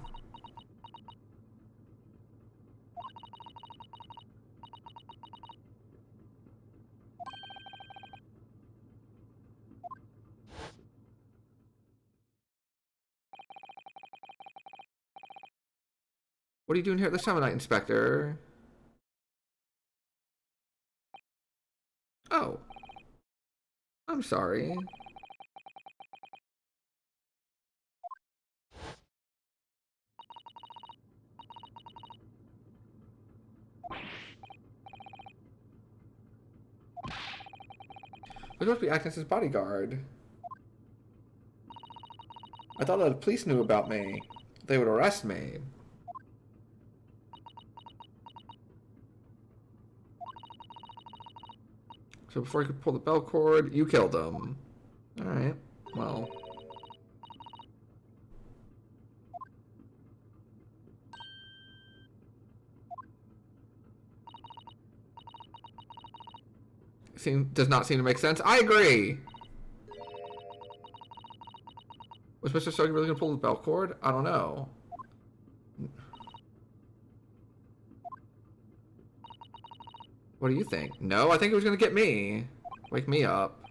What are you doing here at this time of night, Inspector? Oh, I'm sorry. We're supposed to be acting as his bodyguard. I thought the police knew about me. They would arrest me. So before he could pull the bell cord, you killed him. Alright, well. Does not seem to make sense. I agree! Was Mr. Sogi really gonna pull the bell cord? I don't know. What do you think? No, I think it was gonna get me. Wake me up.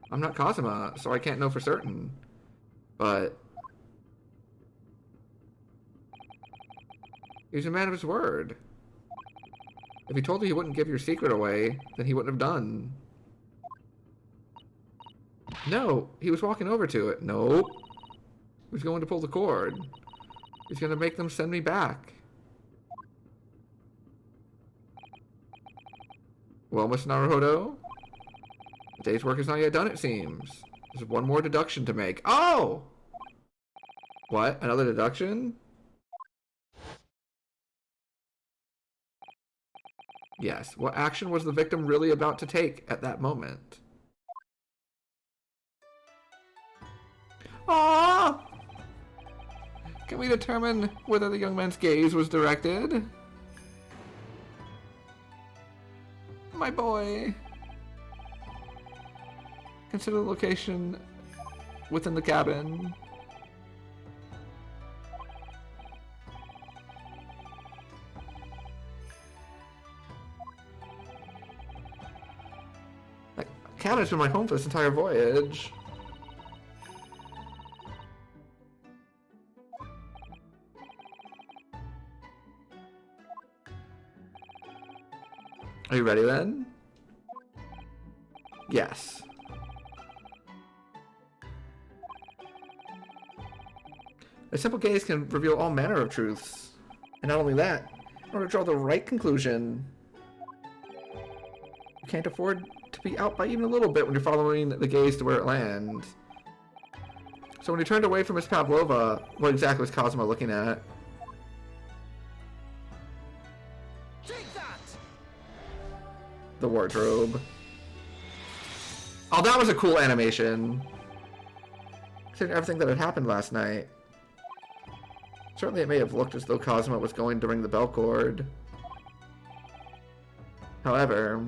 I'm not Kazuma, so I can't know for certain. But he's a man of his word. If he told you he wouldn't give your secret away, then he wouldn't have done. No, he was walking over to it. Nope. He was going to pull the cord. He's gonna make them send me back. Well, Mr. Naruhodo, the day's work is not yet done, it seems. There's one more deduction to make. Oh! What? Another deduction? Yes. What action was the victim really about to take at that moment? Aww! Can we determine whether the young man's gaze was directed? My boy. Consider the location within the cabin. That cabin's been my home for this entire voyage. Are you ready then? Yes. A simple gaze can reveal all manner of truths. And not only that, in order to draw the right conclusion, you can't afford to be out by even a little bit when you're following the gaze to where it lands. So when he turned away from Miss Pavlova, what exactly was Cosmo looking at? Take that! The wardrobe. Oh, that was a cool animation. Considering everything that had happened last night. Certainly it may have looked as though Cosmo was going to ring the bell cord. However,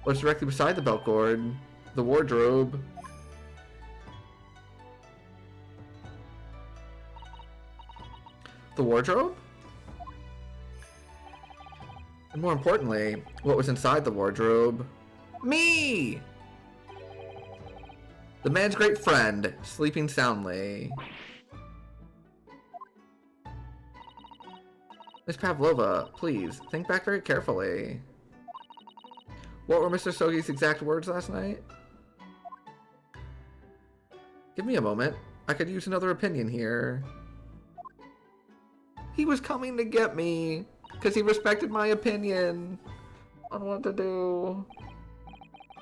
what's directly beside the bell cord? The wardrobe. The wardrobe? And more importantly, what was inside the wardrobe? Me! The man's great friend, sleeping soundly. Miss Pavlova, please, think back very carefully. What were Mr. Sogi's exact words last night? Give me a moment. I could use another opinion here. He was coming to get me, because he respected my opinion on what to do.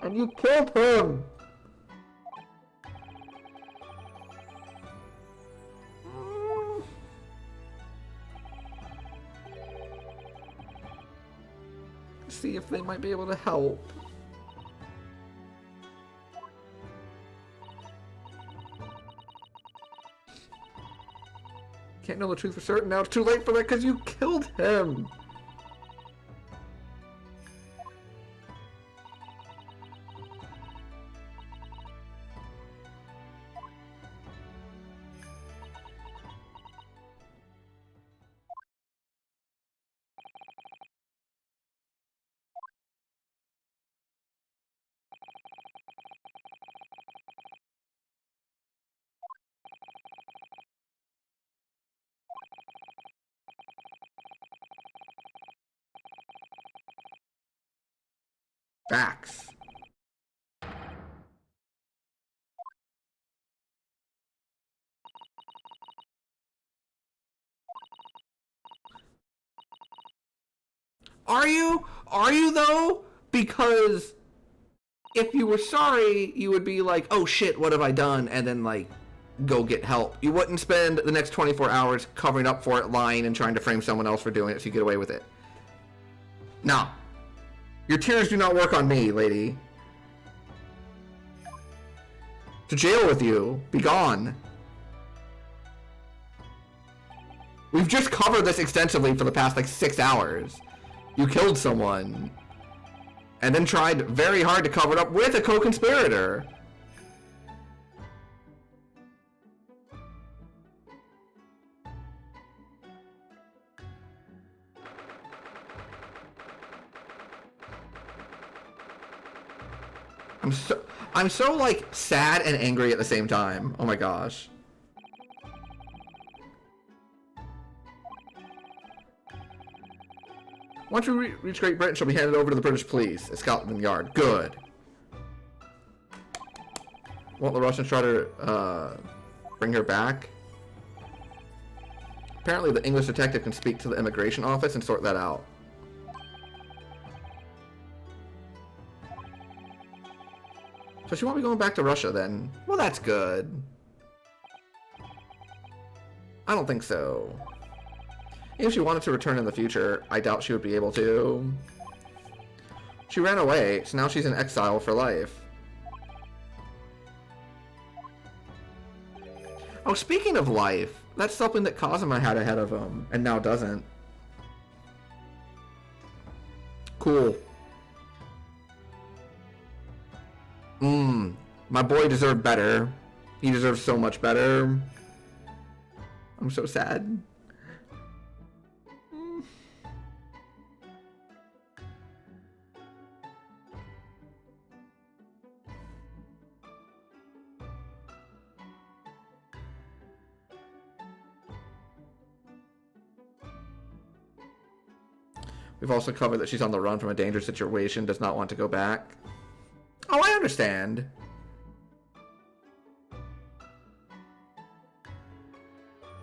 And you killed him! See if they might be able to help. Can't know the truth for certain now. It's too late for that because you killed him. Facts. Are you? Are you though? Because if you were sorry, you would be like, oh shit, what have I done? And then like go get help. You wouldn't spend the next 24 hours covering up for it, lying, and trying to frame someone else for doing it so you get away with it. No. Your tears do not work on me, lady. To jail with you. Be gone. We've just covered this extensively for the past like 6 hours. You killed someone. And then tried very hard to cover it up with a co-conspirator. I'm so like sad and angry at the same time. Oh my gosh. Once we reach Great Britain, she'll be handed over to the British police at Scotland Yard. Good. Won't the Russians try to bring her back? Apparently the English detective can speak to the immigration office and sort that out. So she won't be going back to Russia then? Well, that's good. I don't think so. If she wanted to return in the future, I doubt she would be able to. She ran away, so now she's in exile for life. Oh, speaking of life, that's something that Kazuma had ahead of him, and now doesn't. Cool. My boy deserved better. He deserves so much better. I'm so sad. We've also covered that she's on the run from a dangerous situation, does not want to go back. Oh, I understand.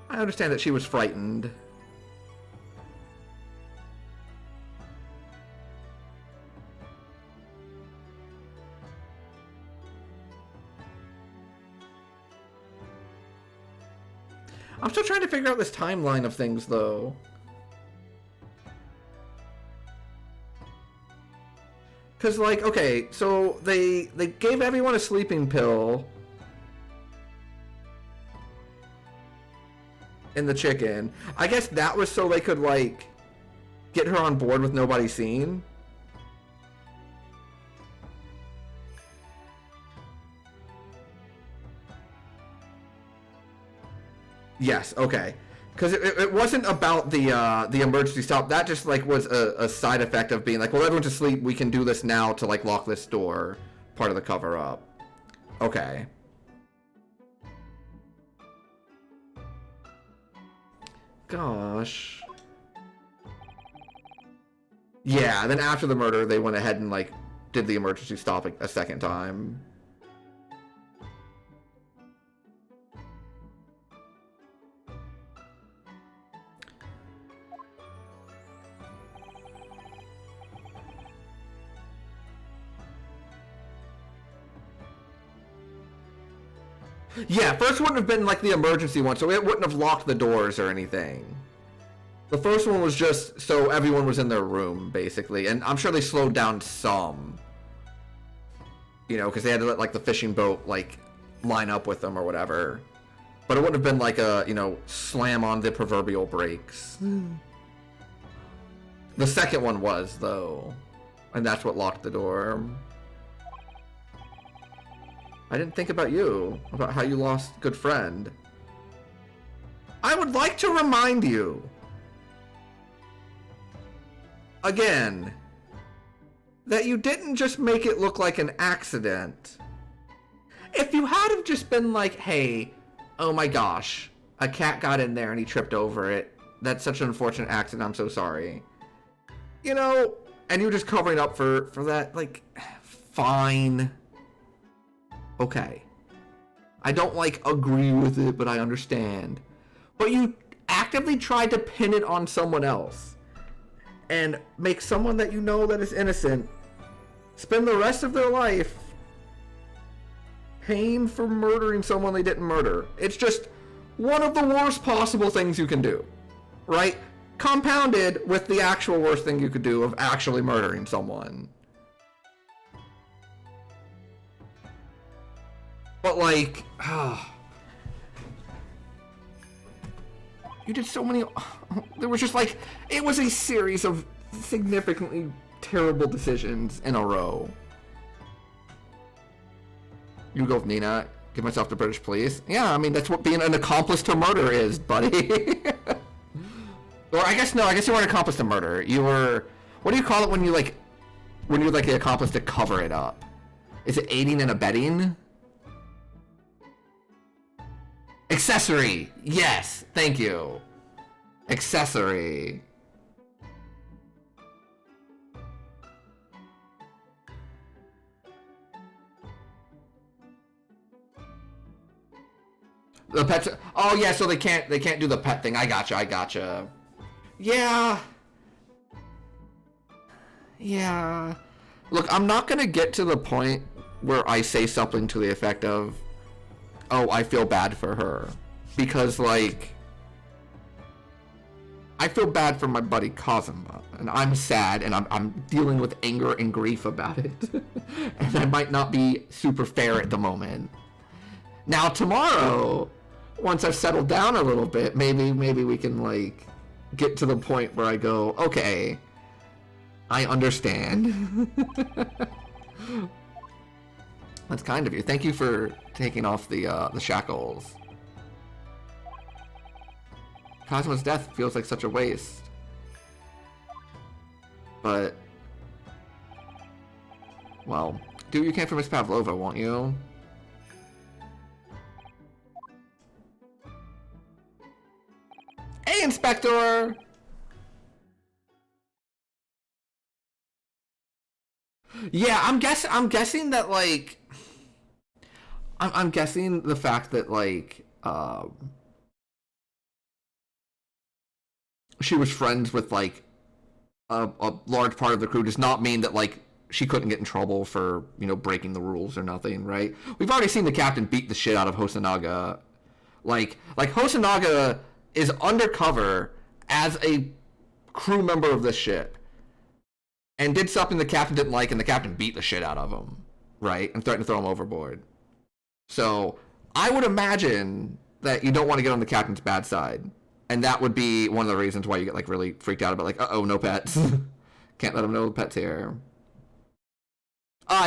I understand that she was frightened. I'm still trying to figure out this timeline of things, though. Because, like, okay, so they gave everyone a sleeping pill in the chicken. I guess that was so they could, like, get her on board with nobody seeing. Yes, okay. Because it wasn't about the emergency stop. That just like was a side effect of being like, well, everyone's asleep. We can do this now to like lock this door. Part of the cover up. Okay. Gosh. Yeah. Then after the murder, they went ahead and like did the emergency stop a second time. Yeah, first wouldn't have been like the emergency one, so it wouldn't have locked the doors or anything. The first one was just so everyone was in their room, basically, and I'm sure they slowed down some. You know, because they had to let like the fishing boat like line up with them or whatever. But it wouldn't have been like a, you know, slam on the proverbial brakes. The second one was, though, and that's what locked the door. I didn't think about you, about how you lost a good friend. I would like to remind you, again, that you didn't just make it look like an accident. If you had have just been like, hey, oh my gosh, a cat got in there and he tripped over it. That's such an unfortunate accident, I'm so sorry. You know, and you're just covering up for that, like, fine. Okay. I don't, like, agree with it, but I understand. But you actively tried to pin it on someone else and make someone that you know that is innocent spend the rest of their life paying for murdering someone they didn't murder. It's just one of the worst possible things you can do, right? Compounded with the actual worst thing you could do of actually murdering someone. But like, you did so many, there was just like, it was a series of significantly terrible decisions in a row. You go with Nina, give myself to British police. Yeah, I mean, that's what being an accomplice to murder is, buddy. Or I guess you weren't an accomplice to murder. You were, what do you call it when you're like the accomplice to cover it up? Is it aiding and abetting? Accessory! Yes, thank you. Accessory. The pets. Oh yeah, so they can't do the pet thing. I gotcha. Yeah. Yeah. Look, I'm not gonna get to the point where I say something to the effect of, "Oh, I feel bad for her," because like, I feel bad for my buddy Kazuma, and I'm sad, and I'm dealing with anger and grief about it, and I might not be super fair at the moment. Now tomorrow, once I've settled down a little bit, maybe we can like get to the point where I go, okay, I understand. That's kind of you. Thank you for taking off the shackles. Kazuma's death feels like such a waste. But, well, do what you can for Miss Pavlova, won't you? Hey, Inspector! Yeah, I'm guessing that, like, I'm guessing the fact that, like, she was friends with, like, a large part of the crew does not mean that, like, she couldn't get in trouble for, you know, breaking the rules or nothing, right? We've already seen the captain beat the shit out of Hosonaga. Like Hosonaga is undercover as a crew member of this ship and did something the captain didn't like, and the captain beat the shit out of him, right? And threatened to throw him overboard. So I would imagine that you don't want to get on the captain's bad side. And that would be one of the reasons why you get like really freaked out about like, uh-oh, no pets. Can't let him know the pet's here.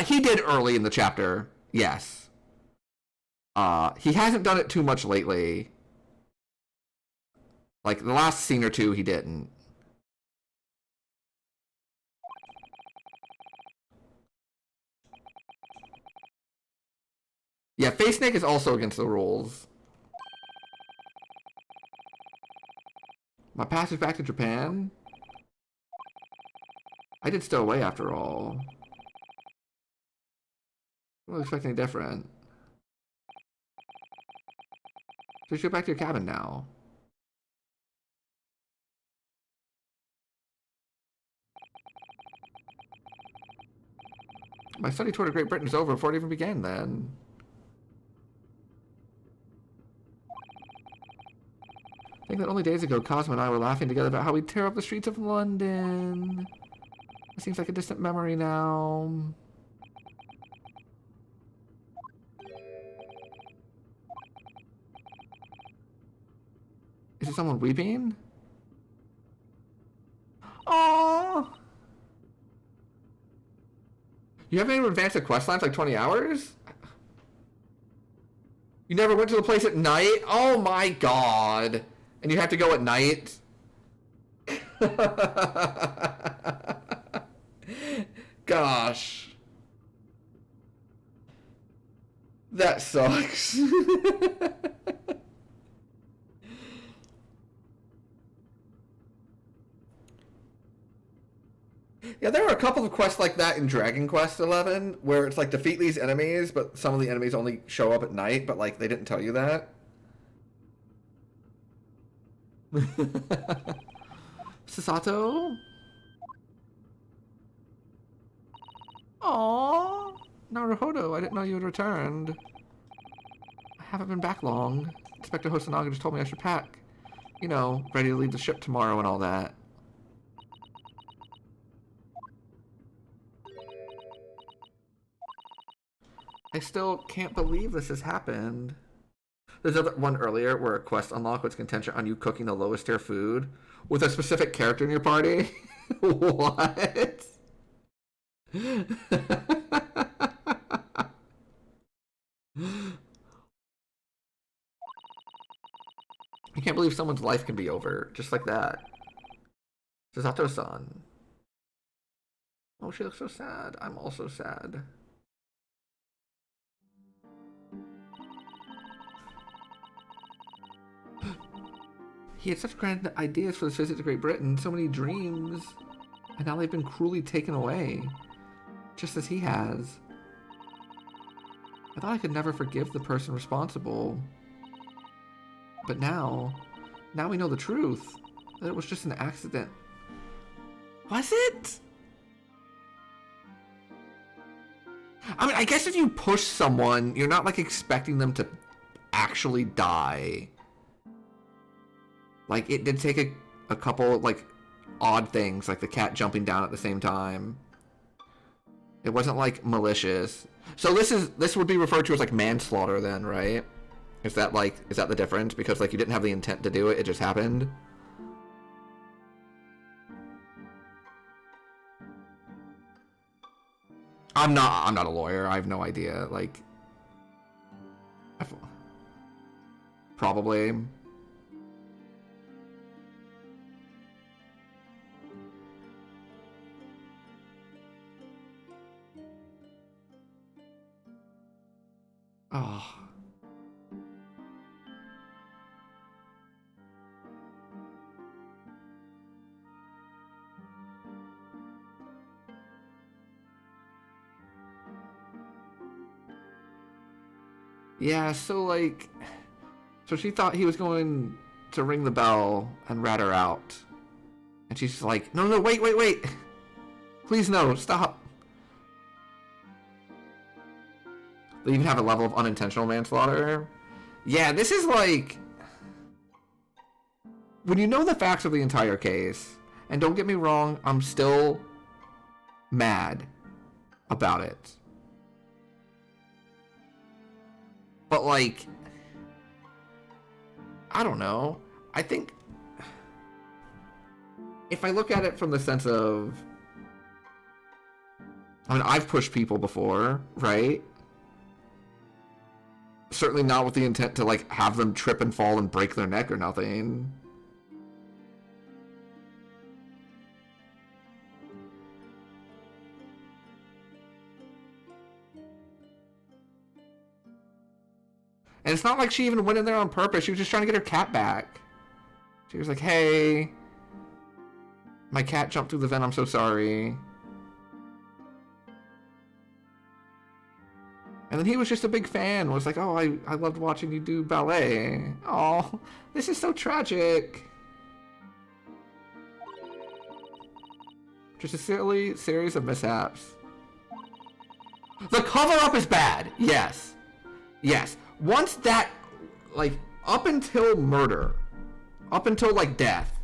He did early in the chapter, yes. He hasn't done it too much lately. Like the last scene or two, he didn't. Yeah, Face Snake is also against the rules. My passage back to Japan? I did stow away after all. I wasn't expecting anything different. So you should go back to your cabin now. My study tour to Great Britain is over before it even began then. I think that only days ago, Cosmo and I were laughing together about how we'd tear up the streets of London. It seems like a distant memory now. Is it someone weeping? Aww. You haven't even advanced the quest lines like 20 hours? You never went to the place at night? Oh my god. And you have to go at night? Gosh. That sucks. Yeah, there are a couple of quests like that in Dragon Quest XI, where it's like defeat these enemies, but some of the enemies only show up at night, but like they didn't tell you that. Sasato? Aww. Naruhodo, I didn't know you had returned. I haven't been back long. Inspector Hosonaga just told me I should pack. You know, ready to leave the ship tomorrow and all that. I still can't believe this has happened. There's another one earlier where a quest unlock was contingent on you cooking the lowest tier food with a specific character in your party. What? I can't believe someone's life can be over just like that. Susato-san. Oh, she looks so sad. I'm also sad. He had such grand ideas for this visit to Great Britain, so many dreams, and now they've been cruelly taken away, just as he has. I thought I could never forgive the person responsible. But now we know the truth, that it was just an accident. Was it? I mean, I guess if you push someone, you're not like expecting them to actually die. Like, it did take a couple, like, odd things, like the cat jumping down at the same time. It wasn't, like, malicious. So this would be referred to as, like, manslaughter then, right? Is that the difference? Because, like, you didn't have the intent to do it, it just happened? I'm not a lawyer, I have no idea, like... Probably. Oh. Yeah, so like... So she thought he was going to ring the bell and rat her out. And she's just like, no, wait. Please no, stop. They even have a level of unintentional manslaughter. Yeah, this is like... When you know the facts of the entire case, and don't get me wrong, I'm still mad about it. But like... I don't know. I think... If I look at it from the sense of... I mean, I've pushed people before, right? Certainly not with the intent to, like, have them trip and fall and break their neck or nothing. And it's not like she even went in there on purpose. She was just trying to get her cat back. She was like, hey, my cat jumped through the vent, I'm so sorry. And then he was just a big fan. Was like, oh, I loved watching you do ballet. Oh, this is so tragic. Just a silly series of mishaps. The cover-up is bad. Yes. Yes. Once that, like, up until murder, up until, like, death,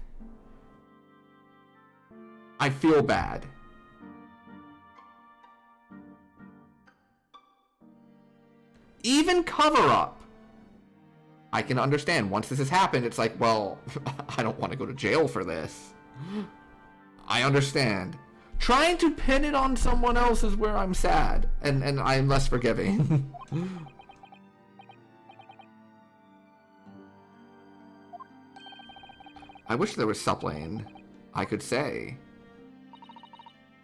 I feel bad. Even cover-up, I can understand. Once this has happened, it's like, well, I don't want to go to jail for this. I understand. Trying to pin it on someone else is where I'm sad, and I'm less forgiving. I wish there was Suplane. I could say.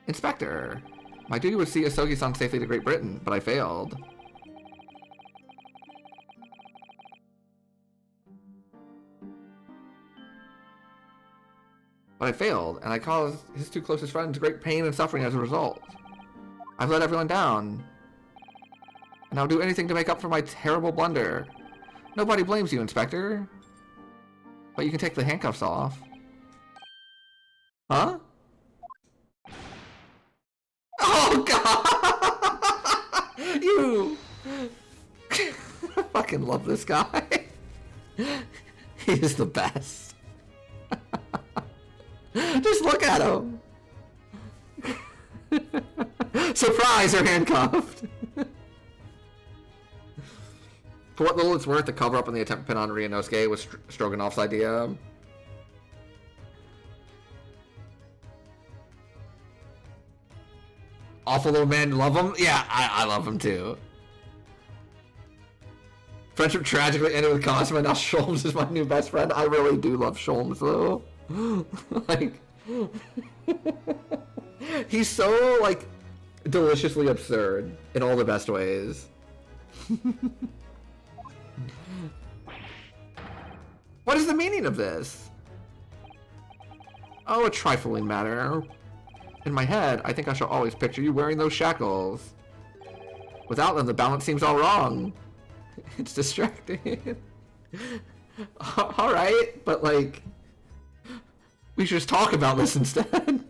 Inspector, my duty was to see Asogi-san safely to Great Britain, but I failed. But I failed, and I caused his two closest friends great pain and suffering as a result. I've let everyone down, and I'll do anything to make up for my terrible blunder. Nobody blames you, Inspector. But you can take the handcuffs off. Huh? Oh, God! You! I fucking love this guy. He is the best. Just look at him. Surprise, they're handcuffed. For what little it's worth, the cover-up on the attempt pin on Ryunosuke was Stroganoff's idea. Awful little man, love him? Yeah, I love him too. Friendship tragically ended with Cosmo, now Sholmes is my new best friend. I really do love Sholmes though. Like, he's so, like, deliciously absurd in all the best ways. What is the meaning of this? Oh, a trifling matter. In my head, I think I shall always picture you wearing those shackles. Without them, the balance seems all wrong. It's distracting. Alright, but like, we should just talk about this instead.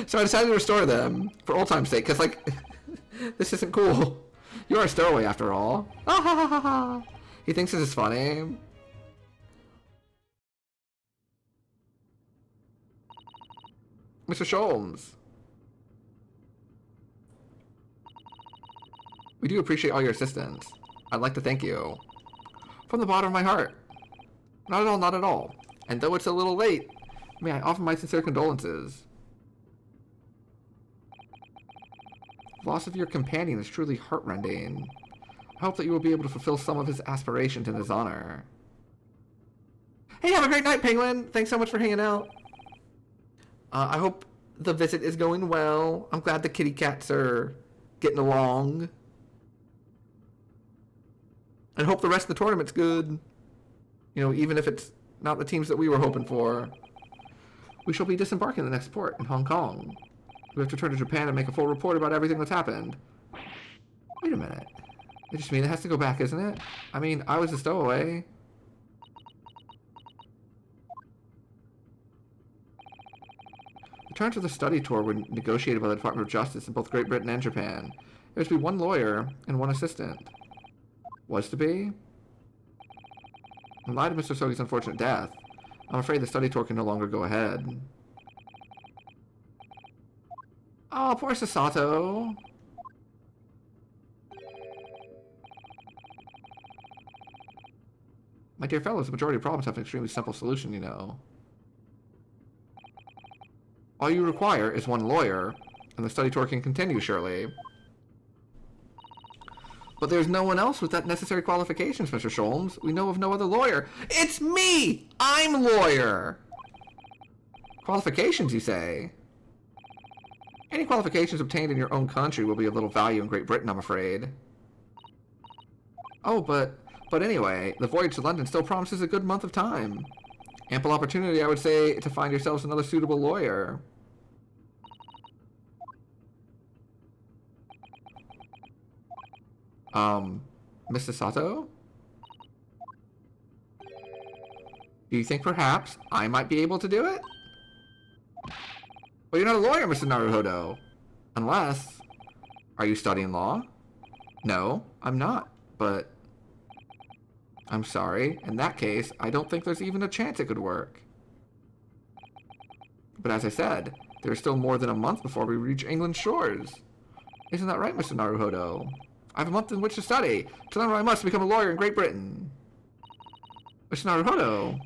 So I decided to restore them, for old time's sake, because like, this isn't cool. You are a stowaway after all. Ah, ha, ha, ha, ha. He thinks this is funny. Mr. Sholmes. We do appreciate all your assistance. I'd like to thank you. From the bottom of my heart. Not at all, not at all. And though it's a little late, may I offer my sincere condolences. The loss of your companion is truly heartrending. I hope that you will be able to fulfill some of his aspirations in his honor. Hey, have a great night, Penguin! Thanks so much for hanging out. I hope the visit is going well. I'm glad the kitty cats are getting along. And hope the rest of the tournament's good. You know, even if it's not the teams that we were hoping for. We shall be disembarking the next port in Hong Kong. We have to return to Japan and make a full report about everything that's happened. Wait a minute. It just means it has to go back, isn't it? I mean, I was a stowaway. Returns to the study tour were negotiated by the Department of Justice in both Great Britain and Japan. There was to be one lawyer and one assistant. Was to be? In light of Mr. Sogi's unfortunate death, I'm afraid the study tour can no longer go ahead. Oh, poor Sasato. My dear fellows, the majority of problems have an extremely simple solution, you know. All you require is one lawyer, and the study tour can continue, surely. But there's no one else with that necessary qualifications, Mr. Sholmes. We know of no other lawyer. It's me! I'm lawyer! Qualifications, you say? Any qualifications obtained in your own country will be of little value in Great Britain, I'm afraid. Oh, but anyway, the voyage to London still promises a good month of time. Ample opportunity, I would say, to find yourselves another suitable lawyer. Mr. Sato? Do you think perhaps I might be able to do it? Well, you're not a lawyer, Mr. Naruhodo. Unless... Are you studying law? No, I'm not, but... I'm sorry. In that case, I don't think there's even a chance it could work. But as I said, there's still more than a month before we reach England's shores. Isn't that right, Mr. Naruhodo? I have a month in which to study, to learn what I must to become a lawyer in Great Britain. Mr. Naruhodo?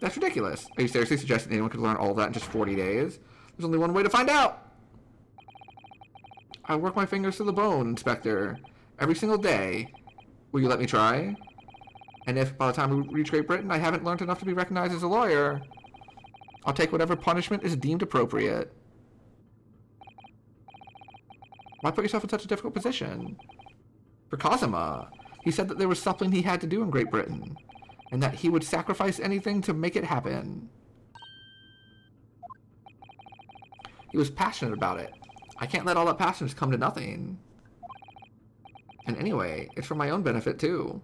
That's ridiculous. Are you seriously suggesting anyone could learn all that in just 40 days? There's only one way to find out! I work my fingers to the bone, Inspector. Every single day. Will you let me try? And if, by the time we reach Great Britain, I haven't learned enough to be recognized as a lawyer, I'll take whatever punishment is deemed appropriate. Why put yourself in such a difficult position? For Kazuma, he said that there was something he had to do in Great Britain, and that he would sacrifice anything to make it happen. He was passionate about it. I can't let all that passion just come to nothing. And anyway, it's for my own benefit, too.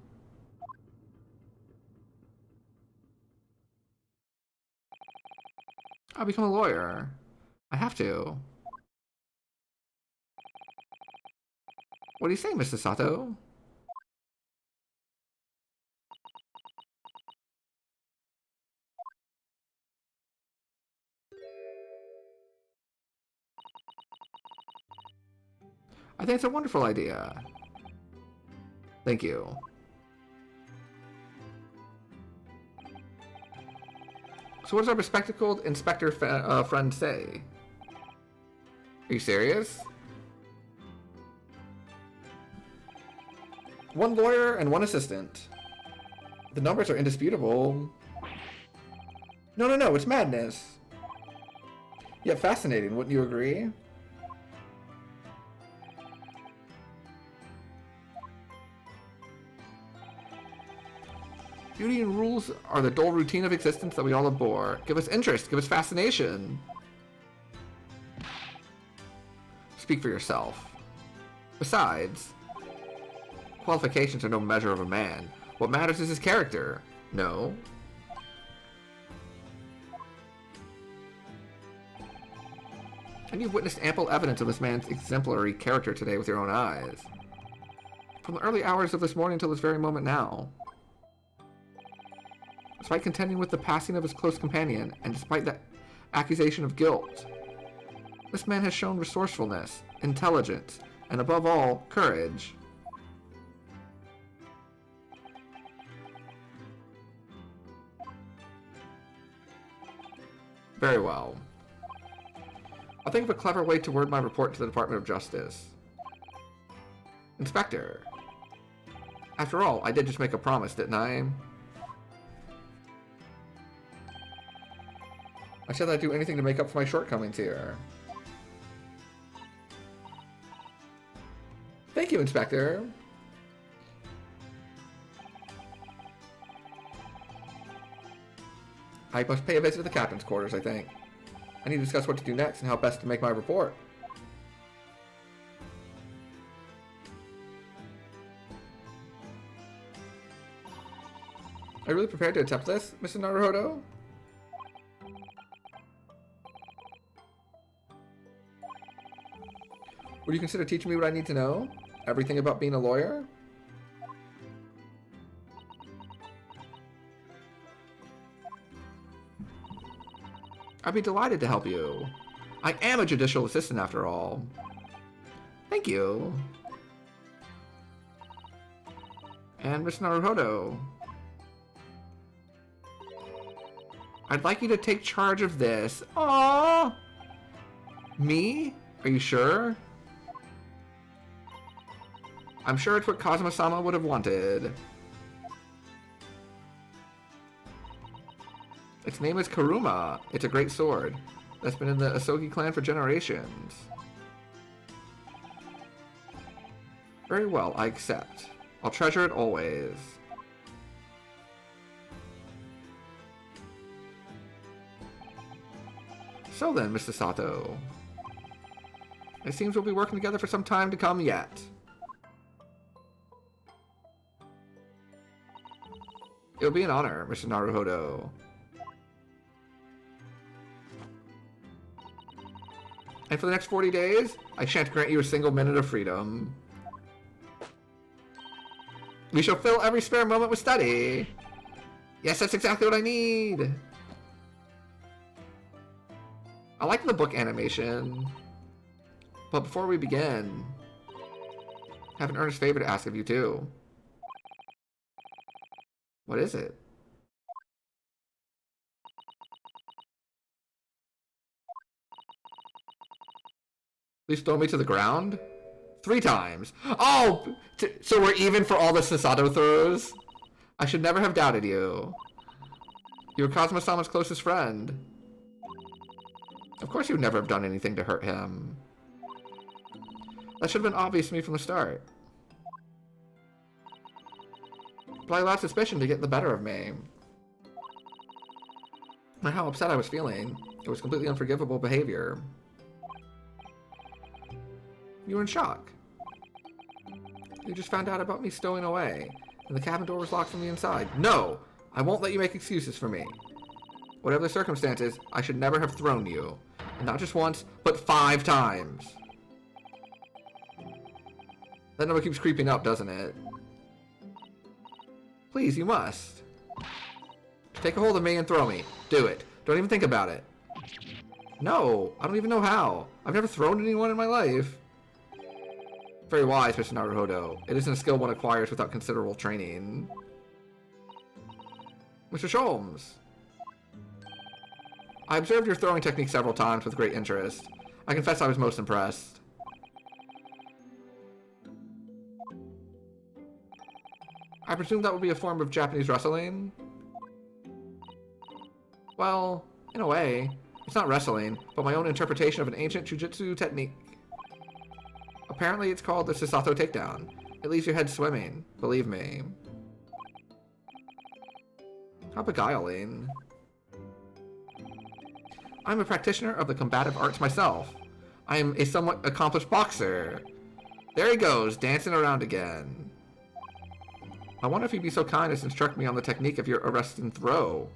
I'll become a lawyer. I have to. What do you say, Mr. Sato? I think it's a wonderful idea. Thank you. So what does our bespectacled inspector friend say? Are you serious? One lawyer and one assistant. The numbers are indisputable. No, it's madness. Yet fascinating, wouldn't you agree? Beauty and rules are the dull routine of existence that we all abhor. Give us interest, give us fascination. Speak for yourself. Besides, qualifications are no measure of a man. What matters is his character. No. And you've witnessed ample evidence of this man's exemplary character today with your own eyes. From the early hours of this morning till this very moment now. Despite contending with the passing of his close companion, and despite the accusation of guilt, this man has shown resourcefulness, intelligence, and above all, courage. Very well. I'll think of a clever way to word my report to the Department of Justice. Inspector. After all, I did just make a promise, didn't I? I said I'd do anything to make up for my shortcomings here. Thank you, Inspector. I must pay a visit to the captain's quarters, I think. I need to discuss what to do next and how best to make my report. Are you really prepared to attempt this, Mr. Naruhodo? Would you consider teaching me what I need to know? Everything about being a lawyer? I'd be delighted to help you. I am a judicial assistant after all. Thank you. And Mr. Naruhodo. I'd like you to take charge of this. Aww! Me? Are you sure? I'm sure it's what Kazuma-sama would have wanted. Its name is Karuma. It's a great sword that's been in the Asogi clan for generations. Very well, I accept. I'll treasure it always. So then, Mr. Sato. It seems we'll be working together for some time to come yet. It'll be an honor, Mr. Naruhodo. And for the next 40 days, I shan't grant you a single minute of freedom. We shall fill every spare moment with study. Yes, that's exactly what I need. I like the book animation. But before we begin, I have an earnest favor to ask of you too. What is it? Please throw me to the ground? 3 times. Oh! So we're even for all the Sasato throws? I should never have doubted you. You were Kazuma-sama's closest friend. Of course you would never have done anything to hurt him. That should have been obvious to me from the start. But I allowed suspicion to get the better of me. And how upset I was feeling. It was completely unforgivable behavior. You were in shock. You just found out about me stowing away, and the cabin door was locked from the inside. No! I won't let you make excuses for me. Whatever the circumstances, I should never have thrown you. And not just once, but 5 times. That number keeps creeping up, doesn't it? Please, you must. Take a hold of me and throw me. Do it. Don't even think about it. No, I don't even know how. I've never thrown anyone in my life. Very wise, Mr. Naruhodo. It isn't a skill one acquires without considerable training. Mr. Sholmes. I observed your throwing technique several times with great interest. I confess I was most impressed. I presume that would be a form of Japanese wrestling? Well, in a way. It's not wrestling, but my own interpretation of an ancient jujutsu technique. Apparently it's called the Susato takedown. It leaves your head swimming, believe me. How beguiling. I'm a practitioner of the combative arts myself. I am a somewhat accomplished boxer. There he goes, dancing around again. I wonder if he'd be so kind as to instruct me on the technique of your arrest and throw.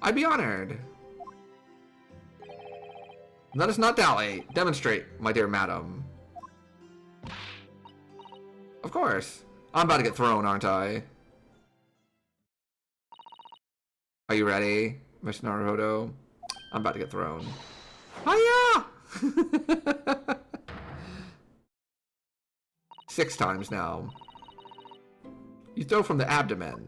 I'd be honored. Let us not dally. Demonstrate, my dear madam. Of course. I'm about to get thrown, aren't I? Are you ready, Mr. Naruhodo? I'm about to get thrown. Hiya! 6 times now. You throw from the abdomen.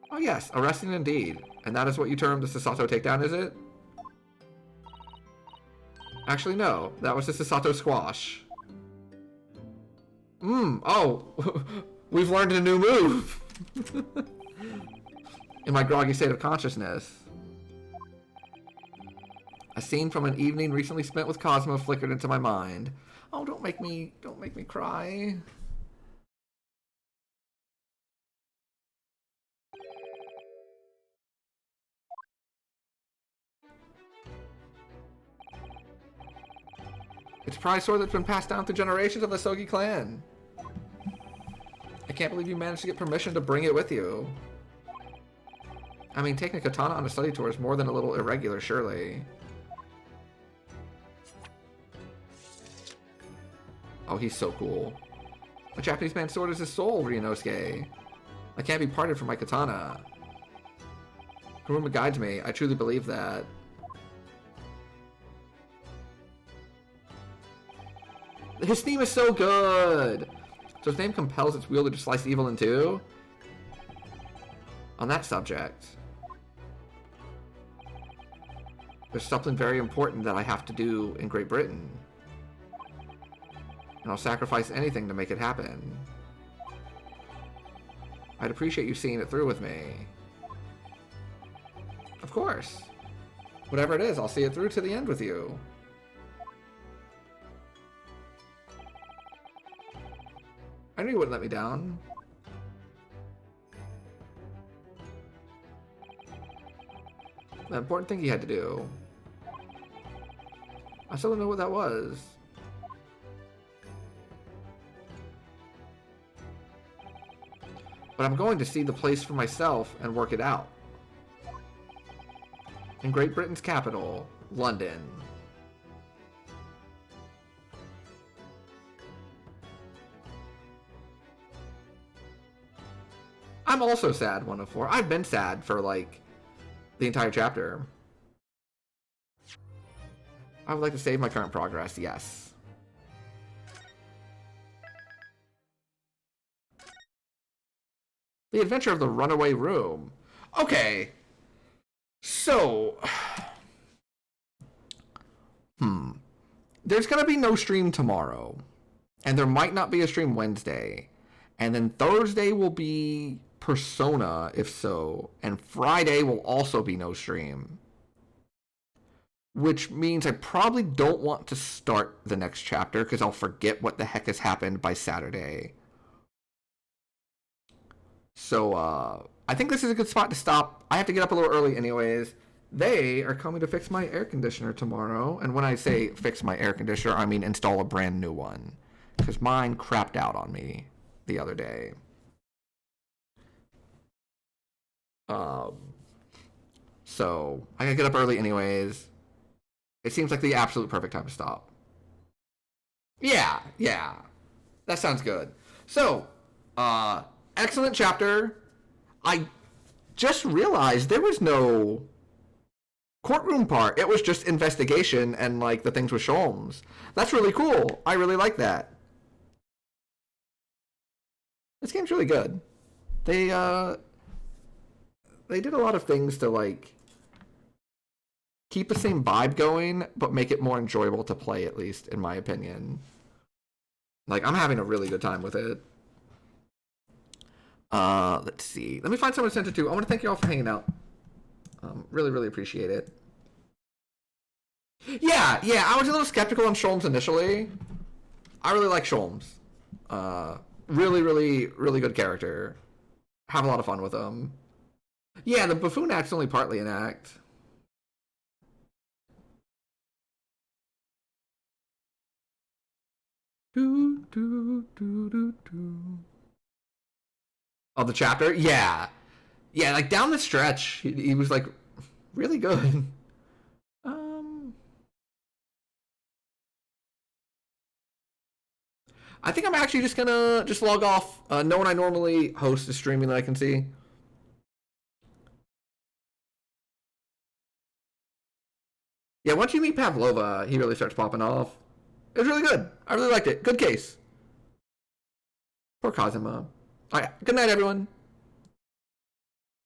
Oh yes, arresting indeed. And that is what you term the Susato takedown, is it? Actually, no. That was the Susato squash. Oh. We've learned a new move. In my groggy state of consciousness. A scene from an evening recently spent with Cosmo flickered into my mind. Oh, don't make me cry. It's a prize sword that's been passed down through generations of the Sogi clan. I can't believe you managed to get permission to bring it with you. I mean, taking a katana on a study tour is more than a little irregular, surely. Oh, he's so cool. A Japanese man's sword is his soul, Ryunosuke. I can't be parted from my katana. Kuruma guides me. I truly believe that. His theme is so good! So his name compels its wielder to slice evil in two? On that subject, there's something very important that I have to do in Great Britain. And I'll sacrifice anything to make it happen. I'd appreciate you seeing it through with me. Of course. Whatever it is, I'll see it through to the end with you. I knew you wouldn't let me down. The important thing you had to do. I still don't know what that was. But I'm going to see the place for myself and work it out. In Great Britain's capital, London. I'm also sad, 104. I've been sad for, like, the entire chapter. I would like to save my current progress, yes. The Adventure of the Runaway Room. Okay. So. There's going to be no stream tomorrow. And there might not be a stream Wednesday. And then Thursday will be Persona, if so. And Friday will also be no stream. Which means I probably don't want to start the next chapter because I'll forget what the heck has happened by Saturday. So, I think this is a good spot to stop. I have to get up a little early anyways. They are coming to fix my air conditioner tomorrow. And when I say fix my air conditioner, I mean install a brand new one. Because mine crapped out on me the other day. So I gotta get up early anyways. It seems like the absolute perfect time to stop. Yeah. That sounds good. So, excellent chapter. I just realized there was no courtroom part. It was just investigation and like the things with Sholmes. That's really cool. I really like that. This game's really good. They did a lot of things to like keep the same vibe going, but make it more enjoyable to play, at least in my opinion. Like, I'm having a really good time with it. Let's see. Let me find someone to send it to. I want to thank you all for hanging out. Really, really appreciate it. Yeah, I was a little skeptical on Sholmes initially. I really like Sholmes. Really, really, really good character. Have a lot of fun with him. Yeah, the buffoon act's only partly an act. Oh, the chapter? Yeah. Yeah, like down the stretch, he was like really good. I think I'm actually just gonna just log off. No one I normally host is streaming that I can see. Yeah, once you meet Pavlova, he really starts popping off. It was really good. I really liked it. Good case. Poor Kazuma. All right. Good night, everyone.